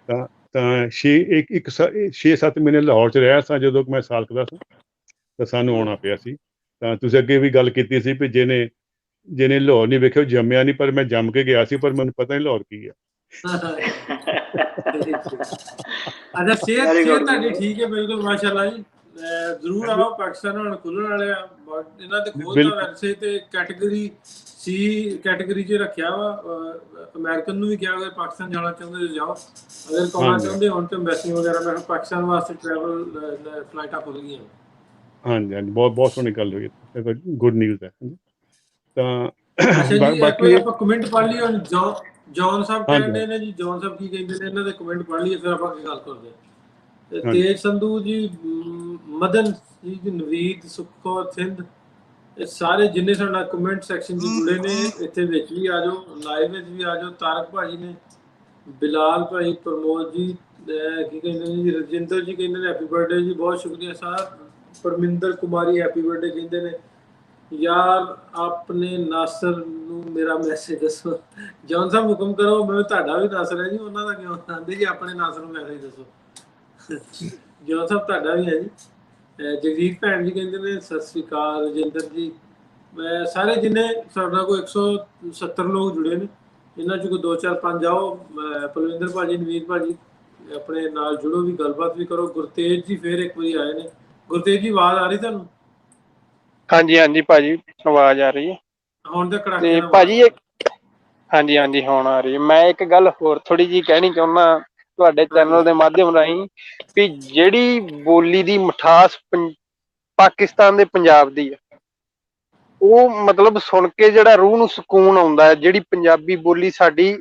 ਤਾਂ ਤਾਂ 6-7 ਮਹੀਨੇ ਲਾਹੌਰ 'ਚ ਰਿਹਾ ਸਾਂ ਜਦੋਂ ਮੈਂ ਸਾਲਕ ਦਾ ਸਾਂ, ਤਾਂ ਸਾਨੂੰ ਆਉਣਾ ਪਿਆ ਸੀ। ਤਾਂ ਤੁਸੀਂ ਅੱਗੇ ਵੀ ਗੱਲ ਕੀਤੀ ਸੀ ਵੀ ਜਿਹਨੇ ਲਾਹੌਰ ਨਹੀਂ ਵੇਖਿਆ ਉਹ ਜੰਮਿਆ ਨਹੀਂ, ਪਰ ਮੈਂ ਜੰਮ ਕੇ ਗਿਆ ਸੀ, ਪਰ ਮੈਨੂੰ ਪਤਾ ਨਹੀਂ ਲਾਹੌਰ ਕੀ ਹੈ। ਅੱਛਾ, ਸਿਹਤ ਤੁਹਾਡੀ ਠੀਕ ਹੈ, ਬਿਲਕੁਲ ਮਾਸ਼ਾਅੱਲਾ ਜੀ। ਜ਼ਰੂਰ ਆਓ, ਪਾਕਿਸਤਾਨ ਹੁਣ ਖੁੱਲਣ ਵਾਲੇ ਆ, ਇਹਨਾਂ ਦੇ ਖੋਲਦਾ ਵੈਸੇ ਤੇ ਕੈਟੇਗਰੀ ਸੀ ਕੈਟੇਗਰੀ 'ਚ ਰੱਖਿਆ ਵਾ। ਅਮਰੀਕਨ ਨੂੰ ਵੀ ਕਿਹਾ ਅਗਰ ਪਾਕਿਸਤਾਨ ਜਾਣਾ ਚਾਹੁੰਦੇ ਤਾਂ ਜਾਓ, ਅਗਰ ਕੌਣਾ ਚਾਹੁੰਦੇ ਹੁਣ ਤਾਂ ਐਮਬੈਸੀ ਵਗੈਰਾ ਮੈਂ ਪਾਕਿਸਤਾਨ ਵਾਸਤੇ ਟਰੈਵਲ ਫਲਾਈਟਾਂ ਖੁੱਲ ਗਈਆਂ। ਹਾਂਜੀ ਹਾਂਜੀ, ਬਹੁਤ ਬਹੁਤ ਸੋਹਣੀ ਗੱਲ ਹੋਈ, ਗੁੱਡ ਨਿਊਜ਼ ਹੈ। ਤਾਂ ਅੱਛਾ ਜੀ, ਬਾਕੀ ਆਪਾਂ ਕਮੈਂਟ ਪੜ੍ਹ ਲਈ ਹੁਣ। ਜੌਨ ਸਾਹਿਬ ਕਹਿੰਦੇ ਨੇ ਜੀ, ਜੌਨ ਸਾਹਿਬ ਕੀ ਕਹਿੰਦੇ ਨੇ, ਇਹਨਾਂ ਦੇ ਕਮੈਂਟ ਪੜ੍ਹ ਲਈਏ ਫਿਰ ਆਪਾਂ ਅੱਗੇ ਗੱਲ ਕਰਦੇ ਹਾਂ। ਤੇਜ ਸੰਧੂ ਜੀ, ਮਦਨ ਜੀ, ਨਵੀਦ, ਸੁਖੋ, ਸਿੰਧ, ਇਹ ਸਾਰੇ ਜਿੰਨੇ ਸਾਡੇ ਨਾਲ ਕਮੈਂਟ ਸੈਕਸ਼ਨ 'ਚ ਜੁੜੇ ਨੇ, ਇੱਥੇ ਵਿੱਚ ਵੀ ਆ ਜਾਓ, ਲਾਈਵ ਵਿੱਚ ਵੀ ਆ ਜਾਓ। ਤਾਰਕ ਭਾਜੀ ਨੇ, ਬਿਲਾਲ ਭਾਈ, ਪ੍ਰਮੋਦ ਜੀ, ਕੀ ਕਹਿੰਦੇ ਨੇ ਜੀ, ਰਜਿੰਦਰ ਜੀ ਕਹਿੰਦੇ ਨੇ ਹੈਪੀ ਬਰਥਡੇ ਜੀ, ਬਹੁਤ ਸ਼ੁਕਰੀਆ sir. Parminder Kumari happy birthday ਕਹਿੰਦੇ ਨੇ। ਯਾਰ ਆਪਣੇ ਨਾਸਰ ਨੂੰ ਮੇਰਾ ਮੈਸੇਜ ਦੱਸੋ। ਜੌਨ ਸਾਹਿਬ ਹੁਕਮ ਕਰੋ, ਮੈਂ ਤੁਹਾਡਾ ਵੀ ਨਾਸਰ ਹੈ ਜੀ, ਉਹਨਾਂ ਦਾ ਕਿਉਂ ਆਂਦੇ ਜੀ, ਆਪਣੇ ਨਾਸਰ ਨੂੰ ਮੈਸੇਜ ਦੱਸੋ। ਜੌਨ ਸਾਹਿਬ ਤੁਹਾਡਾ ਵੀ ਹੈ ਜੀ। ਜਗਜੀਤ ਭੈਣ ਜੀ ਕਹਿੰਦੇ ਨੇ ਸਤਿ ਸ੍ਰੀ ਅਕਾਲ। ਰਜਿੰਦਰ ਜੀ, ਸਾਰੇ ਜਿੰਨੇ ਸਾਡਾ ਕੋਈ 170 ਲੋਕ ਜੁੜੇ ਨੇ, ਇਹਨਾਂ 'ਚ ਕੋਈ 2-4-5 ਆਓ। ਪਲਵਿੰਦਰ ਭਾਜੀ, ਨਵੀਦ ਭਾਜੀ, ਆਪਣੇ ਨਾਲ ਜੁੜੋ, ਵੀ ਗੱਲਬਾਤ ਵੀ ਕਰੋ। ਗੁਰਤੇਜ ਜੀ ਫਿਰ ਇੱਕ ਵਾਰੀ ਆਏ ਨੇ। ਗੁਰਤੇਜ ਜੀ, ਆਵਾਜ਼ ਆ ਰਹੀ ਤੁਹਾਨੂੰ? ਹਾਂਜੀ ਹਾਂਜੀ ਭਾਜੀ, ਆਵਾਜ਼ ਆ ਰਹੀ ਹੈ ਹੁਣ ਤਾਂ ਤੇ ਭਾਜੀ। ਹਾਂਜੀ ਹਾਂਜੀ, ਹੁਣ ਆ ਰਹੀ ਹੈ। ਮੈਂ ਇੱਕ ਗੱਲ ਹੋਰ ਥੋੜੀ ਜਿਹੀ ਕਹਿਣੀ ਚਾਹੁੰਦਾ ਤੁਹਾਡੇ ਚੈਨਲ ਦੇ ਮਾਧਿਅਮ ਰਾਹੀਂ, ਵੀ ਜਿਹੜੀ ਬੋਲੀ ਦੀ ਮਿਠਾਸ ਪਾਕਿਸਤਾਨ ਦੇ ਪੰਜਾਬ ਦੀ ਹੈ, ਉਹ ਮਤਲਬ ਸੁਣ ਕੇ ਜਿਹੜਾ ਰੂਹ ਨੂੰ ਸਕੂਨ ਆਉਂਦਾ ਹੈ। ਜਿਹੜੀ ਪੰਜਾਬੀ ਬੋਲੀ ਸਾਡੀ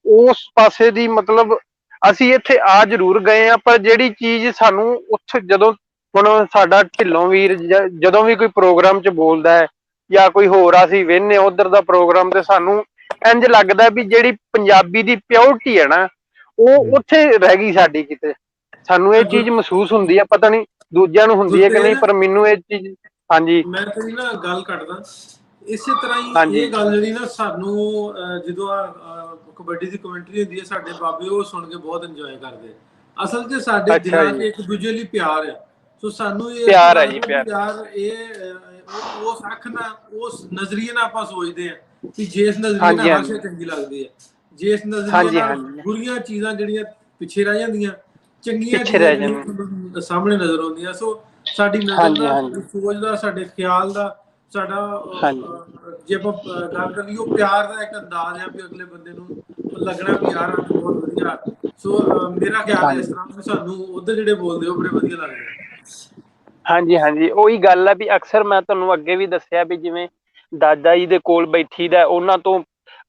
ਉਸ ਪਾਸੇ ਦੀ, ਮਤਲਬ ਅਸੀਂ ਇੱਥੇ ਆ ਜ਼ਰੂਰ ਗਏ ਆ, ਪਰ ਜਿਹੜੀ ਚੀਜ਼ ਸਾਨੂੰ ਉੱਥੇ, ਜਦੋਂ ਹੁਣ ਸਾਡਾ ਢਿੱਲੋਂ ਵੀਰ ਜਦੋਂ ਵੀ ਕੋਈ ਪ੍ਰੋਗਰਾਮ 'ਚ ਬੋਲਦਾ ਹੈ ਜਾਂ ਕੋਈ ਹੋਰ ਅਸੀਂ ਵੇਖਦੇ ਉਧਰ ਦਾ ਪ੍ਰੋਗਰਾਮ, ਤੇ ਸਾਨੂੰ ਇੰਝ ਲੱਗਦਾ ਵੀ ਜਿਹੜੀ ਪੰਜਾਬੀ ਦੀ ਪਿਓਰਟੀ ਹੈ ਨਾ, ਉਹ ਉੱਥੇ ਰਹਿ ਗਈ ਸਾਡੀ ਕਿਤੇ। ਸਾਨੂੰ ਇਹ ਚੀਜ਼ ਮਹਿਸੂਸ ਹੁੰਦੀ ਹੈ, ਪਤਾ ਨਹੀਂ ਦੂਜਿਆਂ ਨੂੰ ਹੁੰਦੀ ਹੈ ਕਿ ਨਹੀਂ, ਪਰ ਮੈਨੂੰ ਇਹ ਚੀਜ਼। ਹਾਂਜੀ, ਮੈਂ ਤੇਰੀ ਨਾ ਗੱਲ ਕੱਟਦਾ। ਇਸੇ ਤਰ੍ਹਾਂ ਹੀ ਇਹ ਗੱਲ ਜਿਹੜੀ ਨਾ ਸਾਨੂੰ, ਜਦੋਂ ਕਬੱਡੀ ਦੀ ਕਮੈਂਟਰੀ ਹੁੰਦੀ ਹੈ, ਸਾਡੇ ਬਾਬੇ ਉਹ ਸੁਣ ਕੇ ਬਹੁਤ ਇੰਜੋਏ ਕਰਦੇ। ਅਸਲ 'ਚ ਸਾਡੇ ਦਿਲਾਂ 'ਚ ਇੱਕ ਦੂਜੇ ਲਈ ਪਿਆਰ ਆ। ਸੋ ਸਾਨੂੰ ਇਹ ਪਿਆਰ ਹੈ ਜੀ, ਯਾਰ, ਇਹ ਉਸ ਅੱਖ ਨਾਲ, ਉਸ ਨਜ਼ਰੀਏ ਨਾਲ ਆਪਾਂ ਸੋਚਦੇ ਆ ਕਿ ਜਿਸ ਨਜ਼ਰੀਏ ਨਾਲ ਹਰ ਸ਼ੈ ਚੰਗੀ ਲੱਗਦੀ ਹੈ, ਜਿਸ ਨਜ਼ਰੀਏ ਨਾਲ ਬੁਰੀਆਂ ਚੀਜ਼ਾਂ ਜਿਹੜੀਆਂ ਪਿੱਛੇ ਰਹਿ ਜਾਂਦੀਆਂ, ਚੰਗੀਆਂ ਚੀਜ਼ਾਂ ਸਾਹਮਣੇ ਨਜ਼ਰ ਆਉਂਦੀਆਂ। ਸੋ ਸਾਡੀ ਨਜ਼ਰ ਦਾ, ਸੋਚ ਦਾ, ਸਾਡੇ ਖਿਆਲ ਦਾ, ਸਾਡਾ ਜੇ ਆਪਾਂ ਗੱਲ ਕਰੀਏ, ਉਹ ਪਿਆਰ ਦਾ ਇੱਕ ਅੰਦਾਜ਼ ਹੈ ਵੀ ਅਗਲੇ ਬੰਦੇ ਨੂੰ ਲੱਗਣਾ ਵੀ ਯਾਰ ਬਹੁਤ ਵਧੀਆ। ਸੋ ਮੇਰਾ ਖਿਆਲ ਹੈ ਇਸ ਤਰ੍ਹਾਂ ਵੀ ਸਾਨੂੰ ਉੱਧਰ ਜਿਹੜੇ ਬੋਲਦੇ ਉਹ ਬੜੇ ਵਧੀਆ ਲੱਗਦੇ। ਹਾਂਜੀ ਹਾਂਜੀ, ਉਹੀ ਗੱਲ ਹੈ ਵੀ ਅਕਸਰ ਮੈਂ ਤੁਹਾਨੂੰ ਅੱਗੇ ਵੀ ਦੱਸਿਆ ਵੀ ਜਿਵੇਂ ਦਾਦਾ ਜੀ ਦੇ ਕੋਲ ਬੈਠੀ ਦਾ, ਉਹਨਾਂ ਤੋਂ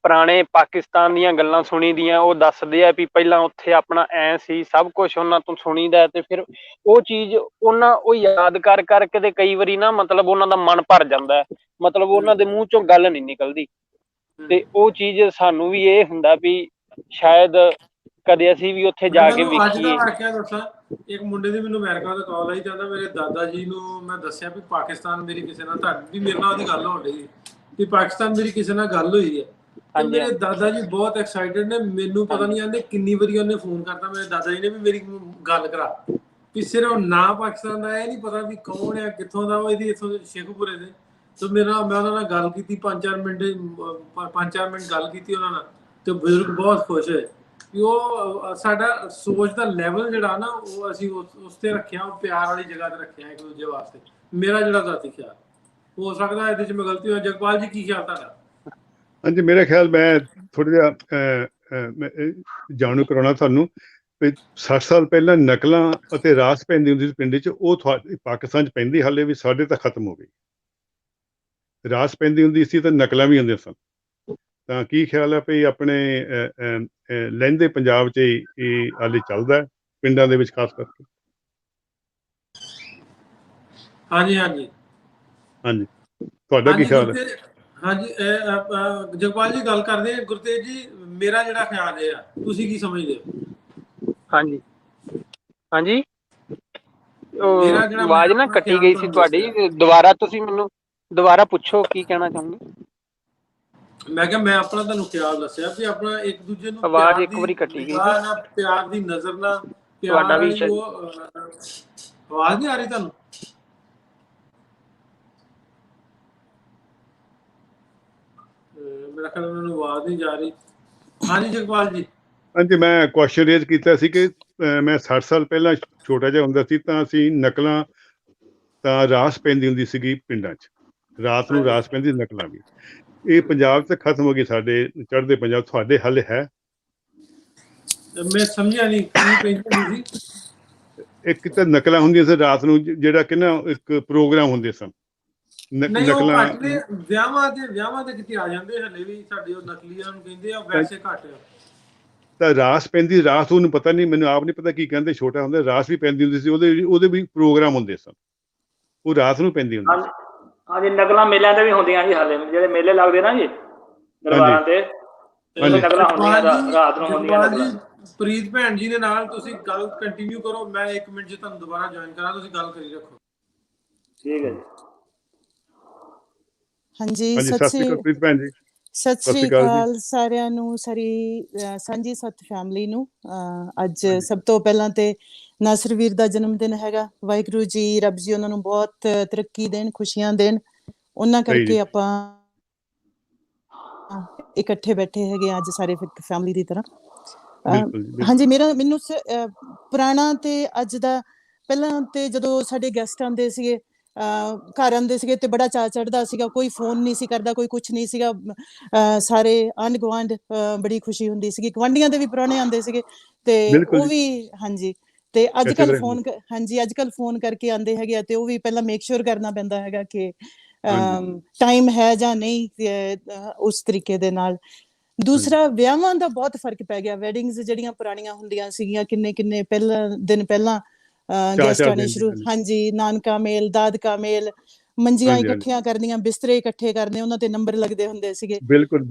ਪੁਰਾਣੇ ਪਾਕਿਸਤਾਨ ਦੀਆਂ ਗੱਲਾਂ ਸੁਣੀ ਦੀਆਂ। ਉਹ ਦੱਸਦੇ ਆ ਵੀ ਪਹਿਲਾਂ ਉੱਥੇ ਆਪਣਾ ਐ ਸੀ, ਸਭ ਕੁਛ ਉਹਨਾਂ ਤੋਂ ਸੁਣੀਦਾ, ਤੇ ਫਿਰ ਉਹ ਚੀਜ਼ ਉਹ ਯਾਦ ਕਰ ਕਰਕੇ ਤੇ ਕਈ ਵਾਰੀ ਨਾ, ਮਤਲਬ ਉਹਨਾਂ ਦਾ ਮਨ ਭਰ ਜਾਂਦਾ ਹੈ, ਮਤਲਬ ਉਹਨਾਂ ਦੇ ਮੂੰਹ ਚੋਂ ਗੱਲ ਨਹੀਂ ਨਿਕਲਦੀ। ਤੇ ਉਹ ਚੀਜ਼ ਸਾਨੂੰ ਵੀ ਇਹ ਹੁੰਦਾ ਵੀ ਸ਼ਾਇਦ ਕਦੇ ਅਸੀਂ ਵੀ ਉੱਥੇ ਜਾ ਕੇ ਵੇਖੀਏ। ਅੱਜ ਦਾ ਵਾਕਿਆ ਦੱਸਾਂ, ਇੱਕ ਮੁੰਡੇ ਦੀ ਮੈਨੂੰ ਅਮਰੀਕਾ ਤੋਂ ਕਾਲ ਆਈ, ਕਹਿੰਦਾ ਮੇਰੇ ਦਾਦਾ ਜੀ ਨੂੰ ਮੈਂ ਦੱਸਿਆ ਵੀ ਪਾਕਿਸਤਾਨ ਮੇਰੀ ਕਿਸੇ ਨਾਲ, ਤੁਹਾਡੀ ਮੇਰੇ ਨਾਲ ਉਹਦੀ ਗੱਲ ਹੋਣ ਡਈ ਵੀ ਪਾਕਿਸਤਾਨ ਮੇਰੀ ਕਿਸੇ ਨਾਲ ਗੱਲ ਹੋਈ ਹੈ। ਤੇ ਮੇਰੇ ਦਾਦਾ ਜੀ ਬਹੁਤ ਐਕਸਾਈਟਡ ਨੇ, ਮੈਨੂੰ ਪਤਾ ਨਹੀਂ ਆਂਦੇ ਕਿੰਨੀ ਵਾਰੀ ਉਹਨੇ ਫੋਨ ਕਰਤਾ ਮੇਰੇ ਦਾਦਾ ਜੀ ਨੇ ਵੀ ਮੇਰੀ ਗੱਲ ਕਰਾ। ਵੀ ਸਿਰਫ ਨਾ ਪਾਕਿਸਤਾਨ ਦਾ ਇਹ ਨਹੀਂ ਪਤਾ ਵੀ ਕੌਣ ਆ, ਕਿੱਥੋਂ ਦਾ, ਉਹ ਇਹਦੀ ਇੱਥੋਂ ਸ਼ੇਖੂਪੁਰੇ ਦੇ। ਤੇ ਮੈਂ ਉਹਨਾਂ ਨਾਲ ਗੱਲ ਕੀਤੀ 5-4 ਮਿੰਟ ਗੱਲ ਕੀਤੀ ਉਹਨਾਂ ਨਾਲ, ਤੇ ਬਜ਼ੁਰਗ ਬਹੁਤ ਖੁਸ਼ ਹੋਏ ਕਿ ਉਹ ਸਾਡਾ ਸੋਚ ਦਾ ਲੈਵਲ ਜਿਹੜਾ ਨਾ, ਉਹ ਅਸੀਂ ਉਸ ਤੇ ਰੱਖਿਆ, ਉਹ ਪਿਆਰ ਵਾਲੀ ਜਗ੍ਹਾ ਤੇ ਰੱਖਿਆ ਇੱਕ ਦੂਜੇ ਵਾਸਤੇ। ਮੇਰਾ ਜਿਹੜਾ ਜ਼ਾਤੀ ਖਿਆਲ, ਹੋ ਸਕਦਾ ਇਹਦੇ 'ਚ ਮੈਂ ਗਲਤੀ ਹੋਈ। ਜਗਪਾਲ ਜੀ, ਕੀ ਖਿਆਲ ਤੁਹਾਡਾ? ਹਾਂਜੀ, ਮੇਰਾ ਖਿਆਲ, ਮੈਂ ਥੋੜਾ ਜਿਹਾ ਜਾਣੂ ਕਰਾਉਣਾ ਤੁਹਾਨੂੰ ਵੀ 60 ਸਾਲ ਪਹਿਲਾਂ ਨਕਲਾਂ ਅਤੇ ਰਾਸ ਪੈਂਦੀ ਹੁੰਦੀ ਸੀ ਪਿੰਡ 'ਚ, ਉਹ ਪਾਕਿਸਤਾਨ 'ਚ ਪੈਂਦੀ, ਹਾਲੇ ਵੀ ਸਾਡੇ ਤਾਂ ਖਤਮ ਹੋ ਗਈ। ਰਾਸ ਪੈਂਦੀ ਹੁੰਦੀ ਸੀ ਤਾਂ ਨਕਲਾਂ ਵੀ ਹੁੰਦੀਆਂ ਸਨ। ਤਾਂ ਕੀ ਖਿਆਲ ਹੈ ਵੀ ਆਪਣੇ ਲਹਿੰਦੇ ਪੰਜਾਬ 'ਚ ਇਹ ਹਾਲੇ ਚੱਲਦਾ ਪਿੰਡਾਂ ਦੇ ਵਿੱਚ ਖਾਸ ਕਰਕੇ? ਹਾਂਜੀ ਹਾਂਜੀ ਹਾਂਜੀ, ਤੁਹਾਡਾ ਕੀ ਖਿਆਲ ਹੈ? ਹਾਂਜੀ, ਜਗਪਾਲ ਜੀ ਗੱਲ ਕਰਦੇ ਆ। ਗੁਰਤੇਜ ਜੀ, ਮੇਰਾ ਜਿਹੜਾ ਖਿਆਲ ਇਹ ਆ, ਤੁਸੀਂ ਕੀ ਸਮਝਦੇ ਹੋ? ਹਾਂਜੀ ਹਾਂਜੀ, ਆਵਾਜ਼ ਨਾ ਕੱਟੀ ਗਈ ਸੀ ਤੁਹਾਡੀ, ਦੁਬਾਰਾ ਤੁਸੀਂ ਮੈਨੂੰ ਦੁਬਾਰਾ ਪੁੱਛੋ ਕੀ ਕਹਿਣਾ ਚਾਹੁੰਦੇ? ਮੈਂ ਕਿਹਾ ਮੈਂ ਆਪਣਾ ਤੁਹਾਨੂੰ ਖਿਆਲ ਦੱਸਿਆ ਵੀ ਆਪਣਾ ਇੱਕ ਦੂਜੇ ਨੂੰ ਆਵਾਜ਼ ਇੱਕ ਵਾਰੀ ਕੱਟੀ ਗਈ ਪਿਆਰ ਦੀ ਨਜ਼ਰ ਨਾਲ ਤੁਹਾਡਾ ਵੀ ਉਹ ਆਵਾਜ਼ ਨਹੀਂ ਆ ਰਹੀ ਤੁਹਾਨੂੰ? ਮੇਰਾ ਖਿਆਲ ਉਹਨਾਂ ਨੂੰ ਆਵਾਜ਼ ਨਹੀਂ ਜਾ ਰਹੀ। ਹਾਂਜੀ ਜਗਪਾਲ ਜੀ। ਹਾਂਜੀ, ਮੈਂ ਕੁਐਸਚਨ ਰੇਜ਼ ਕੀਤਾ ਸੀ ਕਿ ਮੈਂ 60 ਸਾਲ ਪਹਿਲਾਂ ਛੋਟਾ ਜਿਹਾ ਹੁੰਦਾ ਸੀ ਤਾਂ ਅਸੀਂ ਨਕਲਾਂ ਤਾਂ ਰਾਸ ਪੈਂਦੀ ਹੁੰਦੀ ਸੀਗੀ ਪਿੰਡਾਂ 'ਚ, ਰਾਤ ਨੂੰ ਰਾਸ ਪੈਂਦੀ ਨਕਲਾਂ ਵੀ। ਇਹ ਪੰਜਾਬ 'ਚ ਖਤਮ ਹੋ ਗਈ, ਸਾਡੇ ਚੜ੍ਹਦੇ ਪੰਜਾਬ। ਤੁਹਾਡੇ ਹੱਲ ਹੈ? ਮੈਂ ਸਮਝਿਆ ਨਹੀਂ ਕੀ ਕਹਿੰਦੇ ਸੀ। ਇੱਕ ਤਾਂ ਨਕਲਾਂ ਹੁੰਦੀਆਂ ਸੀ ਰਾਤ ਨੂੰ, ਜਿਹੜਾ ਕਿ ਨਾ ਇੱਕ ਪ੍ਰੋਗਰਾਮ ਹੁੰਦੇ ਸਨ ਨਹੀਂ ਉਹ ਨਕਲਾਂ। ਘੱਟ ਨੇ, ਵਿਆਹਾਂ ਤੇ ਕਿਤੇ ਆ ਜਾਂਦੇ ਹਲੇ ਵੀ ਸਾਡੇ, ਉਹ ਨਕਲੀਆਂ ਨੂੰ ਕਹਿੰਦੇ ਆ, ਵੈਸੇ ਘੱਟ ਆ। ਤਾਂ ਰਾਸ ਪੈਂਦੀ, ਰਾਸ ਉਹਨੂੰ ਪਤਾ ਨਹੀਂ, ਮੈਨੂੰ ਆਪ ਨਹੀਂ ਪਤਾ ਕੀ ਕਹਿੰਦੇ, ਛੋਟਾ ਹੁੰਦਾ ਰਾਸ ਵੀ ਪੈਂਦੀ ਹੁੰਦੀ ਸੀ, ਉਹਦੇ ਵੀ ਪ੍ਰੋਗਰਾਮ ਹੁੰਦੇ ਸਨ, ਉਹ ਰਾਤ ਨੂੰ ਪੈਂਦੀ ਹੁੰਦੀ ਸੀ। ਹਾਂਜੀ, ਨਕਲਾਂ ਮੇਲਿਆਂ ਤੇ ਵੀ ਹੁੰਦੀਆਂ ਜੀ, ਹਾਲੇ ਜਿਹੜੇ ਮੇਲੇ ਲੱਗਦੇ ਨਾ ਜੀ ਦਰਬਾਰਾਂ ਤੇ, ਨਕਲਾਂ ਹੁੰਦੀਆਂ ਰਾਤ ਨੂੰ ਹੁੰਦੀਆਂ। ਪ੍ਰੀਤ ਭੈਣ ਜੀ ਦੇ ਨਾਲ ਤੁਸੀਂ ਗੱਲ ਕੰਟੀਨਿਊ ਕਰੋ, ਮੈਂ 1 ਮਿੰਟ 'ਚ ਤੁਹਾਨੂੰ ਦੁਬਾਰਾ ਜੁਆਇਨ ਕਰਾਂ, ਤੁਸੀਂ ਗੱਲ ਕਰੀ ਰੱਖੋ। ਠੀਕ ਹੈ ਜੀ। ਹਾਂਜੀ, ਸਤਿ ਸ੍ਰੀ ਅਕਾਲ ਸਾਰਿਆਂ ਨੂੰ, ਸਾਂਝੀ ਸੱਤ ਫੈਮਿਲੀ ਨੂੰ। ਅੱਜ ਸਭ ਤੋਂ ਪਹਿਲਾਂ ਤੇ ਨਾਸਰ ਵੀਰ ਦਾ ਜਨਮ ਦਿਨ ਹੈਗਾ। ਵਾਹਿਗੁਰੂ ਜੀ, ਰੱਬ ਜੀ ਉਹਨਾਂ ਨੂੰ ਬਹੁਤ ਤਰੱਕੀ ਦੇਣ, ਖੁਸ਼ੀਆਂ ਦੇਣ। ਉਹਨਾਂ ਕਰਕੇ ਆਪਾਂ ਇਕੱਠੇ ਬੈਠੇ ਹੈਗੇ ਅੱਜ ਸਾਰੇ ਫੈਮਿਲੀ ਦੀ ਤਰ੍ਹਾਂ। ਹਾਂਜੀ, ਮੈਨੂੰ ਪੁਰਾਣਾ ਤੇ ਅੱਜ ਦਾ, ਪਹਿਲਾਂ ਤੇ ਜਦੋਂ ਸਾਡੇ ਗੈਸਟ ਆਉਂਦੇ ਸੀਗੇ, ਘਰ ਆਉਂਦੇ ਸੀਗੇ ਤੇ ਬੜਾ ਚਾਅ ਚੜ੍ਹਦਾ ਸੀਗਾ, ਕੋਈ ਫੋਨ ਨਹੀਂ ਸੀ ਕਰਦਾ, ਕੋਈ ਕੁਛ ਨਹੀਂ ਸੀਗਾ, ਸਾਰੇ ਆਂਢ ਗੁਆਂਢ ਬੜੀ ਖੁਸ਼ੀ ਹੁੰਦੀ ਸੀਗੀ, ਗੁਆਂਢੀਆਂ ਦੇ ਵੀ ਪ੍ਰਾਹੁਣੇ ਆਉਂਦੇ ਸੀਗੇ ਤੇ ਉਹ ਵੀ। ਹਾਂਜੀ, ਤੇ ਅੱਜ ਕੱਲ ਫੋਨ ਕਰਕੇ ਆਉਂਦੇ ਹੈਗੇ ਆ ਤੇ ਉਹ ਵੀ ਪਹਿਲਾਂ ਮੇਕ ਸ਼ੋਰ ਕਰਨਾ ਪੈਂਦਾ ਹੈਗਾ ਕਿ ਟਾਈਮ ਹੈ ਜਾਂ ਨਹੀਂ, ਉਸ ਤਰੀਕੇ ਦੇ ਨਾਲ। ਦੂਸਰਾ, ਵਿਆਹਾਂ ਦਾ ਬਹੁਤ ਫਰਕ ਪੈ ਗਿਆ। ਵੈਡਿੰਗਸ ਜਿਹੜੀਆਂ ਪੁਰਾਣੀਆਂ ਹੁੰਦੀਆਂ ਸੀਗੀਆਂ, ਕਿੰਨੇ ਦਿਨ ਪਹਿਲਾਂ ਗੈਸਟ ਆਣੇ ਸ਼ੁਰੂ। ਹਾਂਜੀ, ਨਾਨਕਾ ਮੇਲ, ਦਾਦਕਾ ਮੇਲ, ਮੰਜੀਆਂ ਇਕੱਠੀਆਂ ਕਰਨੀਆਂ, ਬਿਸਤਰੇ ਇਕੱਠੇ ਕਰਨੇ, ਉਹਨਾਂ ਤੇ ਨੰਬਰ ਲੱਗਦੇ ਹੁੰਦੇ ਸੀਗੇ।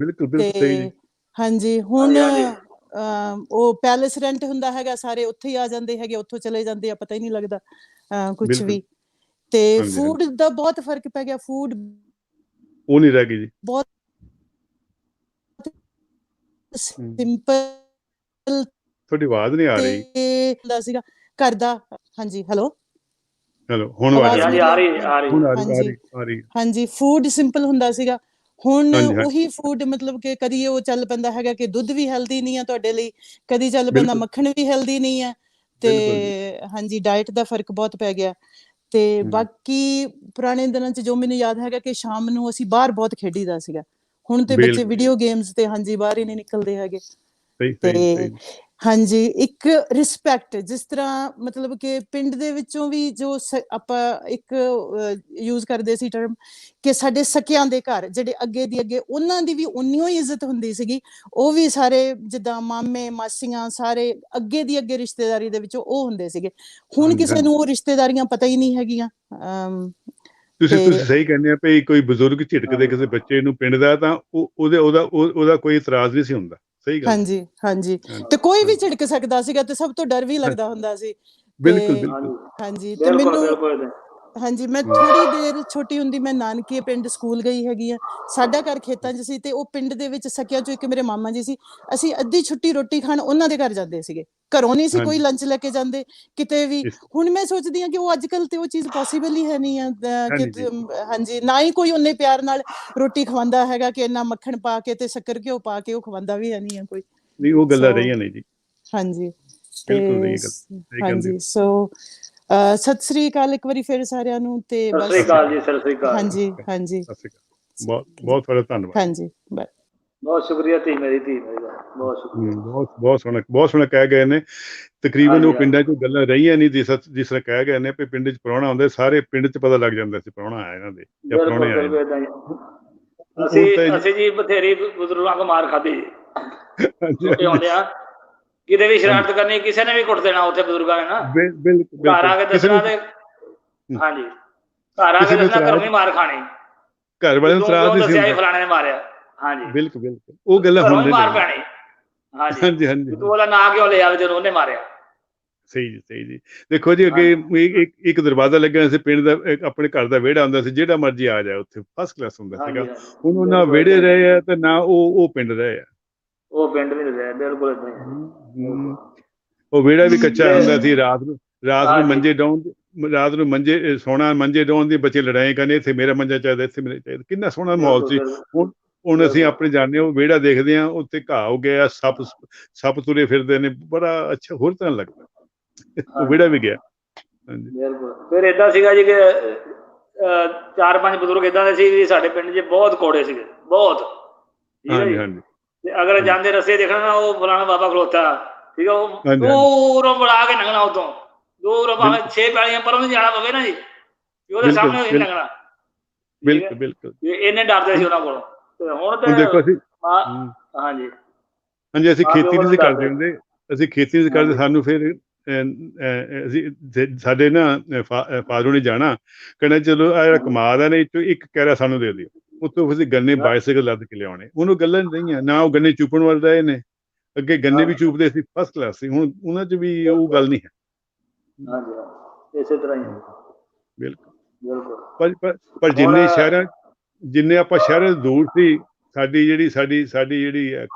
ਤੇ ਹਾਂਜੀ, ਹੁਣ ਉਹ ਪੈਲੇਸ ਰੈਂਟ ਹੁੰਦਾ ਹੈਗਾ, ਸਾਰੇ ਉੱਥੇ ਹੀ ਆ ਜਾਂਦੇ ਹੈਗੇ, ਉੱਥੋਂ ਚਲੇ ਜਾਂਦੇ ਆ, ਪਤਾ ਹੀ ਨਹੀਂ ਲੱਗਦਾ ਕੁਛ ਵੀ। ਤੇ ਫੂਡ ਦਾ ਬਹੁਤ ਫਰਕ ਪੈ ਗਿਆ, ਫੂਡ ਉਹ ਨਹੀਂ ਰਹਿ ਗਈ ਜੀ, ਬਹੁਤ ਸਿੰਪਲ। ਤੁਹਾਡੀ ਆਵਾਜ਼ ਨਹੀਂ ਆ ਰਹੀ ਹੁੰਦਾ ਸੀਗਾ ਘਰ ਦਾ। ਹਾਂਜੀ, ਹੈਲੋ, ਹੁਣ ਆਵਾਜ਼ ਆ ਰਹੀ। ਹਾਂਜੀ, ਫੂਡ ਸਿੰਪਲ ਹੁੰਦਾ ਸੀਗਾ। ਹੁਣ ਉਹੀ ਫੂਡ, ਮਤਲਬ ਕਿ ਕਦੀ ਉਹ ਚੱਲ ਪੈਂਦਾ ਹੈਗਾ ਕਿ ਦੁੱਧ ਵੀ ਹੈਲਦੀ ਨਹੀਂ ਆ ਤੁਹਾਡੇ ਲਈ, ਕਦੀ ਚੱਲ ਪੈਂਦਾ ਮੱਖਣ ਵੀ ਹੈਲਦੀ ਨਹੀਂ ਹੈ। ਤੇ ਹਾਂਜੀ, ਡਾਇਟ ਦਾ ਫਰਕ ਬਹੁਤ ਪੈ ਗਿਆ। ਤੇ ਬਾਕੀ ਪੁਰਾਣੇ ਦਿਨਾਂ 'ਚ ਜੋ ਮੈਨੂੰ ਯਾਦ ਹੈਗਾ ਕਿ ਸ਼ਾਮ ਨੂੰ ਅਸੀਂ ਬਾਹਰ ਬਹੁਤ ਖੇਡੀ ਦਾ ਸੀਗਾ। ਹੁਣ ਤੇ ਬੱਚੇ ਵੀਡੀਓ ਗੇਮਸ ਤੇ ਹਾਂਜੀ ਬਾਹਰ ਹੀ ਨਹੀਂ ਨਿਕਲਦੇ ਹੈਗੇ। ਤੇ ਹਾਂਜੀ, ਇੱਕ ਰਿਸਪੈਕਟ, ਜਿਸ ਤਰ੍ਹਾਂ ਮਤਲਬ ਕਿ ਪਿੰਡ ਦੇ ਵਿੱਚੋਂ ਵੀ ਜੋ ਆਪਾਂ ਇੱਕ ਯੂਜ਼ ਕਰਦੇ ਸੀ ਟਰਮ ਕਿ ਸਾਡੇ ਸਕਿਆਂ ਦੇ ਘਰ ਜਿਹੜੇ ਅੱਗੇ ਦੀ ਅੱਗੇ, ਉਹਨਾਂ ਦੀ ਵੀ ਉਨੀਓ ਹੀ ਇੱਜ਼ਤ ਹੁੰਦੀ ਸੀਗੀ। ਉਹ ਵੀ ਸਾਰੇ ਜਿੱਦਾਂ ਮਾਮੇ ਮਾਸੀਆਂ, ਸਾਰੇ ਅੱਗੇ ਦੀ ਅੱਗੇ ਰਿਸ਼ਤੇਦਾਰੀ ਦੇ ਵਿੱਚੋਂ ਉਹ ਹੁੰਦੇ ਸੀਗੇ। ਹੁਣ ਕਿਸੇ ਨੂੰ ਉਹ ਰਿਸ਼ਤੇਦਾਰੀਆਂ ਪਤਾ ਹੀ ਨਹੀਂ ਹੈਗੀਆਂ। ਤੁਸੀਂ ਸਹੀ ਕਹਿੰਦੇ ਆ ਵੀ ਕੋਈ ਬਜ਼ੁਰਗ ਝਿੜਕਦੇ ਕਿਸੇ ਬੱਚੇ ਨੂੰ ਪਿੰਡ ਦਾ, ਤਾਂ ਉਹਦਾ ਕੋਈ ਇਤਰਾਜ਼ ਨਹੀਂ ਸੀ ਹੁੰਦਾ। ਸਹੀ ਗੱਲ। ਹਾਂਜੀ ਹਾਂਜੀ, ਤੇ ਕੋਈ ਵੀ ਝਿੜਕ ਸਕਦਾ ਸੀਗਾ ਤੇ ਸਭ ਤੋਂ ਡਰ ਵੀ ਲੱਗਦਾ ਹੁੰਦਾ ਸੀ। ਬਿਲਕੁਲ। ਹਾਂਜੀ, ਤੇ ਮੈਨੂੰ ਹਾਂਜੀ, ਮੈਂ ਥੋੜੀ ਦੇਰ ਛੋਟੀ ਹੁੰਦੀ ਮੈਂ ਨਾਨਕੇ ਪਿੰਡ ਸਕੂਲ ਗਈ ਹੈਗੀ ਆ। ਸਾਡਾ ਘਰ ਖੇਤਾਂ 'ਚ ਸੀ ਤੇ ਉਹ ਪਿੰਡ ਦੇ ਵਿੱਚ ਸਕਿਆਂ ਚੋਂ ਇੱਕ ਮੇਰੇ ਮਾਮਾ ਜੀ ਸੀ। ਅਸੀਂ ਅੱਧੀ ਛੁੱਟੀ ਰੋਟੀ ਖਾਣ ਉਹਨਾਂ ਦੇ ਘਰ ਜਾਂਦੇ ਸੀਗੇ, ਘਰੋਂ ਨਹੀਂ ਸੀ ਕੋਈ ਲੰਚ ਲੈ ਕੇ ਜਾਂਦੇ ਕਿਤੇ ਵੀ। ਹੁਣ ਮੈਂ ਸੋਚਦੀ ਹਾਂ ਕਿ ਉਹ ਅੱਜ ਕੱਲ ਤੇ ਉਹ ਚੀਜ਼ ਪੋਸੀਬਲ ਹੀ ਹੈ ਨਹੀਂ ਆ ਕਿ ਹਾਂਜੀ, ਨਾ ਹੀ ਕੋਈ ਉਹਨੇ ਪਿਆਰ ਨਾਲ ਰੋਟੀ ਖਵਾਉਂਦਾ ਹੈਗਾ ਕਿ ਇੰਨਾ ਮੱਖਣ ਪਾ ਕੇ ਤੇ ਸ਼ੱਕਰ ਘਿਓ ਪਾ ਕੇ ਉਹ ਖਵਾਉਂਦਾ ਵੀ ਹੈ ਨਹੀਂ ਆ ਕੋਈ। ਨਹੀਂ, ਉਹ ਗੱਲਾਂ ਰਹੀਆਂ ਨਹੀਂ ਜੀ। ਹਾਂਜੀ, ਤੇ ਹਾਂਜੀ, ਸੋ ਸਤਿ ਸ੍ਰੀ ਅਕਾਲ ਇੱਕ ਵਾਰੀ ਫਿਰ ਸਾਰਿਆਂ ਨੂੰ। ਤੇ ਸਤਿ ਸ੍ਰੀ ਅਕਾਲ ਜੀ, ਸਤਿ ਸ੍ਰੀ ਅਕਾਲ। ਹਾਂਜੀ ਹਾਂਜੀ, ਬਹੁਤ ਸਾਰਾ ਧੰਨਵਾਦ। ਹਾਂਜੀ, ਬਹੁਤ ਸ਼ੁਕਰੀਆ ਧੀ ਮੇਰੀ, ਬਹੁਤ ਸ਼ੁਕਰੀਆ। ਬਹੁਤ ਸੋਹਣਾ ਕਹਿ ਗਏ ਨੇ। ਤਕਰੀਬਨ ਉਹ ਪਿੰਡਾਂ 'ਚ ਗੱਲਾਂ ਰਹੀਆਂ ਨਹੀਂ ਜਿਸ ਤਰ੍ਹਾਂ ਕਹਿ ਗਏ ਨੇ ਵੀ ਪਿੰਡ 'ਚ ਪ੍ਰਾਹੁਣਾ ਆਉਂਦੇ, ਸਾਰੇ ਪਿੰਡ 'ਚ ਪਤਾ ਲੱਗ ਜਾਂਦਾ ਸੀ ਪ੍ਰਾਹੁਣਾ ਆਇਆ ਇਹਨਾਂ ਦੇ ਜਾਂ ਪ੍ਰਾਹੁਣੇ ਆਏ। ਅਸੀਂ ਜੀ ਬਥੇਰੀ ਬਜ਼ੁਰਗਾਂ ਤੋਂ ਮਾਰ ਖਾਧੀ ਜੀ, ਛੋਟੇ ਹੁੰਦੇ ਆ। ਕਿਤੇ ਵੀ ਸ਼ਰਾਰਤ ਕਰਨੀ, ਕਿਸੇ ਨੇ ਵੀ ਕੁੱਟ ਦੇਣਾ ਉੱਥੇ ਬਜ਼ੁਰਗਾਂ ਨੇ ਨਾ। ਘਰ ਆ ਕੇ ਦੱਸਣਾ ਤੇ ਹਾਂਜੀ, ਘਰ ਆ ਕੇ ਦੱਸਣਾ ਘਰੋਂ ਵੀ ਮਾਰ ਖਾਣੀ, ਘਰ ਵਾਲੇ ਨੂੰ ਇਤਰਾਜ਼ ਨਹੀਂ ਸੀ ਹੁੰਦਾ, ਫਲਾਣੇ ਨੇ ਮਾਰਿਆ। ਹਾਂਜੀ, ਬਿਲਕੁਲ ਉਹ ਗੱਲਾਂ ਘਰੋਂ ਹੀ ਮਾਰ ਪੈਣੀ। ਹਾਂਜੀ, ਤੂੰ ਉਹਦਾ ਨਾਂ ਕਿਉਂ ਲਿਆ ਜਦੋਂ ਉਹਨੇ ਮਾਰਿਆ। ਸਹੀ ਜੀ, ਸਹੀ ਜੀ। ਦੇਖੋ ਜੀ, ਅੱਗੇ ਇੱਕ ਦਰਵਾਜ਼ਾ ਲੱਗਿਆ ਸੀ ਪਿੰਡ ਦਾ, ਆਪਣੇ ਘਰ ਦਾ ਵਿਹੜਾ ਹੁੰਦਾ ਸੀ, ਜਿਹੜਾ ਮਰਜ਼ੀ ਆ ਜਾਏ ਉੱਥੇ ਫਸਟ ਕਲਾਸ ਹੁੰਦਾ ਸੀਗਾ। ਹੁਣ ਉਹ ਨਾ ਵਿਹੜੇ ਰਹੇ ਆ ਤੇ ਨਾ ਉਹ ਪਿੰਡ ਰਹੇ ਆ। ਉਹ ਪਿੰਡ ਵੀ ਨਹੀਂ ਰਿਹਾ, ਬਿਲਕੁਲ ਏਦਾਂ ਹੀ। ਉਹ ਵਿਹੜਾ ਵੀ ਕੱਚਾ ਹੁੰਦਾ ਸੀ। ਰਾਤ ਨੂੰ ਮੰਜੇ ਸੋਣਾ, ਮੰਜੇ ਡਾਉਣ ਦੀ, ਬੱਚੇ ਲੜਾਈ ਕਰਨੇ, ਇੱਥੇ ਮੇਰਾ ਮੰਜਾ ਚਾਹੀਦਾ, ਇੱਥੇ ਮੇਰਾ ਚਾਹੀਦਾ। ਕਿੰਨਾ ਸੋਹਣਾ ਮਾਹੌਲ ਸੀ। ਹੁਣ ਅਸੀਂ ਆਪਣੇ ਜਾਂਦੇ ਹਾਂ, ਉਹ ਵਿਹੜਾ ਦੇਖਦੇ ਹਾਂ, ਉੱਥੇ ਘਾਹ ਹੋ ਗਿਆ, ਸੱਪ ਤੁਰੇ ਫਿਰਦੇ ਨੇ, ਬੜਾ ਅੱਛਾ ਹੋਰ ਤਰ੍ਹਾਂ ਲੱਗਦਾ। ਉਹ ਵਿਹੜਾ ਵੀ ਗਿਆ। ਬਿਲਕੁਲ। ਫਿਰ ਏਦਾਂ ਸੀਗਾ ਜੀ ਕਿ 4-5 ਬਜ਼ੁਰਗ ਏਦਾਂ ਦੇ ਸੀ ਵੀ ਸਾਡੇ ਪਿੰਡ 'ਚ ਬਹੁਤ ਕੋੜੇ ਸੀਗੇ, ਬਹੁਤ। ਹਾਂਜੀ ਹਾਂਜੀ। ਤੇ ਅਗਰ ਜਾਂਦੇ ਰਸਤੇ ਦੇਖਣਾ ਨਾ, ਉਹ ਫਲਾਣਾ ਬਾਬਾ ਖਲੋਤਾ, ਠੀਕ ਆ, ਉਹ ਦੂਰੋਂ ਬੁਲਾ ਕੇ ਲੰਘਣਾ, ਉਦੋਂ ਦੂਰੋਂ ਭਾਵੇਂ 6 ਪੈਲੀਆਂ ਪਰੋਂ ਦੀ ਜਾਣਾ ਪਵੇ ਨਾ ਜੀ, ਉਹਦੇ ਸਾਹਮਣੇ ਹੋ ਲੰਘਣਾ। ਬਿਲਕੁਲ ਬਿਲਕੁਲ। ਇੰਨੇ ਡਰਦੇ ਸੀ ਉਹਨਾਂ ਕੋਲੋਂ। ਤੇ ਹੁਣ ਤੇ ਦੇਖੋ ਅਸੀਂ ਹਾਂਜੀ ਹਾਂਜੀ, ਅਸੀਂ ਖੇਤੀ ਨਹੀਂ ਸੀ ਕਰਦੇ ਹੁੰਦੇ, ਅਸੀਂ ਖੇਤੀ ਨਹੀਂ ਕਰਦੇ। ਸਾਨੂੰ ਫਿਰ ਅਸੀਂ ਸਾਡੇ ਨਾ ਫਾਦਰ ਨੇ ਜਾਣਾ, ਕਹਿੰਦਾ ਚਲੋ ਆ ਜਿਹੜਾ ਕਮਾਦ ਹੈ ਨਾ, ਇਹ 'ਚੋਂ ਇੱਕ ਕੈਰਾ ਸਾਨੂੰ ਦੇ ਦਿਓ। ਉੱਥੋਂ ਅਸੀਂ ਗੰਨੇ ਬਾਈਸਾਈਕਲ ਲੱਦ ਕੇ ਲਿਆਉਣੇ। ਉਹਨੂੰ ਗੱਲਾਂ ਨਹੀਂ ਰਹੀਆਂ, ਨਾ ਉਹ ਗੰਨੇ ਚੂਪਣ ਵਾਲੇ ਰਹੇ ਨੇ। ਅੱਗੇ ਗੰਨੇ ਵੀ ਚੂਪਦੇ ਸੀ, ਫਸਟ ਕਲਾਸ ਸੀ। ਹੁਣ ਉਹਨਾਂ 'ਚ ਵੀ ਉਹ ਗੱਲ ਨਹੀਂ ਹੈ। ਹਾਂਜੀ, ਇਸੇ ਤਰ੍ਹਾਂ ਹੀ। ਬਿਲਕੁਲ। ਪਰ ਜਿੰਨੇ ਆਪਾਂ ਸ਼ਹਿਰਾਂ ਤੋਂ ਦੂਰ ਸੀ, ਸਾਡੀ ਜਿਹੜੀ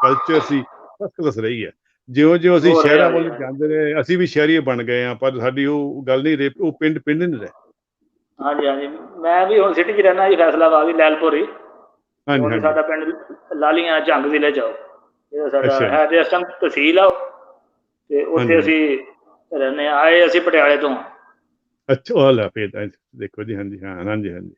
ਕਲਚਰ ਸੀ, ਫਸਟ ਕਲਾਸ ਰਹੀ ਹੈ। ਜਿਉਂ ਅਸੀਂ ਸ਼ਹਿਰਾਂ ਵੱਲ ਜਾਂਦੇ ਰਹੇ, ਅਸੀਂ ਵੀ ਸ਼ਹਿਰੀਏ ਬਣ ਗਏ ਹਾਂ, ਪਰ ਸਾਡੀ ਉਹ ਗੱਲ ਨਹੀਂ ਰਹੀ, ਉਹ ਪਿੰਡ ਨਹੀਂ ਰਹੇ। ਹਾਂਜੀ ਹਾਂਜੀ। ਮੈਂ ਵੀ ਹੁਣ ਸਿਟੀ 'ਚ ਰਹਿਣਾ ਜੀ, ਫੈਸਲਾਬਾਦ ਹੀ, ਲੈਲਪੁਰ ਹੀ। ਹਾਂਜੀ। ਸਾਡਾ ਪਿੰਡ ਲਾਲੀਆਂ ਝੰਗ ਜ਼ਿਲ੍ਹੇ 'ਚ ਆਓ, ਇਹ ਸਾਡਾ ਹੈ ਤੇ ਇਸ ਟਾਈਮ ਤਹਿਸੀਲ ਆ, ਤੇ ਉੱਥੇ ਅਸੀਂ ਰਹਿੰਦੇ ਹਾਂ। ਆਏ ਅਸੀਂ ਪਟਿਆਲੇ ਤੋਂ। ਅੱਛਾ, ਉਹ ਲੈ ਪੇਦਾ, ਦੇਖੋ ਜੀ। ਹਾਂਜੀ ਹਾਂ, ਹਾਂਜੀ ਹਾਂਜੀ।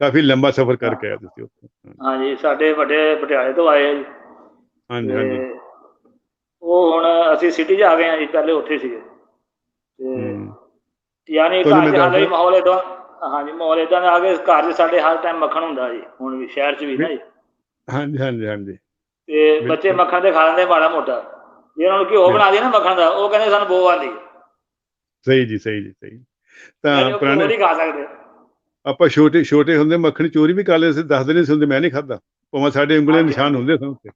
ਕਾਫੀ ਲੰਬਾ ਸਫ਼ਰ ਕਰਕੇ ਆਇਆ ਤੁਸੀਂ ਉੱਥੋਂ। ਹਾਂਜੀ, ਸਾਡੇ ਵੱਡੇ ਪਟਿਆਲੇ ਤੋਂ ਆਏ ਜੀ। ਹਾਂਜੀ ਹਾਂਜੀ। ਉਹ ਹੁਣ ਅਸੀਂ ਸਿਟੀ 'ਚ ਆ ਗਏ ਹਾਂ ਜੀ, ਪਹਿਲੇ ਉੱਥੇ ਸੀਗੇ। ਤੇ ਯਾਨੀ ਘਰ 'ਚ ਹਾਲੇ ਵੀ ਮਾਹੌਲ ਏਦਾਂ, ਹਾਂਜੀ, ਮਾਹੌਲ ਏਦਾਂ ਦਾ ਆ ਕੇ ਘਰ 'ਚ ਸਾਡੇ ਹਰ ਟਾਈਮ ਮੱਖਣ ਹੁੰਦਾ ਜੀ, ਹੁਣ ਵੀ ਸ਼ਹਿਰ 'ਚ ਵੀ ਨਾ ਜੀ। ਹਾਂਜੀ ਹਾਂਜੀ ਹਾਂਜੀ। ਤੇ ਬੱਚੇ ਮੱਖਣ ਤੇ ਖਾ ਲੈਂਦੇ ਮਾੜਾ ਮੋਟਾ, ਜੇ ਉਹਨਾਂ ਨੂੰ ਘਿਓ ਬਣਾ ਦਈਏ ਨਾ ਮੱਖਣ ਦਾ, ਉਹ ਕਹਿੰਦੇ ਸਾਨੂੰ ਬੋ ਆਉਂਦੀ। ਸਹੀ ਜੀ, ਸਹੀ ਜੀ, ਸਹੀ। ਤਾਂ ਪੁਰਾਣੇ ਨਹੀਂ ਖਾ ਸਕਦੇ। ਆਪਾਂ ਛੋਟੇ ਹੁੰਦੇ ਮੱਖਣ ਚੋਰੀ ਵੀ ਕਰ ਲਏ ਸੀ, ਦੱਸਦੇ ਨਹੀਂ ਸੀ ਹੁੰਦੇ, ਮੈਂ ਨਹੀਂ ਖਾਧਾ, ਭਾਵੇਂ ਸਾਡੇ ਉਂਗਲੇ ਨਿਸ਼ਾਨ ਹੁੰਦੇ ਸਨ ਉੱਤੇ।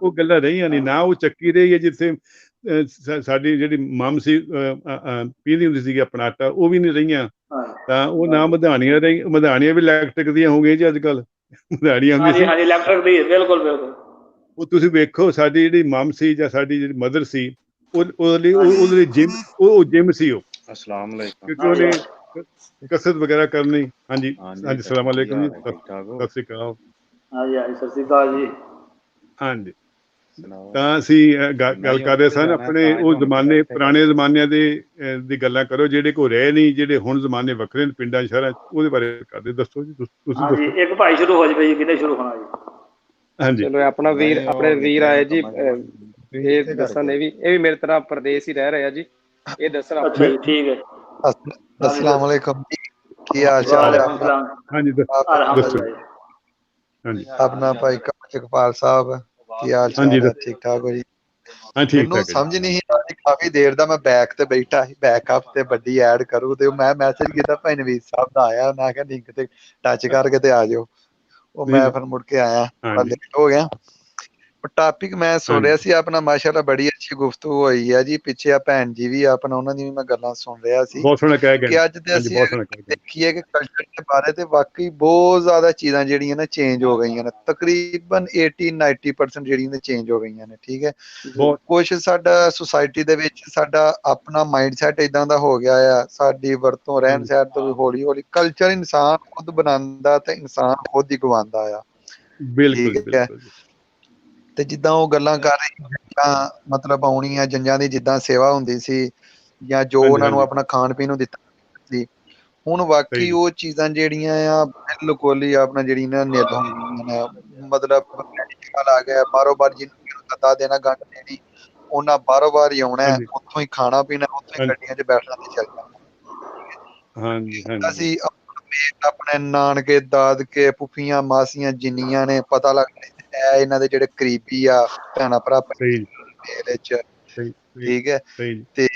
ਉਹ ਗੱਲਾਂ ਰਹੀਆਂ ਨਹੀਂ ਨਾ। ਉਹ ਚੱਕੀ ਰਹੀ ਹੈ ਜਿੱਥੇ ਸਾਡੀ ਜਿਹੜੀ ਮਮ ਸੀ ਪੀਂਹਦੀ ਹੁੰਦੀ ਸੀਗੀ ਆਪਣਾ ਆਟਾ, ਉਹ ਵੀ ਨਹੀਂ ਰਹੀਆਂ। ਤਾਂ ਉਹ ਨਾ ਮਧਾਣੀਆਂ ਮਧਾਣੀਆਂ ਵੀ ਇਲੈਕਟ੍ਰਿਕ ਦੀਆਂ ਹੋ ਗਈਆਂ ਜੀ ਅੱਜ ਕੱਲ੍ਹ। ਮਧਾਣੀਆਂ ਹੁੰਦੀਆਂ ਸੀ ਇਲੈਕਟ੍ਰਿਕ ਦੀ, ਬਿਲਕੁਲ ਬਿਲਕੁਲ। ਉਹ ਤੁਸੀਂ ਵੇਖੋ, ਸਾਡੀ ਜਿਹੜੀ ਮਮ ਸੀ ਜਾਂ ਸਾਡੀ ਜਿਹੜੀ ਮਦਰ ਸੀ, ਉਹਦੇ ਲਈ ਜਿਮ ਸੀ ਉਹ, ਕਿਉਂਕਿ ਉਹਨੇ ਕਸਰਤ ਵਗੈਰਾ ਕਰਨੀ। ਹਾਂਜੀ ਹਾਂਜੀ, ਸਲਾਮ ਅਲੈਕੁਮ ਜੀ, ਸਤਿ ਸ਼੍ਰੀ ਅਕਾਲ। ਹਾਂਜੀ ਹਾਂਜੀ, ਸਤਿ ਸ਼੍ਰੀ ਅਕਾਲ ਜੀ। ਹਾਂਜੀ, ਤਾਂ ਅਸੀਂ ਗੱਲ ਕਰ ਰਹੇ ਸਨ ਆਪਣੇ ਉਹ ਜ਼ਮਾਨੇ, ਪੁਰਾਣੇ ਜ਼ਮਾਨਿਆਂ ਦੀ ਗੱਲਾਂ ਕਰੋ, ਜਿਹੜੇ ਕੋਈ ਰਹੇ ਨਹੀਂ, ਜਿਹੜੇ ਹੁਣ ਜ਼ਮਾਨੇ ਵੱਖਰੇ ਨੇ ਪਿੰਡਾਂ ਸ਼ਹਿਰਾਂ 'ਚ, ਉਹਦੇ ਬਾਰੇ ਕਰਦੇ। ਦੱਸੋ ਜੀ, ਤੁਸੀਂ ਦੱਸੋ। ਇੱਕ ਭਾਈ ਸ਼ੁਰੂ ਹੋ ਜਾਵੇ ਜੀ, ਕਿਹਨੇ ਸ਼ੁਰੂ ਹੋਣਾ ਜੀ? ਹਾਂਜੀ, ਚਲੋ, ਆਪਣੇ ਵੀਰ ਆਏ ਜੀ, ਇਹ ਦੱਸਣ, ਇਹ ਵੀ ਮੇਰੇ ਤਰ੍ਹਾਂ ਪ੍ਰਦੇਸ਼ ਹੀ ਰਹਿ ਰਹੇ ਆ ਜੀ, ਇਹ ਦੱਸਣ। ਅੱਛਾ ਜੀ, ਠੀਕ ਹੈ। अस्सलाम वालेकुम जी, ਕੀ ਹਾਲ ਚਾਲ ਹੈ ਆਪਣਾ? ਹਾਂਜੀ ਦੱਸੋ। ਹਾਂਜੀ, ਆਪਣਾ ਭਾਈ ਇਕਬਾਲ ਸਾਹਿਬ, ਕੀ ਹਾਲ ਚਾਲ ਹੈ? ਠੀਕ ਠਾਕ ਹੋ ਜੀ? ਮੈਨੂੰ ਸਮਝ ਨਹੀਂ ਆਈ, ਕਾਫੀ ਦੇਰ ਦਾ ਮੈਂ ਬੈਕ ਤੇ ਬੈਠਾ ਸੀ, ਬੈਕਅਪ ਤੇ ਵੱਡੀ ਐਡ ਕਰੂ, ਤੇ ਮੈਂ ਮੈਸੇਜ ਕੀਤਾ ਭਾਈ ਨਵੀਦ ਸਾਹਿਬ ਦਾ ਆਇਆ, ਮੈਂ ਕਿਹਾ ਲਿੰਕ ਤੇ ਟੱਚ ਕਰਕੇ ਤੇ ਆ ਜਾਓ। ਉਹ ਮੈਂ ਫਿਰ ਮੁੜ ਕੇ ਆਇਆ, ਲੇਟ ਹੋ ਗਿਆ। ਟਾਪਿਕ ਮੈਂ ਸੁਣ ਰਿਹਾ ਸੀ ਆਪਣਾ, ਮਾਸ਼ਾਅੱਲਾ ਬੜੀ ਅੱਛੀ ਗੁਫ਼ਤਗੂ ਹੋਈ ਹੈ ਜੀ। ਪਿੱਛੇ ਆ ਭੈਣ ਜੀ ਵੀ ਆਪਣਾ, ਉਹਨਾਂ ਦੀ ਵੀ ਮੈਂ ਗੱਲਾਂ ਸੁਣ ਰਿਹਾ ਸੀ ਕਿ ਅੱਜ ਤੇ ਅਸੀਂ ਦੇਖੀਏ ਕਿ ਕਲਚਰ ਦੇ ਬਾਰੇ ਤੇ ਵਾਕਈ ਬਹੁਤ ਜ਼ਿਆਦਾ ਚੀਜ਼ਾਂ ਜਿਹੜੀਆਂ ਨੇ ਚੇਂਜ ਹੋ ਗਈਆਂ ਨੇ, ਤਕਰੀਬਨ 80-90% ਜਿਹੜੀਆਂ ਨੇ ਚੇਂਜ ਹੋ ਗਈਆਂ ਨੇ। ਠੀਕ ਹੈ, ਕੁਛ ਸਾਡਾ ਸੁਸਾਇਟੀ ਦੇ ਵਿੱਚ ਸਾਡਾ ਆਪਣਾ ਮਾਈਂਡ ਸੈਟ ਏਦਾਂ ਦਾ ਹੋ ਗਿਆ ਆ, ਸਾਡੀ ਵਰਤੋਂ ਰਹਿਣ ਸਹਿਣ ਤੋਂ ਵੀ ਹੌਲੀ ਹੌਲੀ ਕਲਚਰ ਇਨਸਾਨ ਖੁਦ ਬਣਾਉਂਦਾ ਤੇ ਇਨਸਾਨ ਖੁਦ ਹੀ ਗਵਾਉਂਦਾ ਆ। ਠੀਕ ਹੈ, ਤੇ ਜਿੱਦਾਂ ਉਹ ਗੱਲਾਂ ਕਰ ਰਹੀ, ਮਤਲਬ ਆਉਣੀ ਆ ਜੰਜਾਂ ਦੀ ਜਿੱਦਾਂ ਸੇਵਾ ਹੁੰਦੀ ਸੀ, ਜਾਂ ਜੋ ਉਹਨਾਂ ਨੂੰ ਆਪਣਾ ਖਾਣ ਪੀਣ ਨੂੰ ਦਿੱਤਾ ਸੀ, ਹੁਣ ਵਾਕਈ ਉਹ ਚੀਜ਼ਾਂ ਜਿਹੜੀਆਂ ਆ ਬਿਲਕੁਲ ਹੀ ਆਪਣਾ ਜਿਹੜੀਆਂ ਨਿੱਤ ਹੋ ਗਈਆਂ ਨੇ। ਮਤਲਬ ਆ ਗਿਆ ਬਾਰੋਂ ਬਾਰ, ਜਿਹਨੂੰ ਪਤਾ ਦੇਣਾ ਗੰਢ ਦੇਣੀ, ਉਹਨਾਂ ਬਾਰੋਂ ਬਾਰ ਹੀ ਆਉਣਾ, ਉੱਥੋਂ ਹੀ ਖਾਣਾ ਪੀਣਾ, ਉੱਥੋਂ ਹੀ ਗੱਡੀਆਂ 'ਚ ਬੈਠਣਾ ਤੇ ਚੱਲ ਜਾਣਾ। ਅਸੀਂ ਆਪਣੇ ਨਾਨਕੇ ਦਾਦਕੇ ਫੁੱਫੀਆਂ ਮਾਸੀਆਂ ਜਿੰਨੀਆਂ ਨੇ, ਪਤਾ ਲੱਗਦਾ ਇਹਨਾਂ ਦੇ ਜਿਹੜੇ ਕਰੀਬੀ ਆ ਭੈਣਾਂ ਭਰਾ ਵਿੱਚ, ਠੀਕ ਹੈ, ਤੇ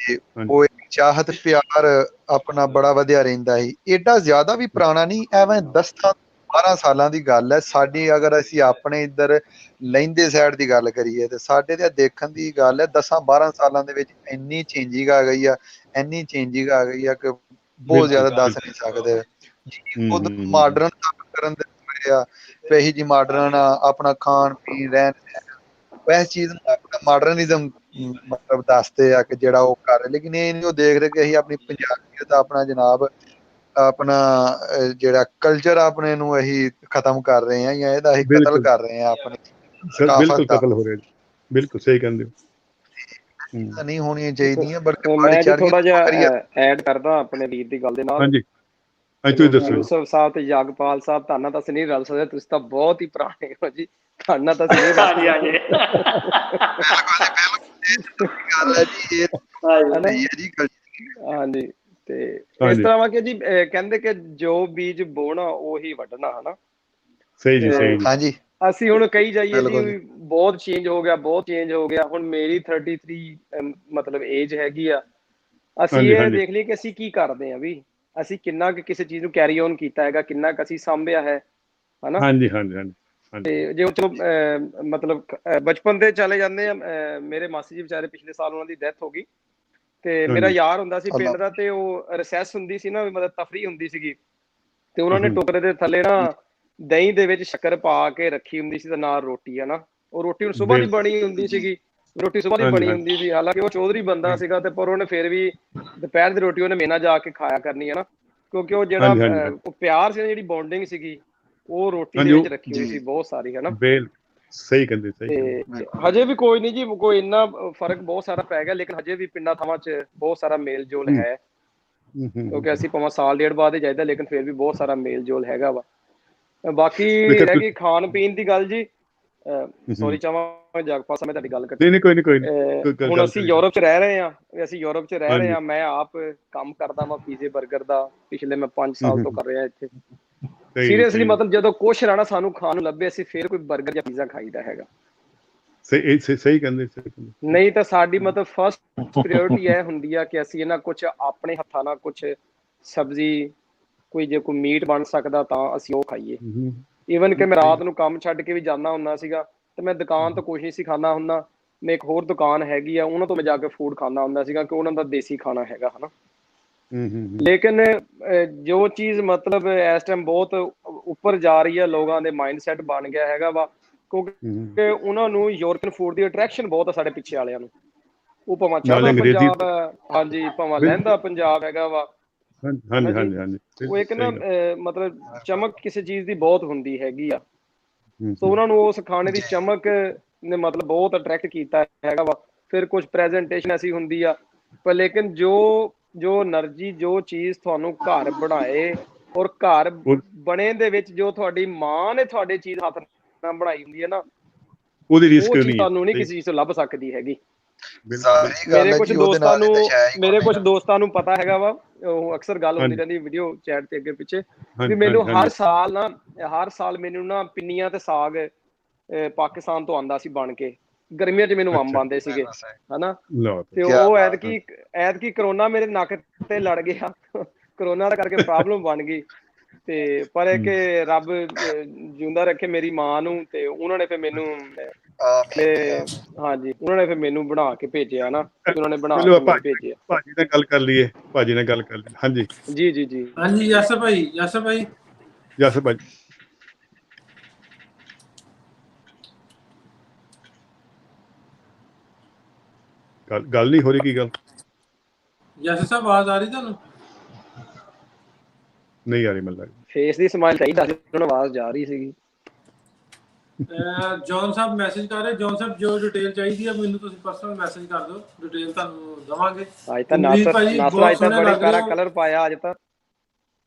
ਉਹ ਚਾਹਤ ਪਿਆਰ ਆਪਣਾ ਬੜਾ ਵਧਿਆ ਰਹਿੰਦਾ ਸੀ। ਏਡਾ ਜ਼ਿਆਦਾ ਵੀ ਪੁਰਾਣਾ ਨਹੀਂ, ਐਵੇਂ ਦਸਤਾਂ 12 ਸਾਲਾਂ ਦੀ ਗੱਲ ਹੈ ਸਾਡੀ। ਅਗਰ ਅਸੀਂ ਆਪਣੇ ਇੱਧਰ ਲਹਿੰਦੇ ਸਾਈਡ ਦੀ ਗੱਲ ਕਰੀਏ ਤੇ ਸਾਡੇ ਤੇ ਦੇਖਣ ਦੀ ਗੱਲ ਹੈ 10-12 ਸਾਲਾਂ ਦੇ ਵਿੱਚ ਇੰਨੀ ਚੇਂਜਿੰਗ ਆ ਗਈ ਆ, ਇੰਨੀ ਚੇਂਜਿੰਗ ਆ ਗਈ ਆ ਕਿ ਬਹੁਤ ਜ਼ਿਆਦਾ ਦੱਸ ਨਹੀਂ ਸਕਦੇ। ਖੁਦ ਮਾਡਰਨ ਕਰਨ ਦੇ ਆ ਪਹੀ ਜੀ ਮਾਡਰਨ ਆਪਣਾ ਖਾਣ ਪੀਣ ਰਹਿਣ ਇਸ ਚੀਜ਼ ਨੂੰ ਆਪਣਾ ਮਾਡਰਨਿਜ਼ਮ ਮਤਲਬ ਦੱਸਦੇ ਆ ਕਿ ਜਿਹੜਾ ਉਹ ਕਰ ਰਹੇ, ਲੇਕਿਨ ਇਹ ਨਹੀਂ ਉਹ ਦੇਖ ਰਹੇ ਕਿ ਅਸੀਂ ਆਪਣੀ ਪੰਜਾਬੀਅਤ ਆਪਣਾ ਜਨਾਬ ਆਪਣਾ ਜਿਹੜਾ ਕਲਚਰ ਆਪਣੇ ਨੂੰ ਅਸੀਂ ਖਤਮ ਕਰ ਰਹੇ ਹਾਂ ਜਾਂ ਇਹਦਾ ਅਸੀਂ ਕਤਲ ਕਰ ਰਹੇ ਹਾਂ ਆਪਣੀ ਬਿਲਕੁਲ ਕਤਲ ਹੋ ਰਿਹਾ ਜੀ। ਬਿਲਕੁਲ ਸਹੀ ਕਹਿੰਦੇ ਹੋ। ਨਹੀਂ ਹੋਣੀਆਂ ਚਾਹੀਦੀਆਂ ਬਲਕਿ ਮੈਂ ਥੋੜਾ ਜਿਹਾ ਐਡ ਕਰਦਾ ਆਪਣੇ ਵੀਰ ਦੀ ਗੱਲ ਦੇ ਨਾਲ। ਹਾਂਜੀ ਤੁਸੀਂ ਦੱਸੋ। ਯੂਸਫ ਸਾਹਿਬ ਤੇ ਜਗਪਾਲ ਸਾਹਿਬ ਤੁਹਾਨੂੰ ਤਾਂ ਅਸੀਂ ਨਹੀਂ ਰਲ ਸਕਦੇ, ਤੁਸੀਂ ਤਾਂ ਬਹੁਤ ਹੀ ਪੁਰਾਣੇ ਹੋ ਜੀ, ਤੁਹਾਨੂੰ ਤਾਂ ਅਸੀਂ ਨਹੀਂ ਰਲ ਹਾਂਜੀ। ਤੇ ਇਸ ਤਰ੍ਹਾਂ ਵਾ ਕਿ ਜੀ ਕਹਿੰਦੇ ਕਿ ਜੋ ਬੀਜ ਬੋਣਾ ਉਹੀ ਵੱਢਣਾ, ਹਨਾ। ਸਹੀ ਜੀ, ਸਹੀ ਜੀ। ਹਾਂਜੀ ਅਸੀਂ ਹੁਣ ਕਹੀ ਜਾਈਏ ਜੀ ਬਹੁਤ ਚੇਂਜ ਹੋ ਗਿਆ, ਬਹੁਤ ਚੇਂਜ ਹੋ ਗਿਆ। ਹੁਣ ਮੇਰੀ 33 ਮਤਲਬ ਏਜ ਹੈਗੀ ਆ। ਅਸੀਂ ਇਹ ਦੇਖ ਲਈ ਕਿ ਅਸੀਂ ਕੀ ਕਰਦੇ ਹਾਂ ਵੀ, ਅਸੀਂ ਕਿੰਨਾ ਕੁ ਕਿਸੇ ਚੀਜ਼ ਨੂੰ ਕੈਰੀ ਔਨ ਕੀਤਾ ਹੈਗਾ, ਕਿੰਨਾ ਕੁ ਅਸੀਂ ਸਾਂਭਿਆ ਹੈ, ਹਨਾ। ਹਾਂਜੀ ਹਾਂਜੀ ਹਾਂਜੀ। ਤੇ ਜੇ ਚਲੋ ਮਤਲਬ ਬਚਪਨ ਤੇ ਚਲੇ ਜਾਂਦੇ ਆ, ਮੇਰੇ ਮਾਸੀ ਜੀ ਵਿਚਾਰੇ ਪਿਛਲੇ ਸਾਲ ਉਹਨਾਂ ਦੀ ਡੈਥ ਹੋ ਗਈ। ਤੇ ਮੇਰਾ ਯਾਰ ਹੁੰਦਾ ਸੀ ਪਿੰਡ ਦਾ, ਤੇ ਉਹ ਰਿਸੈਸ ਹੁੰਦੀ ਸੀ ਨਾ, ਮਤਲਬ ਤਫਰੀ ਹੁੰਦੀ ਸੀਗੀ, ਤੇ ਉਹਨਾਂ ਨੇ ਟੋਕਰੇ ਦੇ ਥੱਲੇ ਨਾ ਦਹੀਂ ਦੇ ਵਿੱਚ ਸ਼ੱਕਰ ਪਾ ਕੇ ਰੱਖੀ ਹੁੰਦੀ ਸੀ ਤੇ ਨਾਲ ਰੋਟੀ, ਹਨਾ। ਉਹ ਰੋਟੀ ਹੁਣ ਸੁਬਾਹ ਦੀ ਬਣੀ ਹੁੰਦੀ ਸੀਗੀ, ਰੋਟੀ ਸੁਬਾਹ ਦੀ ਬਣੀ ਹੁੰਦੀ ਸੀ। ਹਾਲਾਂਕਿ ਉਹ ਚੌਧਰੀ ਬੰਦਾ ਸੀਗਾ, ਤੇ ਪਰ ਉਹਨੇ ਫਿਰ ਵੀ ਦੁਪਹਿਰ ਦੀ ਰੋਟੀ ਉਹਨੇ ਮੇਰੇ ਨਾਲ ਜਾ ਕੇ ਖਾਇਆ ਕਰਨੀ, ਹਨਾ। ਕਿਉਂਕਿ ਉਹ ਜਿਹੜਾ ਪਿਆਰ ਸੀ, ਜਿਹੜੀ ਬੌਂਡਿੰਗ ਸੀਗੀ, ਉਹ ਰੋਟੀ ਦੇ ਵਿੱਚ ਰੱਖੀ ਹੋਈ ਸੀ ਬਹੁਤ ਸਾਰੀ, ਹਨਾ। ਸਹੀ ਕਹਿੰਦੇ, ਸਹੀ। ਤੇ ਹਜੇ ਵੀ ਕੋਈ ਨਹੀਂ ਜੀ, ਕੋਈ ਇੰਨਾ ਫਰਕ ਬਹੁਤ ਸਾਰਾ ਪੈ ਗਿਆ, ਲੇਕਿਨ ਹਜੇ ਵੀ ਪਿੰਡਾਂ ਥਾਵਾਂ 'ਚ ਬਹੁਤ ਸਾਰਾ ਮੇਲ ਜੋਲ ਹੈ। ਕਿਉਂਕਿ ਅਸੀਂ ਭਾਵੇਂ ਸਾਲ ਡੇਢ ਬਾਅਦ ਹੀ ਜਾਈਦਾ, ਲੇਕਿਨ ਫਿਰ ਵੀ ਬਹੁਤ ਸਾਰਾ ਮੇਲ ਜੋਲ ਹੈਗਾ ਵਾ। ਬਾਕੀ ਰਹਿ ਗਈ ਖਾਣ ਪੀਣ ਦੀ ਗੱਲ ਜੀ, ਸੌਰੀ ਚਾਹਾਂ ਜਗਪਾਲ ਸਾਹਿਬ, ਮੈਂ ਤੁਹਾਡੀ ਗੱਲ ਕੱਟੀ। ਹੁਣ ਅਸੀਂ ਯੂਰਪ 'ਚ ਰਹਿ ਰਹੇ ਹਾਂ, ਮੈਂ ਆਪ ਕੰਮ ਕਰਦਾ ਵਾਂ ਪੀਜ਼ੇ ਬਰਗਰ ਦਾ, ਪਿਛਲੇ ਮੈਂ 5 ਸਾਲ ਤੋਂ ਕਰ ਰਿਹਾ ਇੱਥੇ। ਸੀਰੀਅਸਲੀ ਮਤਲਬ ਜਦੋਂ ਕੁਛ ਰਹਿਣਾ ਸਾਨੂੰ ਖਾਣ ਨੂੰ ਲੱਭੇ, ਅਸੀਂ ਫਿਰ ਕੋਈ ਬਰਗਰ ਜਾਂ ਪੀਜ਼ਾ ਖਾਈਦਾ ਹੈਗਾ। ਸਹੀ ਕਹਿੰਦੇ। ਨਹੀਂ ਤਾਂ ਸਾਡੀ ਮਤਲਬ ਫਸਟ ਪ੍ਰਾਇੋਰਟੀ ਇਹ ਹੁੰਦੀ ਆ ਕਿ ਅਸੀਂ ਇਹਨਾਂ ਕੁਛ ਆਪਣੇ ਹੱਥਾਂ ਨਾਲ ਕੁਛ ਸਬਜ਼ੀ, ਕੋਈ ਜੇ ਕੋਈ ਮੀਟ ਬਣ ਸਕਦਾ ਤਾਂ ਅਸੀਂ ਉਹ ਖਾਈਏ। ਈਵਨ ਕਿ ਮੈਂ ਰਾਤ ਨੂੰ ਕੰਮ ਛੱਡ ਕੇ ਵੀ ਜਾਂਦਾ ਹੁੰਦਾ ਸੀਗਾ, ਤੇ ਮੈਂ ਦੁਕਾਨ ਤੋਂ ਕੁਛ ਨਹੀਂ ਸੀ ਖਾਂਦਾ ਹੁੰਦਾ। ਮੈਂ ਇੱਕ ਹੋਰ ਦੁਕਾਨ ਹੈਗੀ ਆ, ਉਹਨਾਂ ਤੋਂ ਮੈਂ ਜਾ ਕੇ ਫੂਡ ਖਾਂਦਾ ਹੁੰਦਾ ਸੀਗਾ, ਕਿ ਉਹਨਾਂ ਦਾ ਦੇਸੀ ਖਾਣਾ ਹੈਗਾ, ਹਨਾ। ਲੇਕਿਨ ਜੋ ਚੀਜ਼ ਮਤਲਬ ਇਸ ਟਾਈਮ ਬਹੁਤ ਉੱਪਰ ਜਾ ਰਹੀ ਹੈ, ਲੋਕਾਂ ਦੇ ਮਾਈਂਡ ਸੈਟ ਬਣ ਗਿਆ ਹੈਗਾ ਵਾ, ਕਿਉਂਕਿ ਉਹਨਾਂ ਨੂੰ ਯੂਰਪੀਅਨ ਫੂਡ ਦੀ ਅਟਰੈਕਸ਼ਨ ਬਹੁਤ ਆ ਸਾਡੇ ਪਿੱਛੇ ਵਾਲਿਆਂ ਨੂੰ। ਉਹ ਭਾਵੇਂ ਚਾਹਦਾ ਪੰਜਾਬ ਹੈ, ਹਾਂਜੀ, ਭਾਵੇਂ ਲਹਿੰਦਾ ਪੰਜਾਬ ਹੈਗਾ ਵਾ। ਉਹ ਇੱਕ ਨਾ ਮਤਲਬ ਚਮਕ ਕਿਸੇ ਚੀਜ਼ ਦੀ ਬਹੁਤ ਹੁੰਦੀ ਹੈਗੀ ਆ, ਸੋ ਉਹਨਾਂ ਨੂੰ ਉਸ ਖਾਣੇ ਦੀ ਚਮਕ ਨੇ ਮਤਲਬ ਬਹੁਤ ਅਟਰੈਕਟ ਕੀਤਾ ਹੈਗਾ ਵਾ। ਫਿਰ ਕੁਝ ਪ੍ਰੈਜੈਂਟੇਸ਼ਨ ਐਸੀ ਹੁੰਦੀ ਆ, ਪਰ ਲੇਕਿਨ ਜੋ એનર્ਜੀ, ਜੋ ਚੀਜ਼ ਤੁਹਾਨੂੰ ਘਰ ਬਣਾਏ, ਔਰ ਘਰ ਬਣੇ ਦੇ ਵਿੱਚ ਜੋ ਤੁਹਾਡੀ ਮਾਂ ਨੇ ਤੁਹਾਡੇ ਚੀਜ਼ ਹੱਥ ਨਾਲ ਬਣਾਈ ਹੁੰਦੀ ਹੈ ਨਾ, ਉਹ ਚੀਜ਼ ਤੁਹਾਨੂੰ ਨਹੀਂ ਕਿਸੇ ਚੀਜ਼ ਤੋਂ ਲੱਭ ਸਕਦੀ ਹੈਗੀ। ਮੇਰੇ ਕੁਝ ਦੋਸਤਾਂ ਨੂੰ ਪਤਾ ਹੈਗਾ ਵਾ, ਉਹ ਅਕਸਰ ਗੱਲ ਹੁੰਦੀ ਰਹਿੰਦੀ ਵੀਡੀਓ ਚੈਟ ਤੇ ਅੱਗੇ ਪਿੱਛੇ, ਵੀ ਮੈਨੂੰ ਹਰ ਸਾਲ ਮੈਨੂੰ ਨਾ ਪਿੰਨੀਆਂ ਤੇ ਸਾਗ ਪਾਕਿਸਤਾਨ ਤੋਂ ਆਉਂਦਾ ਸੀ ਬਣ ਕੇ। ਗਰਮੀਆਂ 'ਚ ਮੈਨੂੰ ਅੰਬ ਆਉਂਦੇ ਸੀਗੇ, ਹਨਾ। ਤੇ ਉਹ ਐਤਕੀ ਕਰੋਨਾ ਮੇਰੇ ਨੱਕ ਤੇ ਲੜ ਗਿਆ, ਕਰੋਨਾ ਦਾ ਕਰਕੇ ਪ੍ਰੋਬਲਮ ਬਣ ਗਈ। ਤੇ ਪਰ ਇਹ ਕਿ ਰੱਬ ਜਿਉਂਦਾ ਰੱਖੇ ਮੇਰੀ ਮਾਂ ਨੂੰ, ਤੇ ਉਹਨਾਂ ਨੇ ਫਿਰ ਮੈਨੂੰ ਹਾਂਜੀ, ਉਹਨਾਂ ਨੇ ਫਿਰ ਮੈਨੂੰ ਬਣਾ ਕੇ ਭੇਜਿਆ ਨਾ, ਉਹਨਾਂ ਨੇ ਬਣਾ ਕੇ ਮੈਨੂੰ ਭੇਜਿਆ। ਭਾਜੀ ਨਾਲ ਗੱਲ ਕਰ ਲਈਏ, ਹਾਂਜੀ ਜੀ ਹਾਂਜੀ। ਯਾਸਰ ਭਾਈ ਗੱਲ ਨਹੀਂ ਹੋ ਰਹੀ, ਕੀ ਗੱਲ? ਯਾਸਰ ਸਾਹਿਬ ਆਵਾਜ਼ ਆ ਰਹੀ ਤੁਹਾਨੂੰ? ਨਹੀਂ ਆ ਰਹੀ, ਮਤਲਬ ਫੇਸ ਦੀ ਸਮਾਈਲ ਚਾਹੀਦਾ ਸੀ, ਉਹਨਾਂ ਨੂੰ ਆਵਾਜ਼ ਜਾ ਰਹੀ ਸੀਗੀ। ਜੌਨ ਸਾਹਿਬ ਮੈਸੇਜ ਕਰ ਰਹੇ, ਜੌਨ ਸਾਹਿਬ ਜੋ ਡਿਟੇਲ ਚਾਹੀਦੀ ਆ ਮੈਨੂੰ ਤੁਸੀਂ ਪਰਸਨਲ ਮੈਸੇਜ ਕਰ ਦਿਓ, ਡਿਟੇਲ ਤੁਹਾਨੂੰ ਦਵਾਂਗੇ। ਅੱਜ ਤਾਂ ਨਾਸਰ ਬੜੇ ਪਿਆਰਾ ਕਲਰ ਪਾਇਆ ਅੱਜ ਤਾਂ।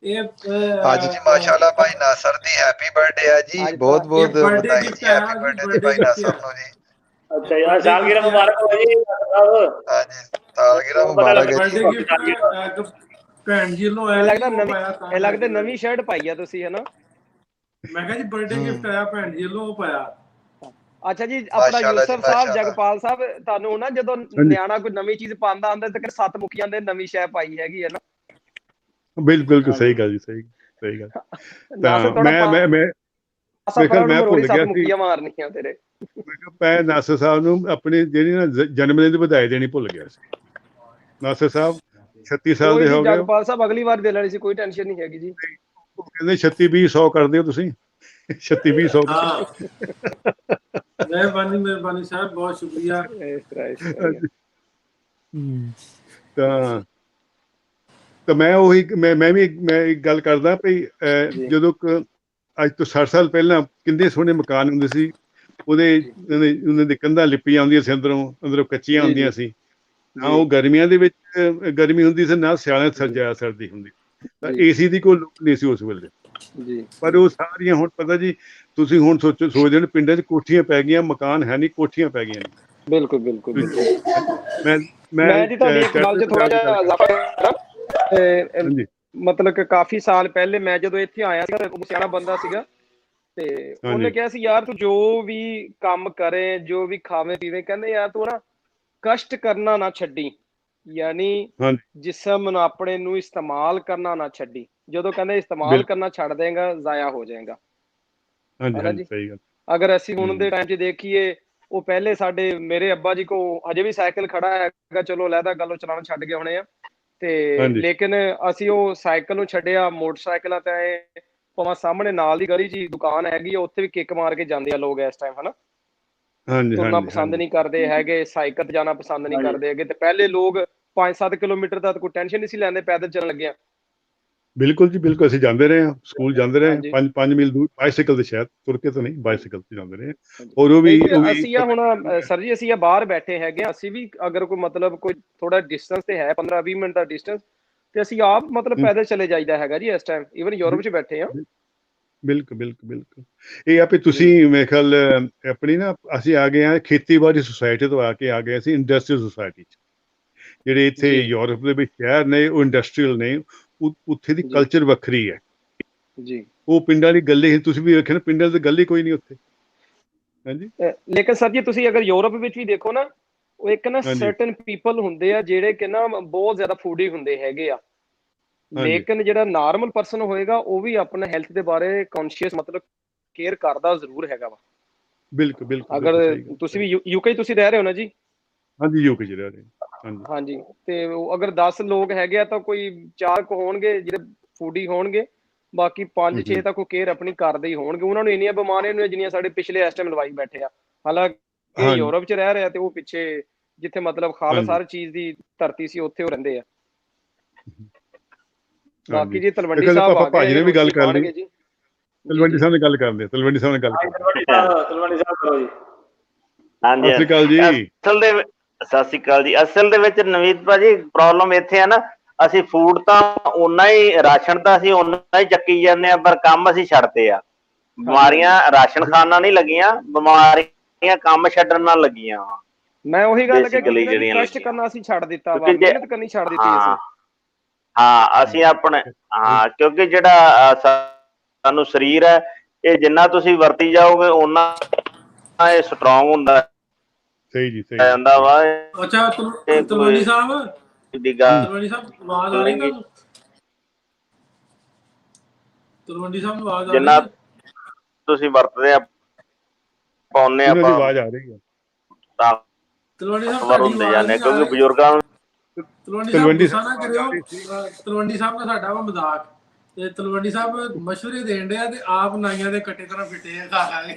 ਅੱਜ ਜੀ ਮਾਸ਼ਾਅੱਲਾ ਭਾਈ ਨਾਸਰ ਦੀ ਹੈਪੀ ਬਰਥਡੇ ਹੈ ਜੀ, ਬਹੁਤ ਬਹੁਤ ਵਧਾਈ ਜੀ, ਹੈਪੀ ਬਰਥਡੇ ਭਾਈ ਨਾਸਰ ਨੂੰ ਜੀ। ਅੱਛਾ ਯਾਰ, ਸਾਲਗਿਰਾ ਮੁਬਾਰਕ ਹੋ ਜੀ। ਹਾਂਜੀ, ਸਾਲਗਿਰਾ ਮੁਬਾਰਕ ਹੈ ਜੀ। ਭੈਣ ਜੀ ਨੂੰ ਇਹ ਲੱਗਦਾ ਨਵੀਂ ਸ਼ਰਟ ਪਾਈ ਆ ਤੁਸੀਂ, ਹਨਾ? ਮੈਂ ਕਿਹਾ ਜੀ ਬਰਥਡੇ ਗਿਫਟ ਆਇਆ ਭੈਣ ਜੀ ਵੱਲੋਂ, ਉਹ ਪਾਇਆ। ਅੱਛਾ ਜੀ, ਆਪਣਾ ਯੂਸਫ ਸਾਹਿਬ, ਜਗਪਾਲ ਸਾਹਿਬ, ਤੁਹਾਨੂੰ ਨਾ ਜਦੋਂ ਨਿਆਣਾ ਕੋਈ ਨਵੀਂ ਚੀਜ਼ ਪਾਉਂਦਾ ਹੁੰਦਾ ਤੇ 7 ਮੁੱਕੀਆਂ ਦੇ ਨਵੀਂ ਸ਼ੈ ਪਾਈ ਹੈਗੀ ਹੈ ਨਾ? ਬਿਲਕੁਲ ਸਹੀ ਗੱਲ ਜੀ, ਸਹੀ। ਸਹੀ ਗੱਲ। ਨਾਸਰ ਤਾਂ ਮੈਂ ਭੁੱਲ ਗਿਆ ਸੀ ਮਾਰਨੀਆਂ ਤੇਰੇ। ਮੈਂ ਨਾਸਰ ਸਾਹਿਬ ਨੂੰ ਆਪਣੀ ਜਿਹੜੀ ਨਾ ਜਨਮ ਦਿਨ ਦੀ ਵਧਾਈ ਦੇਣੀ ਭੁੱਲ ਗਿਆ ਸੀ। ਨਾਸਰ ਸਾਹਿਬ 36 ਸਾਲ ਦੇ ਹੋ ਗਏ। ਜਗਪਾਲ ਸਾਹਿਬ ਅਗਲੀ ਵਾਰ ਦੇ ਲੈਣੀ ਸੀ, ਕੋਈ ਟੈਨਸ਼ਨ ਨਹੀਂ ਹੈਗੀ ਜੀ। ਉਹ ਕਹਿੰਦੇ 36-20-100 ਕਰ ਦਿਓ ਤੁਸੀਂ। 36-20-100 ਮਿਹਰਬਾਨੀ ਸਾਹਿਬ, ਬਹੁਤ ਸ਼ੁਕਰੀਆ। ਤਾਂ ਮੈਂ ਵੀ ਇੱਕ ਗੱਲ ਕਰਦਾ ਵੀ ਜਦੋਂ ਅੱਜ ਤੋਂ 60 ਸਾਲ ਪਹਿਲਾਂ ਕਿੰਨੇ ਸੋਹਣੇ ਮਕਾਨ ਹੁੰਦੇ ਸੀ। ਉਹਨਾਂ ਦੀ ਕੰਧਾਂ ਲਿਪੀਆਂ ਹੁੰਦੀਆਂ ਸੀ, ਅੰਦਰੋਂ ਕੱਚੀਆਂ ਹੁੰਦੀਆਂ ਸੀ। ਨਾ ਉਹ ਗਰਮੀਆਂ ਦੇ ਵਿੱਚ ਗਰਮੀ ਹੁੰਦੀ ਸੀ, ਨਾ ਸਿਆਲਾਂ ਸਰਦੀ ਹੁੰਦੀ। ਤਾਂ ਏਸੀ ਦੀ ਕੋਈ ਲੋੜ ਨਹੀਂ ਸੀ ਉਸ ਵੇਲੇ। ਪਰ ਉਹ ਸਾਰੀਆਂ ਹੁਣ ਪਤਾ ਜੀ, ਤੁਸੀਂ ਹੁਣ ਸੋਚਦੇ ਹੋ ਪਿੰਡਾਂ 'ਚ ਕੋਠੀਆਂ ਪੈ ਗਈਆਂ, ਮਕਾਨ ਹੈ ਨਹੀਂ, ਕੋਠੀਆਂ ਪੈ ਗਈਆਂ ਨੇ। ਬਿਲਕੁਲ। ਮੈਂ ਜੀ ਤੁਹਾਡੀ ਇੱਕ ਗੱਲ 'ਚ ਥੋੜਾ ਜਿਹਾ ਇਜ਼ਾਫਾ ਕਰਾਂ। ਮਤਲਬ ਕਿ ਕਾਫੀ ਸਾਲ ਪਹਿਲੇ ਮੈਂ ਜਦੋਂ ਇੱਥੇ ਆਇਆ ਸੀ, ਉਹ ਸਿਆਣਾ ਬੰਦਾ ਸੀਗਾ, ਤੇ ਉਹਨੇ ਕਿਹਾ ਸੀ ਯਾਰ ਤੂੰ ਜੋ ਵੀ ਕੰਮ ਕਰੇ, ਜੋ ਵੀ ਖਾਵੇਂ ਪੀਵੇ, ਕਹਿੰਦੇ ਯਾਰ ਤੂੰ ਨਾ ਕਸ਼ਟ ਕਰਨਾ ਨਾ ਛੱਡੀ, ਯਾਨੀ ਜਿਸਮ ਨੂੰ ਆਪਣੇ ਨੂੰ ਇਸਤੇਮਾਲ ਕਰਨਾ ਨਾ ਛੱਡੀ। ਜਦੋਂ ਕਹਿੰਦੇ ਇਸਤੇਮਾਲ ਕਰਨਾ ਛੱਡ ਦੇਗਾ, ਜ਼ਾਇਆ ਹੋ ਜਾਏਗਾ। ਅਗਰ ਅਸੀਂ ਹੁਣ ਦੇ ਟਾਈਮ 'ਚ ਦੇਖੀਏ, ਉਹ ਪਹਿਲੇ ਮੇਰੇ ਅੱਬਾ ਜੀ ਕੋ ਹਜੇ ਵੀ ਸਾਈਕਲ ਖੜਾ ਹੈਗਾ, ਚਲੋ ਲਹਿਦਾ ਗੱਲ ਉਹ ਚਲਾਉਣਾ ਛੱਡ ਗਏ ਹੋਣੇ ਆ, ਤੇ ਲੇਕਿਨ ਅਸੀਂ ਉਹ ਸਾਈਕਲ ਨੂੰ ਛੱਡਿਆ, ਮੋਟਰਸਾਈਕਲਾਂ ਤੇ ਆਏ। ਭਾਵੇਂ ਸਾਹਮਣੇ ਨਾਲ ਦੀ ਗਲੀ 'ਚ ਦੁਕਾਨ ਹੈਗੀ ਆ, ਉੱਥੇ ਵੀ ਕਿੱਕ ਮਾਰ ਕੇ ਜਾਂਦੇ ਆ ਲੋਕ ਇਸ ਟਾਈਮ, ਹਨਾ। ਤੁਰਨਾ ਪਸੰਦ ਨਹੀਂ ਕਰਦੇ ਹੈਗੇ, ਸਾਈਕਲ ਤੇ ਜਾਣਾ ਪਸੰਦ ਨਹੀਂ ਕਰਦੇ ਹੈਗੇ। ਤੇ ਪਹਿਲੇ ਲੋਕ 5-7 ਕਿਲੋਮੀਟਰ ਦਾ ਕੋਈ ਟੈਨਸ਼ਨ ਨਹੀਂ ਸੀ ਲੈਂਦੇ, ਪੈਦਲ ਚੱਲਣ ਲੱਗਿਆ। ਬਿਲਕੁਲ ਜੀ, ਬਿਲਕੁਲ। ਅਸੀਂ ਜਾਂਦੇ ਰਹੇ ਹਾਂ, ਸਕੂਲ ਜਾਂਦੇ ਰਹੇ 5 ਮੀਲ ਦੂਰ ਬਾਈਸਾਈਕਲ ਤੇ, ਸ਼ਾਇਦ ਤੁਰ ਕੇ ਤਾਂ ਨਹੀਂ, ਬਾਈਸਾਈਕਲ ਤੇ ਜਾਂਦੇ ਰਹੇ। ਔਰ ਉਹ ਵੀ ਅਸੀਂ ਹੁਣ ਸਰ ਜੀ, ਅਸੀਂ ਬਾਹਰ ਬੈਠੇ ਹੈਗੇ, ਅਸੀਂ ਵੀ ਅਗਰ ਕੋਈ ਮਤਲਬ ਕੋਈ ਥੋੜਾ ਡਿਸਟੈਂਸ ਤੇ ਹੈ, 15-20 ਮਿੰਟ ਦਾ ਡਿਸਟੈਂਸ, ਤੇ ਅਸੀਂ ਆਪ ਮਤਲਬ ਪੈਦਲ ਚਲੇ ਜਾਈਦਾ ਹੈਗਾ ਜੀ ਇਸ ਟਾਈਮ। ਈਵਨ ਯੂਰਪ 'ਚ ਬੈਠੇ ਆ। ਬਿਲਕੁਲ। ਇਹ ਆਪੇ ਤੁਸੀਂ ਮੇਰੇ ਖਿਆਲ ਆਪਣੀ ਨਾ, ਅਸੀਂ ਆ ਗਏ ਹਾਂ ਖੇਤੀਬਾੜੀ ਸੁਸਾਇਟੀ ਤੋਂ, ਆ ਗਏ ਅਸੀਂ ਇੰਡਸਟਰੀਅਲ ਸੁਸਾਇਟੀ 'ਚ। ਜਿਹੜੇ ਇੱਥੇ ਯੂਰਪ ਦੇ ਵਿੱਚ ਸ਼ਹਿਰ ਨੇ, ਉਹ ਇੰਡਸਟਰੀਅਲ ਨੇ, ਉੱਥੇ ਦੀ ਕਲਚਰ ਵੱਖਰੀ ਹੈ ਜੀ। ਉਹ ਪਿੰਡਾਂ ਦੀ ਗੱਲ ਹੀ, ਤੁਸੀਂ ਵੀ ਵੇਖਿਆ ਨਾ, ਪਿੰਡਾਂ ਦੀ ਗੱਲ ਹੀ ਕੋਈ ਨਹੀਂ ਉੱਥੇ। ਹਾਂਜੀ, ਲੇਕਿਨ ਸਰ ਜੀ ਤੁਸੀਂ ਅਗਰ ਯੂਰਪ ਵਿੱਚ ਵੀ ਦੇਖੋ ਨਾ, ਉਹ ਇੱਕ ਨਾ ਸਰਟਨ ਪੀਪਲ ਹੁੰਦੇ ਆ ਜਿਹੜੇ ਕਿ ਨਾ ਬਹੁਤ ਜ਼ਿਆਦਾ ਫੂਡੀ ਹੁੰਦੇ ਹੈਗੇ ਆ। ਲੇਕਿਨ ਜਿਹੜਾ ਨਾਰਮਲ ਪਰਸਨ ਹੋਏਗਾ, ਉਹ ਵੀ ਆਪਣਾ ਹੈਲਥ ਦੇ ਬਾਰੇ ਕੌਨਸ਼ੀਅਸ, ਮਤਲਬ ਕੇਅਰ ਕਰਦਾ ਜ਼ਰੂਰ ਹੈਗਾ ਵਾ। ਬਿਲਕੁਲ। ਅਗਰ ਤੁਸੀਂ ਵੀ UK ਤੁਸੀਂ ਰਹਿ ਰਹੇ ਹੋ ਨਾ ਜੀ? ਹਾਂਜੀ, UK 'ਚ ਰਹਿ ਰਹੇ। ਹਾਂਜੀ, ਤੇ ਅਗਰ 10 ਲੋਕ ਹੈਗੇ ਆ ਤਾਂ ਕੋਈ 4 ਹੋਣਗੇ ਜਿਹੜੇ ਫੂਡੀ ਹੋਣਗੇ, ਬਾਕੀ 5-6 ਤਾਂ ਕੋਈ ਕੇਅਰ ਆਪਣੀ ਕਰਦੇ ਹੀ ਹੋਣਗੇ। ਉਹਨਾਂ ਨੂੰ ਇੰਨੀਆਂ ਬਿਮਾਰੀਆਂ ਨੇ ਜਿੰਨੀਆਂ ਸਾਡੇ ਪਿਛਲੇ ਇਸ ਟਾਈਮ ਲਵਾਈ ਬੈਠੇ ਆ। ਹਾਲਾਂਕਿ ਯੂਰਪ 'ਚ ਰਹਿ ਰਿਹਾ, ਤੇ ਉਹ ਪਿੱਛੇ ਜਿੱਥੇ ਮਤਲਬ ਖਾਲਸ ਹਰ ਚੀਜ਼ ਦੀ ਧਰਤੀ ਸੀ, ਉੱਥੇ ਉਹ ਰਹਿੰਦੇ ਆ। ਬਾਕੀ ਜੀ ਤਲਵੰਡੀ ਸਾਹਿਬ ਆ ਗਏ, ਭਾਜੀ ਨੇ ਵੀ ਗੱਲ ਕਰ ਲਈ ਜੀ। ਤਲਵੰਡੀ ਸਾਹਿਬ ਨੇ ਗੱਲ ਕਰਦੇ, ਤਲਵੰਡੀ ਸਾਹਿਬ ਨੇ ਗੱਲ ਕਰ ਤਲਵੰਡੀ ਸਾਹਿਬ ਕਰੋ ਜੀ। ਹਾਂਜੀ, ਸਤਿ ਸ਼੍ਰੀ ਅਕਾਲ ਜੀ। ਸਤਿ ਸ਼੍ਰੀ ਅਕਾਲ ਜੀ। ਅਸਲ ਦੇ ਵਿੱਚ ਨਵੀਦ ਭਾਜੀ ਪ੍ਰੋਬਲਮ ਇੱਥੇ ਆ ਨਾ, ਅਸੀਂ ਫੂਡ ਤਾਂ ਓਨਾ ਹੀ, ਰਾਸ਼ਨ ਤਾਂ ਅਸੀਂ ਓਨਾ ਹੀ ਚੱਕੀ ਜਾਂਦੇ ਆ, ਪਰ ਕੰਮ ਅਸੀਂ ਛੱਡਦੇ ਆ। ਬਿਮਾਰੀਆਂ ਰਾਸ਼ਨ ਖਾਣ ਨਾਲ ਨਹੀਂ ਲੱਗੀਆਂ, ਬਿਮਾਰੀਆਂ ਕੰਮ ਛੱਡਣ ਨਾਲ ਲੱਗੀਆਂ। ਮੈਂ ਉਹੀ ਗੱਲ ਕਹੀ, ਕਸ਼ਟ ਕਰਨਾ ਅਸੀਂ ਛੱਡ ਦਿੱਤਾ ਵਾ, ਮਿਹਨਤ ਕਰਨੀ ਛੱਡ ਦਿੱਤੀ ਅਸੀਂ। ਅਸੀਂ ਆਪਣੇ ਕਿਉਂਕਿ ਜਿਹੜਾ ਸਾਨੂੰ ਸਰੀਰ ਹੈ, ਇਹ ਜਿੰਨਾ ਤੁਸੀਂ ਵਰਤੀ ਜਾਓਗੇ ਓਨਾ ਇਹ ਸਟਰੋਂਗ ਹੁੰਦਾ ਜਾਂਦਾ ਵਾ। ਅੱਛਾ ਤਲਵੰਡੀ ਸਾਹਿਬ, ਆਵਾਜ਼ ਆ ਰਹੀ ਤੁਹਾਨੂੰ? ਤਲਵੰਡੀ ਸਾਹਿਬ ਨੂੰ ਆਵਾਜ਼ ਆ ਰਹੀ? ਜਿੰਨਾ ਤੁਸੀਂ ਵਰਤਦੇ ਆ, ਪਾਉਨੇ ਆਪਾਂ, ਆਵਾਜ਼ ਆ ਰਹੀ ਹੈ। ਤਾਂ ਤਲਵੰਡੀ ਸਾਹਿਬ ਹੁੰਦੇ ਜਾਂਦੇ, ਕਿਉਂਕਿ ਬਜ਼ੁਰਗਾਂ ਨੂੰ ਤਲਵੰਡੀ ਸਾਹਿਬ ਨਾ ਕਰਿਓ। ਤਲਵੰਡੀ ਸਾਹਿਬ ਦਾ ਸਾਡਾ ਵਾ ਮਜ਼ਾਕ, ਤੇ ਤਲਵੰਡੀ ਸਾਹਿਬ ਮਸ਼ਵਰੇ ਦੇਣ ਡਿਆ, ਤੇ ਆਪ ਨਾਈਆਂ ਦੇ ਕੱਟੇ ਤਰ੍ਹਾਂ ਫਿੱਟੇ ਆ ਖਾ ਕੇ।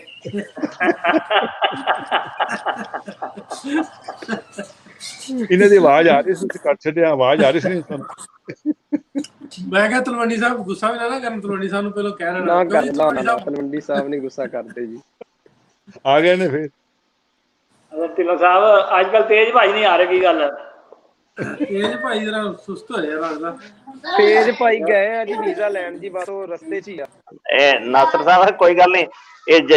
ਇਹਨਾਂ ਦੀ ਆਵਾਜ਼ ਆ ਰਹੀ ਸੀ, ਕੱਟ ਛੱਡਿਆ, ਆਵਾਜ਼ ਆ ਰਹੀ ਸੀ ਤੁਹਾਨੂੰ। ਮੈਂ ਕਿਹਾ ਤਲਵੰਡੀ ਸਾਹਿਬ ਗੁੱਸਾ ਵੀ ਨਾ ਕਰਨ, ਤਲਵੰਡੀ ਸਾਹਿਬ ਨੂੰ ਪਹਿਲਾਂ ਕਹਿ ਲੈਣਾ। ਤਲਵੰਡੀ ਸਾਹਿਬ ਨਹੀਂ ਗੁੱਸਾ ਕਰਦੇ ਜੀ, ਆ ਗਏ ਨੇ ਫਿਰ। ਢਿੱਲੋਂ ਸਾਹਿਬ ਅੱਜ ਕੱਲ ਤੇਜ ਭਾਈ ਨਹੀਂ ਆ ਰਹੇ, ਕੀ ਗੱਲ? ਤੇਜ ਭਾਈ ਜਰਾ ਸੁਸਤ ਹੋ ਰਿਹਾ ਲੱਗਦਾ। ਤੇਜ ਭਾਈ ਗਏ ਆ ਜੀ ਵੀਜ਼ਾ ਲੈਣ ਜੀ, ਬਸ ਉਹ ਰਸਤੇ 'ਚ ਹੀ ਆ। ਇਹ ਨਾਸਰ ਸਾਹਿਬ ਕੋਈ ਗੱਲ ਨਹੀਂ, ਇਹ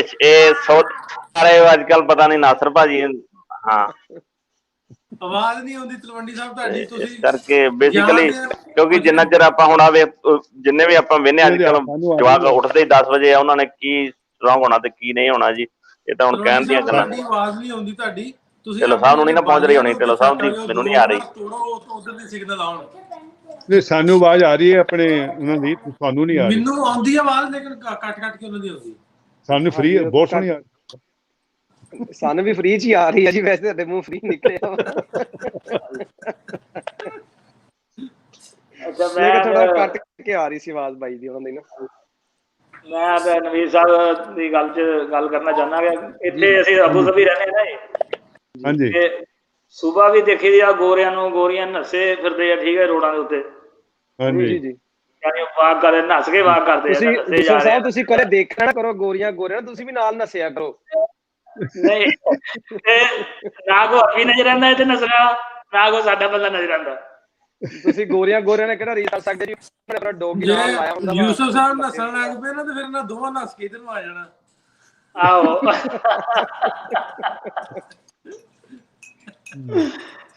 ਸਾਰੇ ਅੱਜ ਕੱਲ ਪਤਾ ਨਹੀਂ ਨਾਸਰ ਭਾਜੀ। ਆਵਾਜ਼ ਨਹੀਂ ਆਉਂਦੀ ਤਲਵੰਡੀ ਸਾਹਿਬ ਤੁਹਾਡੀ, ਤੁਸੀਂ ਕਰਕੇ ਬੇਸਿਕਲੀ, ਕਿਉਂਕਿ ਜਿੰਨਾ ਚਿਰ ਆਪਾਂ ਹੁਣ ਆਵੇ, ਜਿੰਨੇ ਵੀ ਆਪਾਂ ਵੇਖਦੇ ਅੱਜ ਕੱਲ ਜਵਾਕ ਉੱਠਦੇ 10 ਵਜੇ ਆ, ਉਹਨਾਂ ਨੇ ਕੀ ਸਟਰੋਂਗ ਹੋਣਾ ਤੇ ਕੀ ਨਹੀਂ ਹੋਣਾ ਜੀ, ਇਹ ਤਾਂ ਹੁਣ ਕਹਿਣ ਦੀਆਂ ਗੱਲਾਂ ਨੇ। ਆਵਾਜ਼ ਨਹੀਂ ਆਉਂਦੀ ਤੁਹਾਡੀ, ਤੁਸੀਂ ਢਿੱਲੋਂ ਸਾਹਿਬ ਨੂੰ ਨਹੀਂ ਨਾ ਪਹੁੰਚ ਰਹੀ ਹੋਣੀ, ਢਿੱਲੋਂ ਸਾਹਿਬ ਦੀ ਮੈਨੂੰ ਨਹੀਂ ਆ ਰਹੀ। ਉਧਰ ਦੀ ਸਿਗਨਲ ਆਉਣ। ਨਹੀਂ, ਸਾਨੂੰ ਆਵਾਜ਼ ਆ ਰਹੀ ਹੈ ਆਪਣੇ ਉਹਨਾਂ ਦੀ, ਤੁਹਾਨੂੰ ਨਹੀਂ ਆ ਰਹੀ। ਮੈਨੂੰ ਆਉਂਦੀ ਆਵਾਜ਼, ਲੇਕਿਨ ਕੱਟ ਕੇ ਉਹਨਾਂ ਦੀ ਆਉਂਦੀ। ਸਾਨੂੰ ਫ੍ਰੀ ਬਹੁਤ ਸੋਹਣੀ ਆ, ਸਾਨੂੰ ਵੀ ਫ੍ਰੀ ਚ ਹੀ ਆ ਰਹੀ ਹੈ ਜੀ, ਵੈਸੇ ਤੁਹਾਡੇ ਮੂੰਹ ਫ੍ਰੀ ਨਿਕਲਿਆ। ਅੱਛਾ, ਮੈਂ ਥੋੜਾ ਕੱਟ ਕੇ ਆ ਰਹੀ ਸੀ ਆਵਾਜ਼ ਬਾਈ ਦੀ ਉਹਨਾਂ ਦੀ ਨਾ। ਮੈਂ ਤੇ ਨਵੀਦ ਸਾਹਿਬ ਦੀ ਗੱਲ ਕਰਨਾ ਚਾਹੁੰਦਾ ਕਿ ਇੱਥੇ ਅਸੀਂ ਅਬੂ ਜ਼ਬੀ ਰਹਿੰਦੇ ਨਾ ਜੀ। ਹਾਂਜੀ। ਸੁਬਾ ਵੀ ਦੇਖੀ ਦੀ ਆ ਗੋਰੀਆਂ ਨੱਸੇ ਫਿਰਦੇ ਆ, ਠੀਕ ਹੈ, ਰੋਡਾਂ ਦੇ ਉੱਤੇ। ਹਾਂਜੀ ਜੀ। ਯਾਨੀ ਵਾਕ ਕਰਦੇ, ਨੱਸ ਕੇ ਵਾਕ ਕਰਦੇ ਆ, ਨੱਸੇ ਜਾ ਰਹੇ ਆ। ਤੁਸੀਂ ਕਦੇ ਦੇਖਿਆ ਨਾ ਕਰੋ ਗੋਰੀਆਂ ਤੁਸੀਂ ਵੀ ਨਾਲ ਨੱਸਿਆ ਕਰੋ। ਨਹੀਂ, ਨਾ ਕੋ ਅਭੀ ਨਜ਼ਰ ਆਉਂਦਾ ਇੱਥੇ ਨਸਰਾ, ਨਾ ਕੋ ਸਾਡਾ ਬੰਦਾ ਨਜ਼ਰ ਆਉਂਦਾ। ਤੁਸੀਂ ਗੋਰੀਆਂ ਨੇ ਕਿਹੜਾ ਰੀਤ ਕਰ ਸਕਦੇ ਜੀ, ਆਪਣਾ ਡੋਗੀ ਨਾਲ ਲਾਇਆ ਹੁੰਦਾ। ਯੂਸਫ ਸਾਹਿਬ ਨੱਸਣ ਲੱਗ ਪਏ ਨਾ ਤੇ ਫਿਰ ਇਹਨਾਂ ਦੋਵਾਂ ਨੱਸ ਕੇ ਇਧਰ ਨੂੰ ਆ ਜਾਣਾ। ਆਹੋ,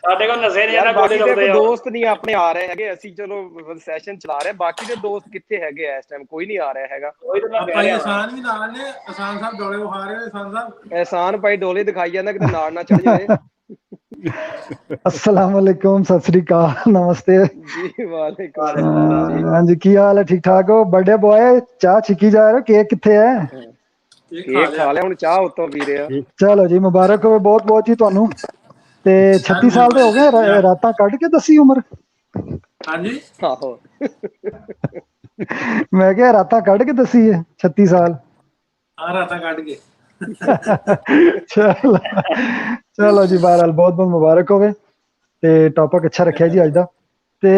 ਸਾਡੇ ਕੋਲ ਨਸੇ ਨਹੀਂ ਜਾਣਾ। ਬਾਕੀ ਦੇ ਦੋਸਤ ਨਹੀਂ ਆਪਣੇ ਆ ਰਹੇ ਹੈਗੇ, ਅਸੀਂ ਚਲੋ ਸੈਸ਼ਨ ਚਲਾ ਰਹੇ, ਬਾਕੀ ਦੇ ਦੋਸਤ ਕਿੱਥੇ ਹੈਗੇ ਆ ਇਸ ਟਾਈਮ? ਕੋਈ ਨਹੀਂ ਆ ਰਿਹਾ ਹੈਗਾ। ਭਾਈ ਅਹਿਸਾਨ ਵੀ ਨਾਲ ਨੇ, ਅਹਿਸਾਨ ਸਾਹਿਬ ਡੋਲੇ ਵਿਖਾ ਰਹੇ ਨੇ। ਅਹਿਸਾਨ ਸਾਹਿਬ, ਅਹਿਸਾਨ ਭਾਈ ਡੋਲੇ ਦਿਖਾਈ ਜਾਂਦਾ, ਕਿਤੇ ਨਾਲ ਨਾ ਚੜ ਜਾਵੇ। अस्सलाम वालेकुम, सत श्री अकाल, नमस्ते जी। वालेकुम अस्सलाम। हाँ जी, की हाल है? ठीक ठाक हो? बर्थडे बॉय, चाह छिकी जा रहे हो? केक किथे है? केक खा लिया, हुण चाह उत्तों पी रहे हैं। चलो जी, मुबारक हो बहुत बहुत जी तुहानू। ते 36 साल दे हो गए, रातां कढ के दसी उम्र। हाँ जी, आहो। मैं क्या रातां कढ के दसी है 36 साल? हाँ, रातां कढ के। चलो जी, बहरहाल बहुत बहुत मुबारक होवे। ते टॉपिक अच्छा रखिया जी अज दा। ते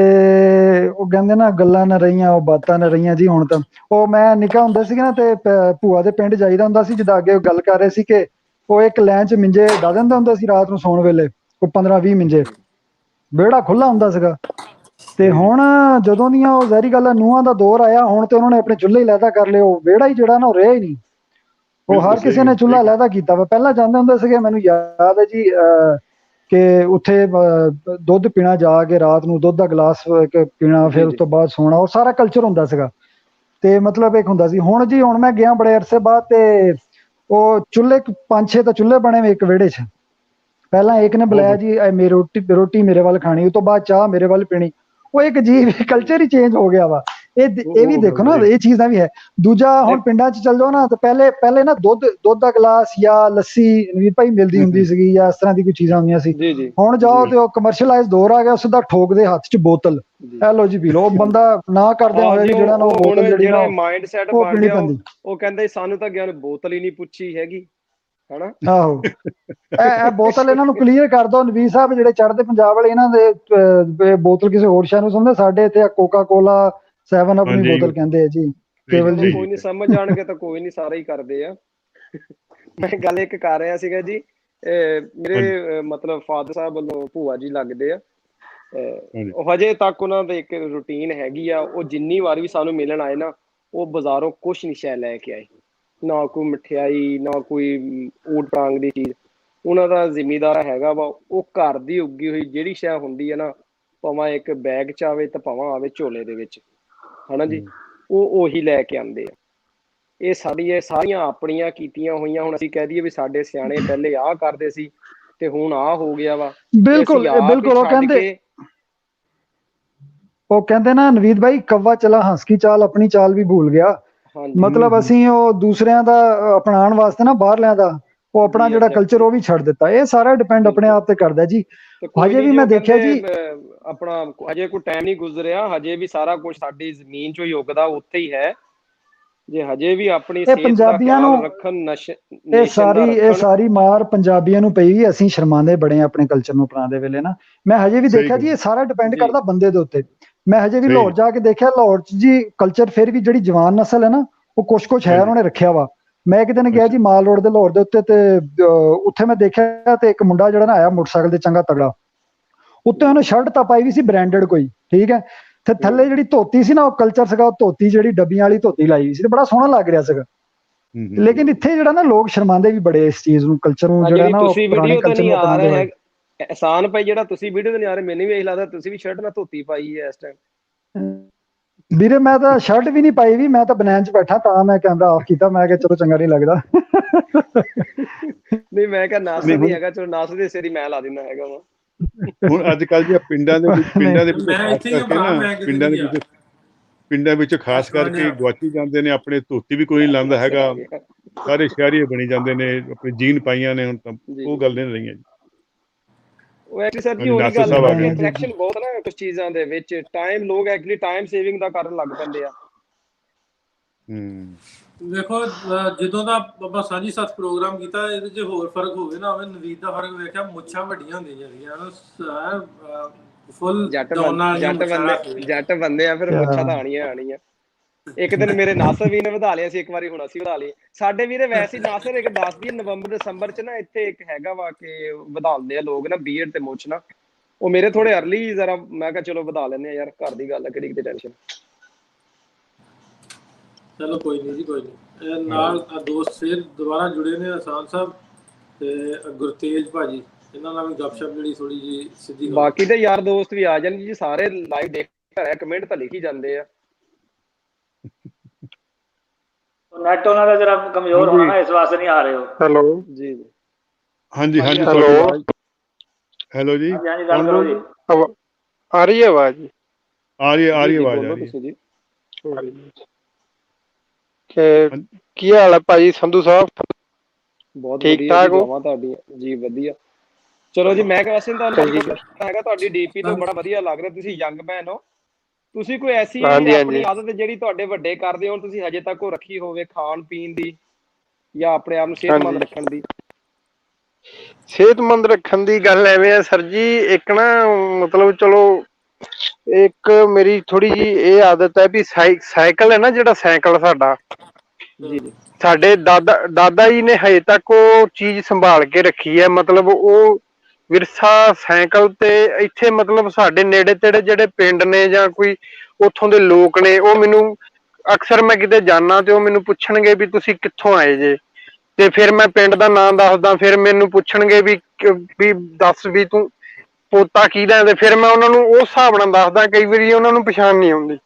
ਉਹ ਕਹਿੰਦੇ ਨਾ ਗੱਲਾਂ ਨਾ ਰਹੀਆਂ, ਉਹ ਬਾਤਾਂ ਨਾ ਰਹੀਆਂ ਜੀ। ਹੁਣ ਤਾਂ ਉਹ ਮੈਂ ਨਿੱਕਾ ਹੁੰਦਾ ਸੀ ਨਾ ਤੇ ਭੂਆ ਦੇ ਪਿੰਡ ਜਾਈਦਾ ਹੁੰਦਾ ਸੀ, ਜਿੱਦਾਂ ਅੱਗੇ ਗੱਲ ਕਰ ਰਹੇ ਸੀ ਕਿ ਉਹ ਇੱਕ ਲਾਈਨ 'ਚ ਮਿੰਜੇ ਡਾ ਦਿੰਦਾ ਹੁੰਦਾ ਸੀ ਰਾਤ ਨੂੰ ਸੌਣ ਵੇਲੇ, ਉਹ 15-20 ਮਿੰਜੇ, ਵਿਹੜਾ ਖੁੱਲਾ ਹੁੰਦਾ ਸੀਗਾ। ਤੇ ਹੁਣ ਜਦੋਂ ਦੀਆਂ ਉਹ ਜ਼ਹਿਰੀ ਗੱਲ ਨੂੰਹਾਂ ਦਾ ਦੌਰ ਆਇਆ, ਹੁਣ ਤੇ ਉਹਨਾਂ ਨੇ ਆਪਣੇ ਚੁੱਲ੍ਹੇ ਹੀ ਲਹਿਦਾ ਕਰ ਲਏ। ਉਹ ਵਿਹੜਾ ਹੀ ਜਿਹੜਾ ਨਾ ਉਹ ਰਿਹਾ ਹੀ ਨਹੀਂ, ਉਹ ਹਰ ਕਿਸੇ ਨੇ ਚੁੱਲ੍ਹਾ ਲਹਿਦਾ ਕੀਤਾ ਵਾ। ਪਹਿਲਾਂ ਜਾਂਦੇ ਹੁੰਦੇ ਸੀਗੇ, ਮੈਨੂੰ ਯਾਦ ਹੈ ਜੀ, ਕਿ ਉੱਥੇ ਦੁੱਧ ਪੀਣਾ, ਜਾ ਕੇ ਰਾਤ ਨੂੰ ਦੁੱਧ ਦਾ ਗਲਾਸ ਪੀਣਾ, ਫਿਰ ਉਸ ਤੋਂ ਬਾਅਦ ਸੋਣਾ, ਉਹ ਸਾਰਾ ਕਲਚਰ ਹੁੰਦਾ ਸੀਗਾ। ਤੇ ਮਤਲਬ ਇੱਕ ਹੁੰਦਾ ਸੀ। ਹੁਣ ਜੀ, ਹੁਣ ਮੈਂ ਗਿਆ ਬੜੇ ਅਰਸੇ ਬਾਅਦ, ਤੇ ਉਹ ਚੁੱਲ੍ਹੇ 5-6 ਤਾਂ ਚੁੱਲ੍ਹੇ ਬਣੇ ਹੋਏ ਇੱਕ ਵਿਹੜੇ 'ਚ। ਪਹਿਲਾਂ ਇੱਕ ਨੇ ਬੁਲਾਇਆ ਜੀ, ਮੇਰੀ ਰੋਟੀ ਮੇਰੇ ਵੱਲ ਖਾਣੀ, ਉਸ ਤੋਂ ਬਾਅਦ ਚਾਹ ਮੇਰੇ ਵੱਲ ਪੀਣੀ। ਉਹ ਇੱਕ ਅਜੀਬ ਕਲਚਰ ਹੀ ਚੇਂਜ ਹੋ ਗਿਆ ਵਾ। ਇਹ ਵੀ ਦੇਖੋ ਨਾ, ਇਹ ਚੀਜ਼ਾਂ ਵੀ ਹੈ। ਦੂਜਾ, ਹੁਣ ਪਿੰਡਾਂ 'ਚ ਚੱਲ ਜਾਓ ਨਾ, ਤਾਂ ਪਹਿਲੇ ਨਾ ਦੁੱਧ ਦਾ ਗਲਾਸ ਜਾਂ ਲੱਸੀ ਨਵੀਰ ਭਾਈ ਮਿਲਦੀ ਹੁੰਦੀ ਸੀਗੀ, ਜਾਂ ਇਸ ਤਰ੍ਹਾਂ ਦੀ ਕੋਈ ਚੀਜ਼ਾਂ ਹੁੰਦੀਆਂ ਸੀ। ਹੁਣ ਜਾਓ ਤੇ ਉਹ ਕਮਰਸ਼ੀਅਲਾਈਜ਼ ਦੌਰ ਆ ਗਿਆ, ਸਿੱਧਾ ਠੋਕ ਦੇ ਹੱਥ 'ਚ ਬੋਤਲ, ਇਹ ਲੋ ਜੀ ਪੀ ਲਓ। ਬੰਦਾ ਨਾ ਕਰਦਿਆਂ ਹੋਇਆ ਜਿਹੜਾ ਨਾ ਉਹ ਬੋਤਲ ਜਿਹੜੀ ਨਾ ਮਾਈਂਡ ਸੈਟ ਬਣ ਗਿਆ, ਉਹ ਕਹਿੰਦਾ ਸਾਨੂੰ ਤਾਂ ਗਿਆ ਬੋਤਲ ਹੀ ਨਹੀਂ ਪੁੱਛੀ ਹੈਗੀ, ਹਨਾ। ਆਹੋ, ਇਹ ਬੋਤਲ ਇਹਨਾਂ ਨੂੰ ਕਲੀਅਰ ਕਰ ਦੋ ਨਵੀਰ ਸਾਹਿਬ, ਜਿਹੜੇ ਚੜ੍ਹਦੇ ਪੰਜਾਬ ਵਾਲੇ, ਇਹਨਾਂ ਦੇ ਬੋਤਲ ਕਿਸੇ ਹੋਰ ਸ਼ਹਿਰ ਨੂੰ ਸਮਝਦੇ, ਸਾਡੇ ਇੱਥੇ ਕੋਕਾ ਕੋਲਾ 7 ਅਪ ਦੀ ਬੋਤਲ ਕਹਿੰਦੇ ਆ ਜੀ। ਕੇਵਲ ਜੀ ਕੋਈ ਨਹੀਂ ਸਮਝ ਜਾਣਗੇ ਤਾਂ ਕੋਈ ਨਹੀਂ, ਸਾਰੇ ਹੀ ਕਰਦੇ ਆ। ਮੈਂ ਗੱਲ ਇੱਕ ਕਰ ਰਿਹਾ ਸੀਗਾ ਜੀ, ਮੇਰੇ ਮਤਲਬ ਫਾਦਰ ਸਾਹਿਬ ਵੱਲੋਂ ਭੂਆ ਜੀ ਲੱਗਦੇ ਆ। ਉਹ ਹਜੇ ਤੱਕ ਉਹਨਾਂ ਦੇ ਇੱਕ ਰੂਟੀਨ ਹੈਗੀ ਆ, ਉਹ ਜਿੰਨੀ ਵਾਰ ਵੀ ਸਾਨੂੰ ਮਿਲਣ ਆਏ ਨਾ, ਉਹ ਬਾਜ਼ਾਰੋਂ ਕੁਛ ਨਹੀਂ ਸ਼ੈ ਲੈ ਕੇ ਆਏ, ਨਾ ਕੋਈ ਮਠਿਆਈ, ਨਾ ਕੋਈ ਊਟ ਪਟਾਂਗ ਦੀ ਚੀਜ਼। ਉਹਨਾਂ ਦਾ ਜ਼ਿਮੀਦਾਰ ਹੈਗਾ ਵਾ, ਉਹ ਘਰ ਦੀ ਉੱਗੀ ਹੋਈ ਜਿਹੜੀ ਸ਼ੈ ਹੁੰਦੀ ਹੈ ਨਾ, ਭਾਵੇਂ ਇੱਕ ਬੈਗ 'ਚ ਆਵੇ ਤਾਂ ਭਾਵੇਂ ਆਵੇ ਝੋਲੇ ਦੇ ਵਿੱਚ, ਹਨਾ ਜੀ, ਉਹ ਉਹੀ ਲੈ ਕੇ ਆਉਂਦੇ ਆ। ਇਹ ਸਾਰੀਆਂ ਆਪਣੀਆਂ ਕੀਤੀਆਂ ਹੋਈਆਂ। ਹੁਣ ਅਸੀਂ ਕਹਿ ਦਈਏ ਵੀ ਸਾਡੇ ਸਿਆਣੇ ਪਹਿਲੇ ਆਹ ਕਰਦੇ ਸੀ ਤੇ ਹੁਣ ਆਹ ਹੋ ਗਿਆ ਵਾ। ਬਿਲਕੁਲ ਬਿਲਕੁਲ। ਉਹ ਕਹਿੰਦੇ ਨਾ ਨਵੀਦ ਭਾਈ, ਕవ్ਵਾ ਚਲਾ ਹੰਸ ਕੀ ਚਾਲ, ਆਪਣੀ ਚਾਲ ਵੀ ਭੁੱਲ ਗਿਆ। ਮਤਲਬ ਅਸੀਂ ਉਹ ਦੂਸਰਿਆਂ ਦਾ ਅਪਣਾਉਣ ਵਾਸਤੇ ਨਾ, ਬਾਹਰਲਿਆਂ ਦਾ, ਉਹ ਆਪਣਾ ਜਿਹੜਾ ਕਲਚਰ ਉਹ ਵੀ ਛੱਡ ਦਿੱਤਾ। ਇਹ ਸਾਰਾ ਡਿਪੈਂਡ ਆਪਣੇ ਆਪ ਤੇ ਕਰਦਾ ਜੀ। ਹਜੇ ਵੀ ਮੈਂ ਦੇਖਿਆ ਜੀ, ਆਪਣਾ ਹਜੇ ਕੋਈ ਟਾਈਮ ਨਹੀਂ ਗੁਜ਼ਰਿਆ, ਹਜੇ ਵੀ ਸਾਰਾ ਕੁਝ ਸਾਡੀ ਜ਼ਮੀਨ 'ਚੋਂ ਹੀ ਉੱਗਦਾ, ਉੱਥੇ ਹੀ ਹੈ। ਜੇ ਹਜੇ ਵੀ ਆਪਣੀ ਪੰਜਾਬੀਆਂ ਨੂੰ ਇਹ ਸਾਰੀ ਮਾਰ ਪੰਜਾਬੀਆਂ ਨੂੰ ਪਈ। ਅਸੀਂ ਸ਼ਰਮਾਂਦੇ ਬੜੇ ਆ ਆਪਣੇ ਕਲਚਰ ਨੂੰ ਅਪਣਾਉਂਦੇ ਵੇਲੇ ਨਾ। ਮੈਂ ਹਜੇ ਵੀ ਦੇਖਿਆ ਜੀ, ਇਹ ਸਾਰਾ ਡਿਪੈਂਡ ਕਰਦਾ ਬੰਦੇ ਦੇ ਉੱਤੇ। ਮੈਂ ਹਜੇ ਵੀ ਲਾਹੌਰ ਜਾ ਕੇ ਦੇਖਿਆ, ਲਾਹੌਰ 'ਚ ਜੀ ਕਲਚਰ ਫਿਰ ਵੀ ਜਿਹੜੀ ਜਵਾਨ ਨਸਲ ਹੈ ਨਾ, ਉਹ ਕੁਛ ਹੈ, ਉਹਨਾਂ ਨੇ ਰੱਖਿਆ ਵਾ। ਮੈਂ ਇੱਕ ਦਿਨ ਗਿਆ ਜੀ ਮਾਲ ਰੋਡ ਦੇ ਲਾਹੌਰ ਦੇ ਉੱਤੇ, ਤੇ ਉੱਥੇ ਮੈਂ ਦੇਖਿਆ ਤੇ ਇੱਕ ਮੁੰਡਾ ਜਿਹੜਾ ਨਾ ਆਇਆ ਮੋਟਰਸਾਈਕਲ ਤੇ, ਚੰਗਾ ਤਗੜਾ, ਉੱਤੇ ਉਹਨੇ ਸ਼ਰਟ ਤਾਂ ਪਾਈ ਵੀ ਸੀ ਬ੍ਰਾਂਡਡ ਕੋਈ, ਠੀਕ ਹੈ, ਤੇ ਥੱਲੇ ਜਿਹੜੀ ਧੋਤੀ ਸੀ ਨਾ, ਉਹ ਕਲਚਰ ਸੀਗਾ, ਉਹ ਧੋਤੀ ਜਿਹੜੀ ਡੱਬੀਆਂ ਵਾਲੀ ਧੋਤੀ ਲਾਈ ਸੀ, ਤੇ ਬੜਾ ਸੋਹਣਾ ਲੱਗ ਰਿਹਾ ਸੀਗਾ। ਲੇਕਿਨ ਇੱਥੇ ਜਿਹੜਾ ਨਾ ਲੋਕ ਸ਼ਰਮਾਂਦੇ ਵੀ ਬੜੇ ਇਸ ਚੀਜ਼ ਨੂੰ, ਕਲਚਰ ਨੂੰ, ਜਿਹੜਾ ਨਾ ਤੁਸੀਂ ਵੀਡੀਓ ਤਾਂ ਨਹੀਂ ਆ ਰਹੇ ਹੈ ਅਹਿਸਾਨ ਭਾਈ, ਜਿਹੜਾ ਤੁਸੀਂ ਵੀਡੀਓ ਤੇ ਨਹੀਂ ਆ ਰਹੇ, ਮੈਨੂੰ ਵੀ ਇਹੀ ਲੱਗਦਾ ਤੁਸੀਂ ਵੀ ਸ਼ਰਟ ਨਾਲ ਧੋਤੀ ਪਾਈ ਹੈ ਇਸ ਟਾਈਮ। ਵੀਰੇ ਮੈਂ ਤਾਂ ਸ਼ਰਟ ਵੀ ਨਹੀਂ ਪਾਈ ਵੀ, ਮੈਂ ਤਾਂ ਬਨੈਨ 'ਚ ਬੈਠਾ, ਤਾਂ ਮੈਂ ਕੈਮਰਾ ਆਫ ਕੀਤਾ। ਮੈਂ ਕਿਹਾ ਚਲੋ ਚੰਗਾ ਨਹੀਂ ਲੱਗਦਾ। ਨਹੀਂ, ਮੈਂ ਕਿਹਾ ਨਾਸ ਨਹੀਂ ਹੈਗਾ, ਚਲੋ ਨਾਸ ਦੇ ਸਿਰ ਹੀ ਮੈਂ ਲਾ ਦਿੰਦਾ ਹੈਗਾ ਵਾ। ਹੁਣ ਅੱਜ ਕੱਲ ਦੀਆਂ ਪਿੰਡਾਂ ਦੇ ਵਿੱਚ ਮੈਂ ਖਾਸ ਇੱਥੇ ਹੀ ਕਰਕੇ ਭਰਾ, ਨਾ ਮੈਂ ਕਿਤੇ ਨਹੀਂ ਗਿਆ। ਪਿੰਡਾਂ ਵਿੱਚ ਖਾਸ ਕਰਕੇ ਗੁਆਚੀ ਜਾਂਦੇ ਨੇ, ਆਪਣੇ ਧੋਤੀ ਵੀ ਕੋਈ ਨਹੀਂ ਲਾਉਂਦਾ ਹੈਗਾ, ਸਾਰੇ ਸ਼ਹਿਰੀਏ ਬਣੀ ਜਾਂਦੇ ਨੇ, ਆਪਣੀ ਜੀਨ ਪਾਈਆਂ ਨੇ ਹੁਣ ਤਾਂ ਉਹ ਗੱਲ ਨਹੀਂ ਰਹੀਆਂ ਜੀ। ਉਹ ਐਕਚੁਅਲੀ ਸਰ ਜੀ ਉਹੀ ਗੱਲ ਹੈ ਕਿ ਅਟਰੈਕਸ਼ਨ ਬਹੁਤ ਨਾ ਕੁਝ ਚੀਜ਼ਾਂ ਦੇ ਵਿੱਚ, ਟਾਈਮ ਲੋਕ ਐਕਚੁਅਲੀ ਟਾਈਮ ਸੇਵਿੰਗ ਦਾ ਕਰਨ ਲੱਗ ਪੈਂਦੇ ਆ। ਵੇਖੋ ਜਦੋਂ ਦਾ ਬਾਬਾ ਸਾਂਝੀ ਸੱਥ ਪ੍ਰੋਗਰਾਮ ਕੀਤਾ, ਇਹਦੇ 'ਚ ਹੋਰ ਫਰਕ ਹੋਵੇ ਨਾ ਹੋਵੇ, ਨਵੀਦ ਦਾ ਫਰਕ ਵੇਖਿਆ, ਮੁੱਛਾਂ ਵੱਡੀਆਂ ਹੁੰਦੀਆਂ ਜਾਂਦੀਆਂ, ਫੁੱਲ ਜੱਟ ਬੰਦੇ ਆ, ਫਿਰ ਮੁੱਛਾਂ ਤਾਂ ਆਣੀਆਂ। ਇੱਕ ਦਿਨ ਮੇਰੇ ਨਾਸਰ ਵੀ ਨੇ ਵਧਾ ਲਿਆ ਸੀ, ਇੱਕ ਵਾਰੀ ਹੁਣ ਅਸੀਂ ਵਧਾ ਲਈ ਸਾਡੇ ਵੀਰੇ। ਵੈਸੇ ਨਾਸਰ ਇੱਕ ਦੱਸਦੀ ਨਵੰਬਰ ਦਸੰਬਰ ਚ ਨਾ ਇੱਥੇ ਇੱਕ ਹੈਗਾ ਵਾ ਕਿ ਵਧਾਉਂਦੇ ਆ ਲੋਕ ਨਾ ਬੀਅਰਡ ਤੇ ਮੁੱਛ ਨਾ, ਉਹ ਮੇਰੇ ਥੋੜੇ ਅਰਲੀ ਜ਼ਰਾ, ਮੈਂ ਕਿਹਾ ਚਲੋ ਵਧਾ ਲੈਂਦੇ ਆ ਯਾਰ, ਘਰ ਦੀ ਗੱਲ ਹੈ, ਕਿਹੜੀ ਕਿਤੇ ਟੈਨਸ਼ਨ। ਚਲੋ ਕੋਈ ਨਹੀਂ ਜੀ, ਕੋਈ ਨਹੀਂ। ਨਾਲ ਦੋਸਤ ਫਿਰ ਦੁਬਾਰਾ ਜੁੜੇ ਨੇ, ਆਸਾਨ ਸਾਹਿਬ ਤੇ ਗੁਰਤੇਜ ਭਾਜੀ, ਇਹਨਾਂ ਨਾਲ ਵੀ ਗੱਪਸ਼ਪ ਜਿਹੜੀ ਥੋੜੀ ਜੀ ਸਿੱਧੀ। ਬਾਕੀ ਤੇ ਯਾਰ ਦੋਸਤ ਵੀ ਆ ਜਾਣ ਜੀ, ਸਾਰੇ ਲਾਈਵ ਦੇਖ ਰਹੇ, ਕਮੈਂਟ ਤਾਂ ਲਿਖੀ ਜਾਂਦੇ ਆ। ਨੈਟ ਉਹਨਾਂ ਦਾ ਜਰਾ ਕਮਜ਼ੋਰ ਹੋਣਾ ਨਾ, ਇਸ ਵਾਸਤੇ ਨਹੀਂ ਆ ਰਹੇ ਹੋ। ਹੈਲੋ ਜੀ ਹਾਂਜੀ ਹਾਂਜੀ, ਹੈਲੋ ਜੀ, ਹਾਂਜੀ ਗੱਲ ਕਰੋ ਜੀ। ਆ ਰਹੀ ਹੈ ਆਵਾਜ਼? ਆ ਰਹੀ ਆਵਾਜ਼ ਆ ਰਹੀ ਹੈ। ਕੀ ਹਾਲ ਹੈ ਭਾਜੀ ਸੰਧੂ ਸਾਹਿਬ? ਬਹੁਤ ਠੀਕ ਠਾਕ ਹੋ? ਤੁਹਾਡੀ ਜੀ ਵਧੀਆ। ਚਲੋ ਜੀ, ਮੈਂ ਵੈਸੇ ਤੁਹਾਨੂੰ ਹੈਗਾ, ਤੁਹਾਡੀ ਡੀਪੀ ਤੋਂ ਬੜਾ ਵਧੀਆ ਲੱਗ ਰਿਹਾ, ਤੁਸੀਂ ਯੰਗ ਮੈਨ ਹੋ। ਤੁਸੀਂ ਕੋਈ ਐਸੀ ਆਪਣੀ ਆਦਤ ਜਿਹੜੀ ਤੁਹਾਡੇ ਵੱਡੇ ਕਰਦੇ ਹੋ, ਤੁਸੀਂ ਹਜੇ ਤੱਕ ਉਹ ਰੱਖੀ ਹੋਵੇ, ਖਾਣ ਪੀਣ ਦੀ ਜਾਂ ਆਪਣੇ ਆਪ ਨੂੰ ਸਿਹਤਮੰਦ ਰੱਖਣ ਦੀ? ਸਿਹਤਮੰਦ ਰੱਖਣ ਦੀ ਗੱਲ ਐਵੇਂ ਆ ਸਰ ਜੀ, ਇੱਕ ਨਾ ਮਤਲਬ ਚਲੋ ਇੱਕ ਮੇਰੀ ਥੋੜੀ ਜੀ ਇਹ ਆਦਤ ਹੈ ਵੀ ਸਾਈਕਲ ਹੈ ਨਾ, ਜਿਹੜਾ ਸਾਈਕਲ ਸਾਡਾ, ਸਾਡੇ ਦਾਦਾ ਜੀ ਨੇ ਹਜੇ ਤੱਕ ਉਹ ਚੀਜ਼ ਸੰਭਾਲ ਕੇ ਰੱਖੀ ਹੈ। ਮਤਲਬ ਉਹ ਵਿਰਸਾ ਸਾਈਕਲ ਤੇ ਇੱਥੇ, ਮਤਲਬ ਸਾਡੇ ਨੇੜੇ ਤੇੜੇ ਜਿਹੜੇ ਪਿੰਡ ਨੇ ਜਾਂ ਕੋਈ ਉੱਥੋਂ ਦੇ ਲੋਕ ਨੇ, ਉਹ ਮੈਨੂੰ ਅਕਸਰ ਮੈਂ ਕਿਤੇ ਜਾਣਾ ਤੇ ਉਹ ਮੈਨੂੰ ਪੁੱਛਣਗੇ ਵੀ ਤੁਸੀਂ ਕਿੱਥੋਂ ਆਏ ਜੇ, ਤੇ ਫਿਰ ਮੈਂ ਪਿੰਡ ਦਾ ਨਾਂ ਦੱਸਦਾ, ਫਿਰ ਮੈਨੂੰ ਪੁੱਛਣਗੇ ਵੀ ਦੱਸ ਵੀ ਤੂੰ ਪੋਤਾ ਕਿਹਦਾ, ਤੇ ਫਿਰ ਮੈਂ ਉਹਨਾਂ ਨੂੰ ਉਸ ਹਿਸਾਬ ਨਾਲ ਦੱਸਦਾ। ਕਈ ਵਾਰੀ ਉਹਨਾਂ ਨੂੰ ਪਛਾਣ ਨਹੀਂ ਆਉਂਦੀ,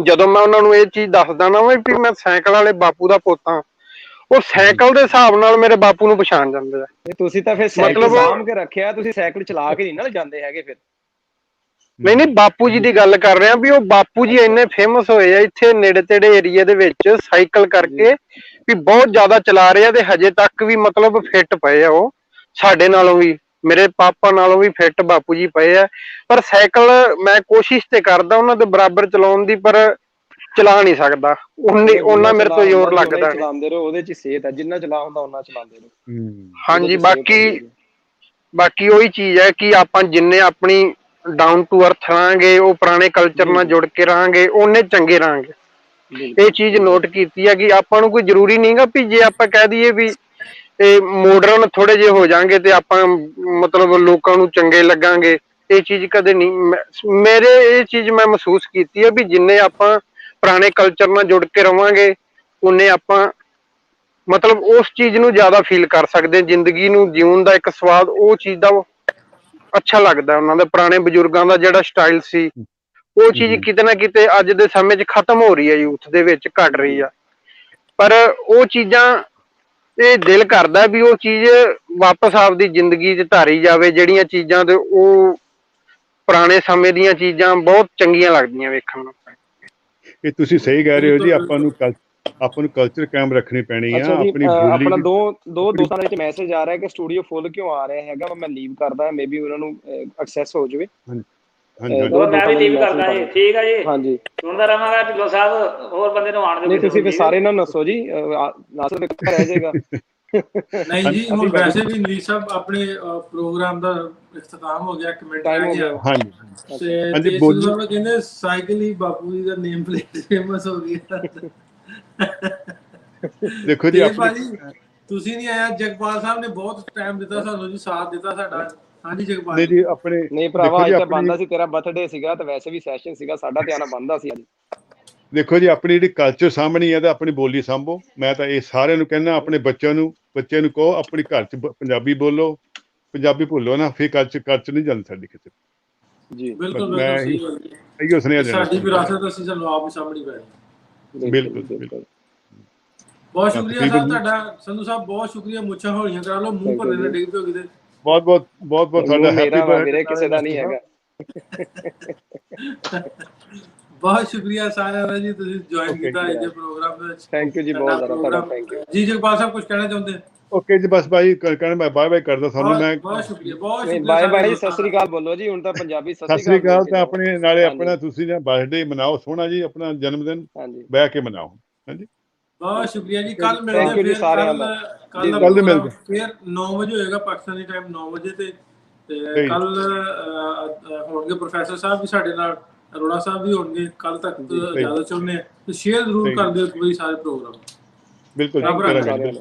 ਜਦੋਂ ਮੈਂ ਉਹਨਾਂ ਨੂੰ ਇਹ ਚੀਜ਼ ਦੱਸਦਾ ਨਾ ਵੀ ਮੈਂ ਸਾਈਕਲ ਵਾਲੇ ਬਾਪੂ ਦਾ ਪੋਤਾ, ਉਹ ਸਾਈਕਲ ਦੇ ਹਿਸਾਬ ਨਾਲ ਮੇਰੇ ਬਾਪੂ ਨੂੰ ਪਛਾਣ ਜਾਂਦੇ ਆ। ਤੁਸੀਂ ਤਾਂ ਫਿਰ ਸਾਈਕਲ ਸਾਂਭ ਕੇ ਰੱਖਿਆ, ਤੁਸੀਂ ਸਾਈਕਲ ਚਲਾ ਕੇ ਨਹੀਂ ਨਾ ਜਾਂਦੇ ਹੈਗੇ ਫਿਰ? ਨਹੀਂ ਬਾਪੂ ਜੀ ਦੀ ਗੱਲ ਕਰ ਰਿਹਾ ਵੀ ਉਹ ਬਾਪੂ ਜੀ ਇੰਨੇ ਫੇਮਸ ਹੋਏ ਆ ਇੱਥੇ ਨੇੜੇ ਤੇੜੇ ਏਰੀਏ ਦੇ ਵਿੱਚ ਸਾਈਕਲ ਕਰਕੇ, ਵੀ ਬਹੁਤ ਜ਼ਿਆਦਾ ਚਲਾ ਰਹੇ ਆ, ਤੇ ਹਜੇ ਤੱਕ ਵੀ ਮਤਲਬ ਫਿੱਟ ਪਏ ਆ। ਉਹ ਸਾਡੇ ਨਾਲੋਂ ਵੀ, ਮੇਰੇ ਪਾਪਾ ਨਾਲੋਂ ਵੀ ਫਿੱਟ ਬਾਪੂ ਜੀ ਪਏ ਆ। ਪਰ ਸਾਈਕਲ ਮੈਂ ਕੋਸ਼ਿਸ਼ ਤੇ ਕਰਦਾ ਉਹਨਾਂ ਦੇ ਬਰਾਬਰ ਚਲਾਉਣ ਦੀ, ਪਰ ਚਲਾ ਨਹੀਂ ਸਕਦਾ, ਉਹਨਾਂ ਮੇਰੇ ਤੋਂ ਜ਼ੋਰ ਲੱਗਦਾ ਨਹੀਂ। ਚਲਾਉਂਦੇ ਰਹੋ, ਉਹਦੇ ਚ ਸਿਹਤ ਹੈ, ਜਿੰਨਾ ਚਲਾ ਹੁੰਦਾ ਉਹਨਾਂ ਚਲਾਉਂਦੇ ਰਹੋ। ਹਾਂਜੀ, ਬਾਕੀ ਉਹੀ ਚੀਜ਼ ਹੈ ਕਿ ਆਪਾਂ ਜਿੰਨੇ ਆਪਣੀ ਡਾਊਨ ਟੂ ਅਰਥ ਰਹਾਂਗੇ, ਉਹ ਪੁਰਾਣੇ ਕਲਚਰ ਨਾਲ ਜੁੜ ਕੇ ਰਹਾਂਗੇ, ਉਹਨੇ ਚੰਗੇ ਰਹਾਂਗੇ। ਇਹ ਚੀਜ਼ ਨੋਟ ਕੀਤੀ ਹੈ ਕਿ ਆਪਾਂ ਨੂੰ ਕੋਈ ਜ਼ਰੂਰੀ ਨਹੀਂਗਾ ਵੀ ਜੇ ਆਪਾਂ ਕਹਿ ਦਈਏ ਵੀ ਇਹ ਮੋਡਰਨ ਥੋੜੇ ਜਿਹੇ ਹੋ ਜਾਣਗੇ ਤੇ ਆਪਾਂ ਮਤਲਬ ਲੋਕਾਂ ਨੂੰ ਚੰਗੇ ਲੱਗਾਂਗੇ, ਇਹ ਚੀਜ਼ ਕਦੇ ਨਹੀਂ। ਮੇਰੇ ਇਹ ਚੀਜ਼ ਮੈਂ ਮਹਿਸੂਸ ਕੀਤੀ ਹੈ ਵੀ ਜਿੰਨੇ ਆਪਾਂ ਪੁਰਾਣੇ ਕਲਚਰ ਨਾਲ ਜੁੜ ਕੇ ਰਵਾਂਗੇ, ਉਹਨੇ ਆਪਾਂ ਮਤਲਬ ਉਸ ਚੀਜ਼ ਨੂੰ ਜ਼ਿਆਦਾ ਫੀਲ ਕਰ ਸਕਦੇ, ਜ਼ਿੰਦਗੀ ਨੂੰ ਜਿਉਣ ਦਾ ਇੱਕ ਸਵਾਦ, ਉਹ ਚੀਜ਼ ਦਾ ਅੱਛਾ ਲੱਗਦਾ। ਉਹਨਾਂ ਦੇ ਪੁਰਾਣੇ ਬਜ਼ੁਰਗਾਂ ਦਾ ਜਿਹੜਾ ਸਟਾਈਲ ਸੀ, ਉਹ ਚੀਜ਼ ਕਿਤੇ ਨਾ ਕਿਤੇ ਅੱਜ ਦੇ ਸਮੇਂ 'ਚ ਖਤਮ ਹੋ ਰਹੀ ਹੈ, ਯੂਥ ਦੇ ਵਿੱਚ ਘਟ ਰਹੀ ਆ। ਪਰ ਉਹ ਚੀਜ਼ਾਂ ਇਹ ਦਿਲ ਕਰਦਾ ਵੀ ਉਹ ਚੀਜ਼ ਵਾਪਸ ਆਪਦੀ ਜ਼ਿੰਦਗੀ 'ਚ ਧਾਰੀ ਜਾਵੇ, ਜਿਹੜੀਆਂ ਚੀਜ਼ਾਂ ਤੇ ਉਹ ਪੁਰਾਣੇ ਸਮੇਂ ਦੀਆਂ ਚੀਜ਼ਾਂ ਬਹੁਤ ਚੰਗੀਆਂ ਲੱਗਦੀਆਂ ਵੇਖਣ ਨੂੰ। ਇਹ ਤੁਸੀਂ ਸਹੀ ਕਹਿ ਰਹੇ ਹੋ ਜੀ, ਆਪਾਂ ਨੂੰ ਕਲਚਰ ਕਾਇਮ ਰੱਖਣੀ ਪੈਣੀ ਆ, ਆਪਣੀ ਬੋਲੀ। ਆਪਣਾ ਦੋ ਦੋਸਤਾਂ ਦੇ ਵਿੱਚ ਮੈਸੇਜ ਆ ਰਿਹਾ ਕਿ ਸਟੂਡੀਓ ਫੁੱਲ ਕਿਉਂ ਆ ਰਿਹਾ ਹੈਗਾ, ਮੈਂ ਲੀਵ ਕਰਦਾ, ਮੇਬੀ ਉਹਨਾਂ ਨੂੰ ਐਕਸੈਸ ਹੋ ਜਾਵੇ। ਮੈਂ ਵੀ ਲੀਵ ਕਰਦਾ ਜੀ, ਠੀਕ ਹੈ ਜੀ। ਹਾਂਜੀ, ਸੁਣਦਾ ਰਹਾਂਗਾ ਢਿੱਲੋਂ ਸਾਹਿਬ, ਹੋਰ ਬੰਦੇ ਨੂੰ ਆਣ ਦੇ। ਨਹੀਂ ਤੁਸੀਂ ਫਿਰ ਸਾਰੇ ਨਾਲ ਦੱਸੋ ਜੀ, ਨਾਸਰ ਦੇ ਘਰ ਰਹਿ ਜਾਏਗਾ। ਨਹੀਂ ਜੀ, ਹੁਣ ਵੈਸੇ ਵੀ ਨਵੀਦ ਸਾਹਿਬ ਆਪਣੇ ਪ੍ਰੋਗਰਾਮ ਦਾ ਇਖਤਤਾਮ ਹੋ ਗਿਆ, ਕਮੈਂਟ ਆ ਗਿਆ। ਹਾਂਜੀ, ਤੇ ਕਹਿੰਦੇ ਸਾਈਕਲ ਹੀ ਬਾਪੂ ਜੀ ਦਾ ਨੇਮ ਪਲੇਟ ਫੇਮਸ ਹੋ ਗਈ। ਦੇਖੋ ਜੀ, ਭਾਜੀ ਤੁਸੀਂ ਨਹੀਂ ਆਇਆ, ਜਗਪਾਲ ਸਾਹਿਬ ਨੇ ਬਹੁਤ ਟਾਈਮ ਦਿੱਤਾ ਸਾਨੂੰ ਜੀ, ਸਾਥ ਦਿੱਤਾ ਸਾਡਾ। ਹਾਂਜੀ ਜਗਪਾਲ ਨਹੀਂ ਜੀ, ਆਪਣੇ ਨਹੀਂ ਭਰਾਵਾ, ਅੱਜ ਤਾਂ ਬੰਦਾ ਸੀ, ਤੇਰਾ ਬਰਥਡੇ ਸੀਗਾ ਤੇ ਵੈਸੇ ਵੀ ਸੈਸ਼ਨ ਸੀਗਾ, ਸਾਡਾ ਧਿਆਨ ਬੰਦਾ ਸੀ ਅੱਜ। ਦੇਖੋ ਜੀ, ਆਪਣੀ ਜਿਹੜੀ ਕਲਚਰ ਸਾਂਭਣੀ ਹੈ ਤਾਂ ਆਪਣੀ ਬੋਲੀ ਸਾਂਭੋ। ਮੈਂ ਤਾਂ ਇਹ ਸਾਰਿਆਂ ਨੂੰ ਕਹਿੰਦਾ, ਆਪਣੇ ਬੱਚੇ ਨੂੰ ਕਹੋ ਆਪਣੀ ਘਰ 'ਚ ਪੰਜਾਬੀ ਬੋਲੋ, ਪੰਜਾਬੀ ਭੁੱਲੋ ਨਾ, ਫਿਰ ਕਲਚਰ ਨਹੀਂ ਜਾਂਦਾ ਸਾਡੀ ਕਿਤੇ ਜੀ। ਬਿਲਕੁਲ ਮੈਂ ਇਹੋ ਸੁਨੇਹਾ ਦੇਣਾ, ਸਾਡੀ ਵਿਰਾਸਤ ਅਸੀਂ ਸਾਨੂੰ ਆਪ ਹੀ ਸਾਂਭਣੀ ਪੈਣੀ। ਬਿਲਕੁਲ। ਬਹੁਤ ਸ਼ੁਕਰੀਆ ਸਾਹਿਬ ਤੁਹਾਡਾ, ਸੰਧੂ ਸਾਹਿਬ ਬਹੁਤ ਸ਼ੁਕਰੀਆ। ਮੁੱਛਾਂ ਹੌਲੀਆਂ ਕਰਾ ਲਓ, ਮੂੰਹ ਭਰਨੇ ਨਾਲ ਡਿੱਗ ਪਿਓ ਕਿਤੇ। ਬਹੁਤ ਤੁਹਾਡਾ ਮੇਰਾ ਵਾ ਵੀਰੇ, ਕਿਸੇ ਦਾ ਨਹੀਂ ਹੈਗਾ। ਬਹੁਤ ਸ਼ੁਕਰੀਆ ਸਾਰਿਆਂ ਦਾ ਜੀ, ਤੁਸੀਂ ਜੁਆਇਨ ਕੀਤਾ ਅੱਜ ਦੇ ਪ੍ਰੋਗਰਾਮ ਦੇ ਵਿੱਚ। ਥੈਂਕ ਯੂ ਜੀ, ਬਹੁਤ ਜ਼ਿਆਦਾ ਤੁਹਾਡਾ ਥੈਂਕ ਯੂ ਜੀ। ਜਗਪਾਲ ਸਾਹਿਬ ਕੁਝ ਕਹਿਣਾ ਚਾਹੁੰਦੇ? ਓਕੇ ਜੀ, ਬਸ ਭਾਈ ਕਹਿਣਾ ਮੈਂ ਬਾਏ ਕਰਦਾ ਤੁਹਾਨੂੰ। ਮੈਂ ਬਹੁਤ ਸ਼ੁਕਰੀਆ ਬਾਏ ਸਤਿ ਸ੍ਰੀ ਅਕਾਲ ਬੋਲੋ ਜੀ, ਹੁਣ ਤਾਂ ਪੰਜਾਬੀ ਸਤਿ ਸ੍ਰੀ ਅਕਾਲ। ਤੇ ਆਪਣੇ ਨਾਲੇ ਆਪਣਾ ਤੁਸੀਂ ਨਾ ਬਰਥਡੇ ਮਨਾਓ ਸੋਹਣਾ ਜੀ, ਆਪਣਾ ਜਨਮ ਦਿਨ ਬਹਿ ਕੇ ਮਨਾਓ। ਹਾਂਜੀ ਬਹੁਤ ਸ਼ੁਕਰੀਆ ਜੀ। ਕੱਲ ਮਿਲਦੇ ਫਿਰ, ਕੱਲ ਮਿਲਦੇ ਫਿਰ 9 ਵਜੇ ਹੋਏਗਾ ਪਾਕਿਸਤਾਨੀ ਟਾਈਮ 9 ਵਜੇ ਤੇ ਕੱਲ ਹੋਣਗੇ ਪ੍ਰੋਫੈਸਰ ਸਾਹਿਬ ਵੀ ਸਾਡੇ ਨਾਲ, ਅਰੋੜਾ ਸਾਹਿਬ ਵੀ ਹੋਣਗੇ। ਕੱਲ ਤੱਕ ਇਜਾਜ਼ਤ ਚਾਹੁੰਦੇ ਆ, ਤੇ ਸ਼ੇਅਰ ਜ਼ਰੂਰ ਕਰ ਦਿਓ ਕੋਈ ਸਾਰੇ ਪ੍ਰੋਗਰਾਮ। ਬਿਲਕੁਲ ਰੱਬ ਰੱਖਾ ਜੀ।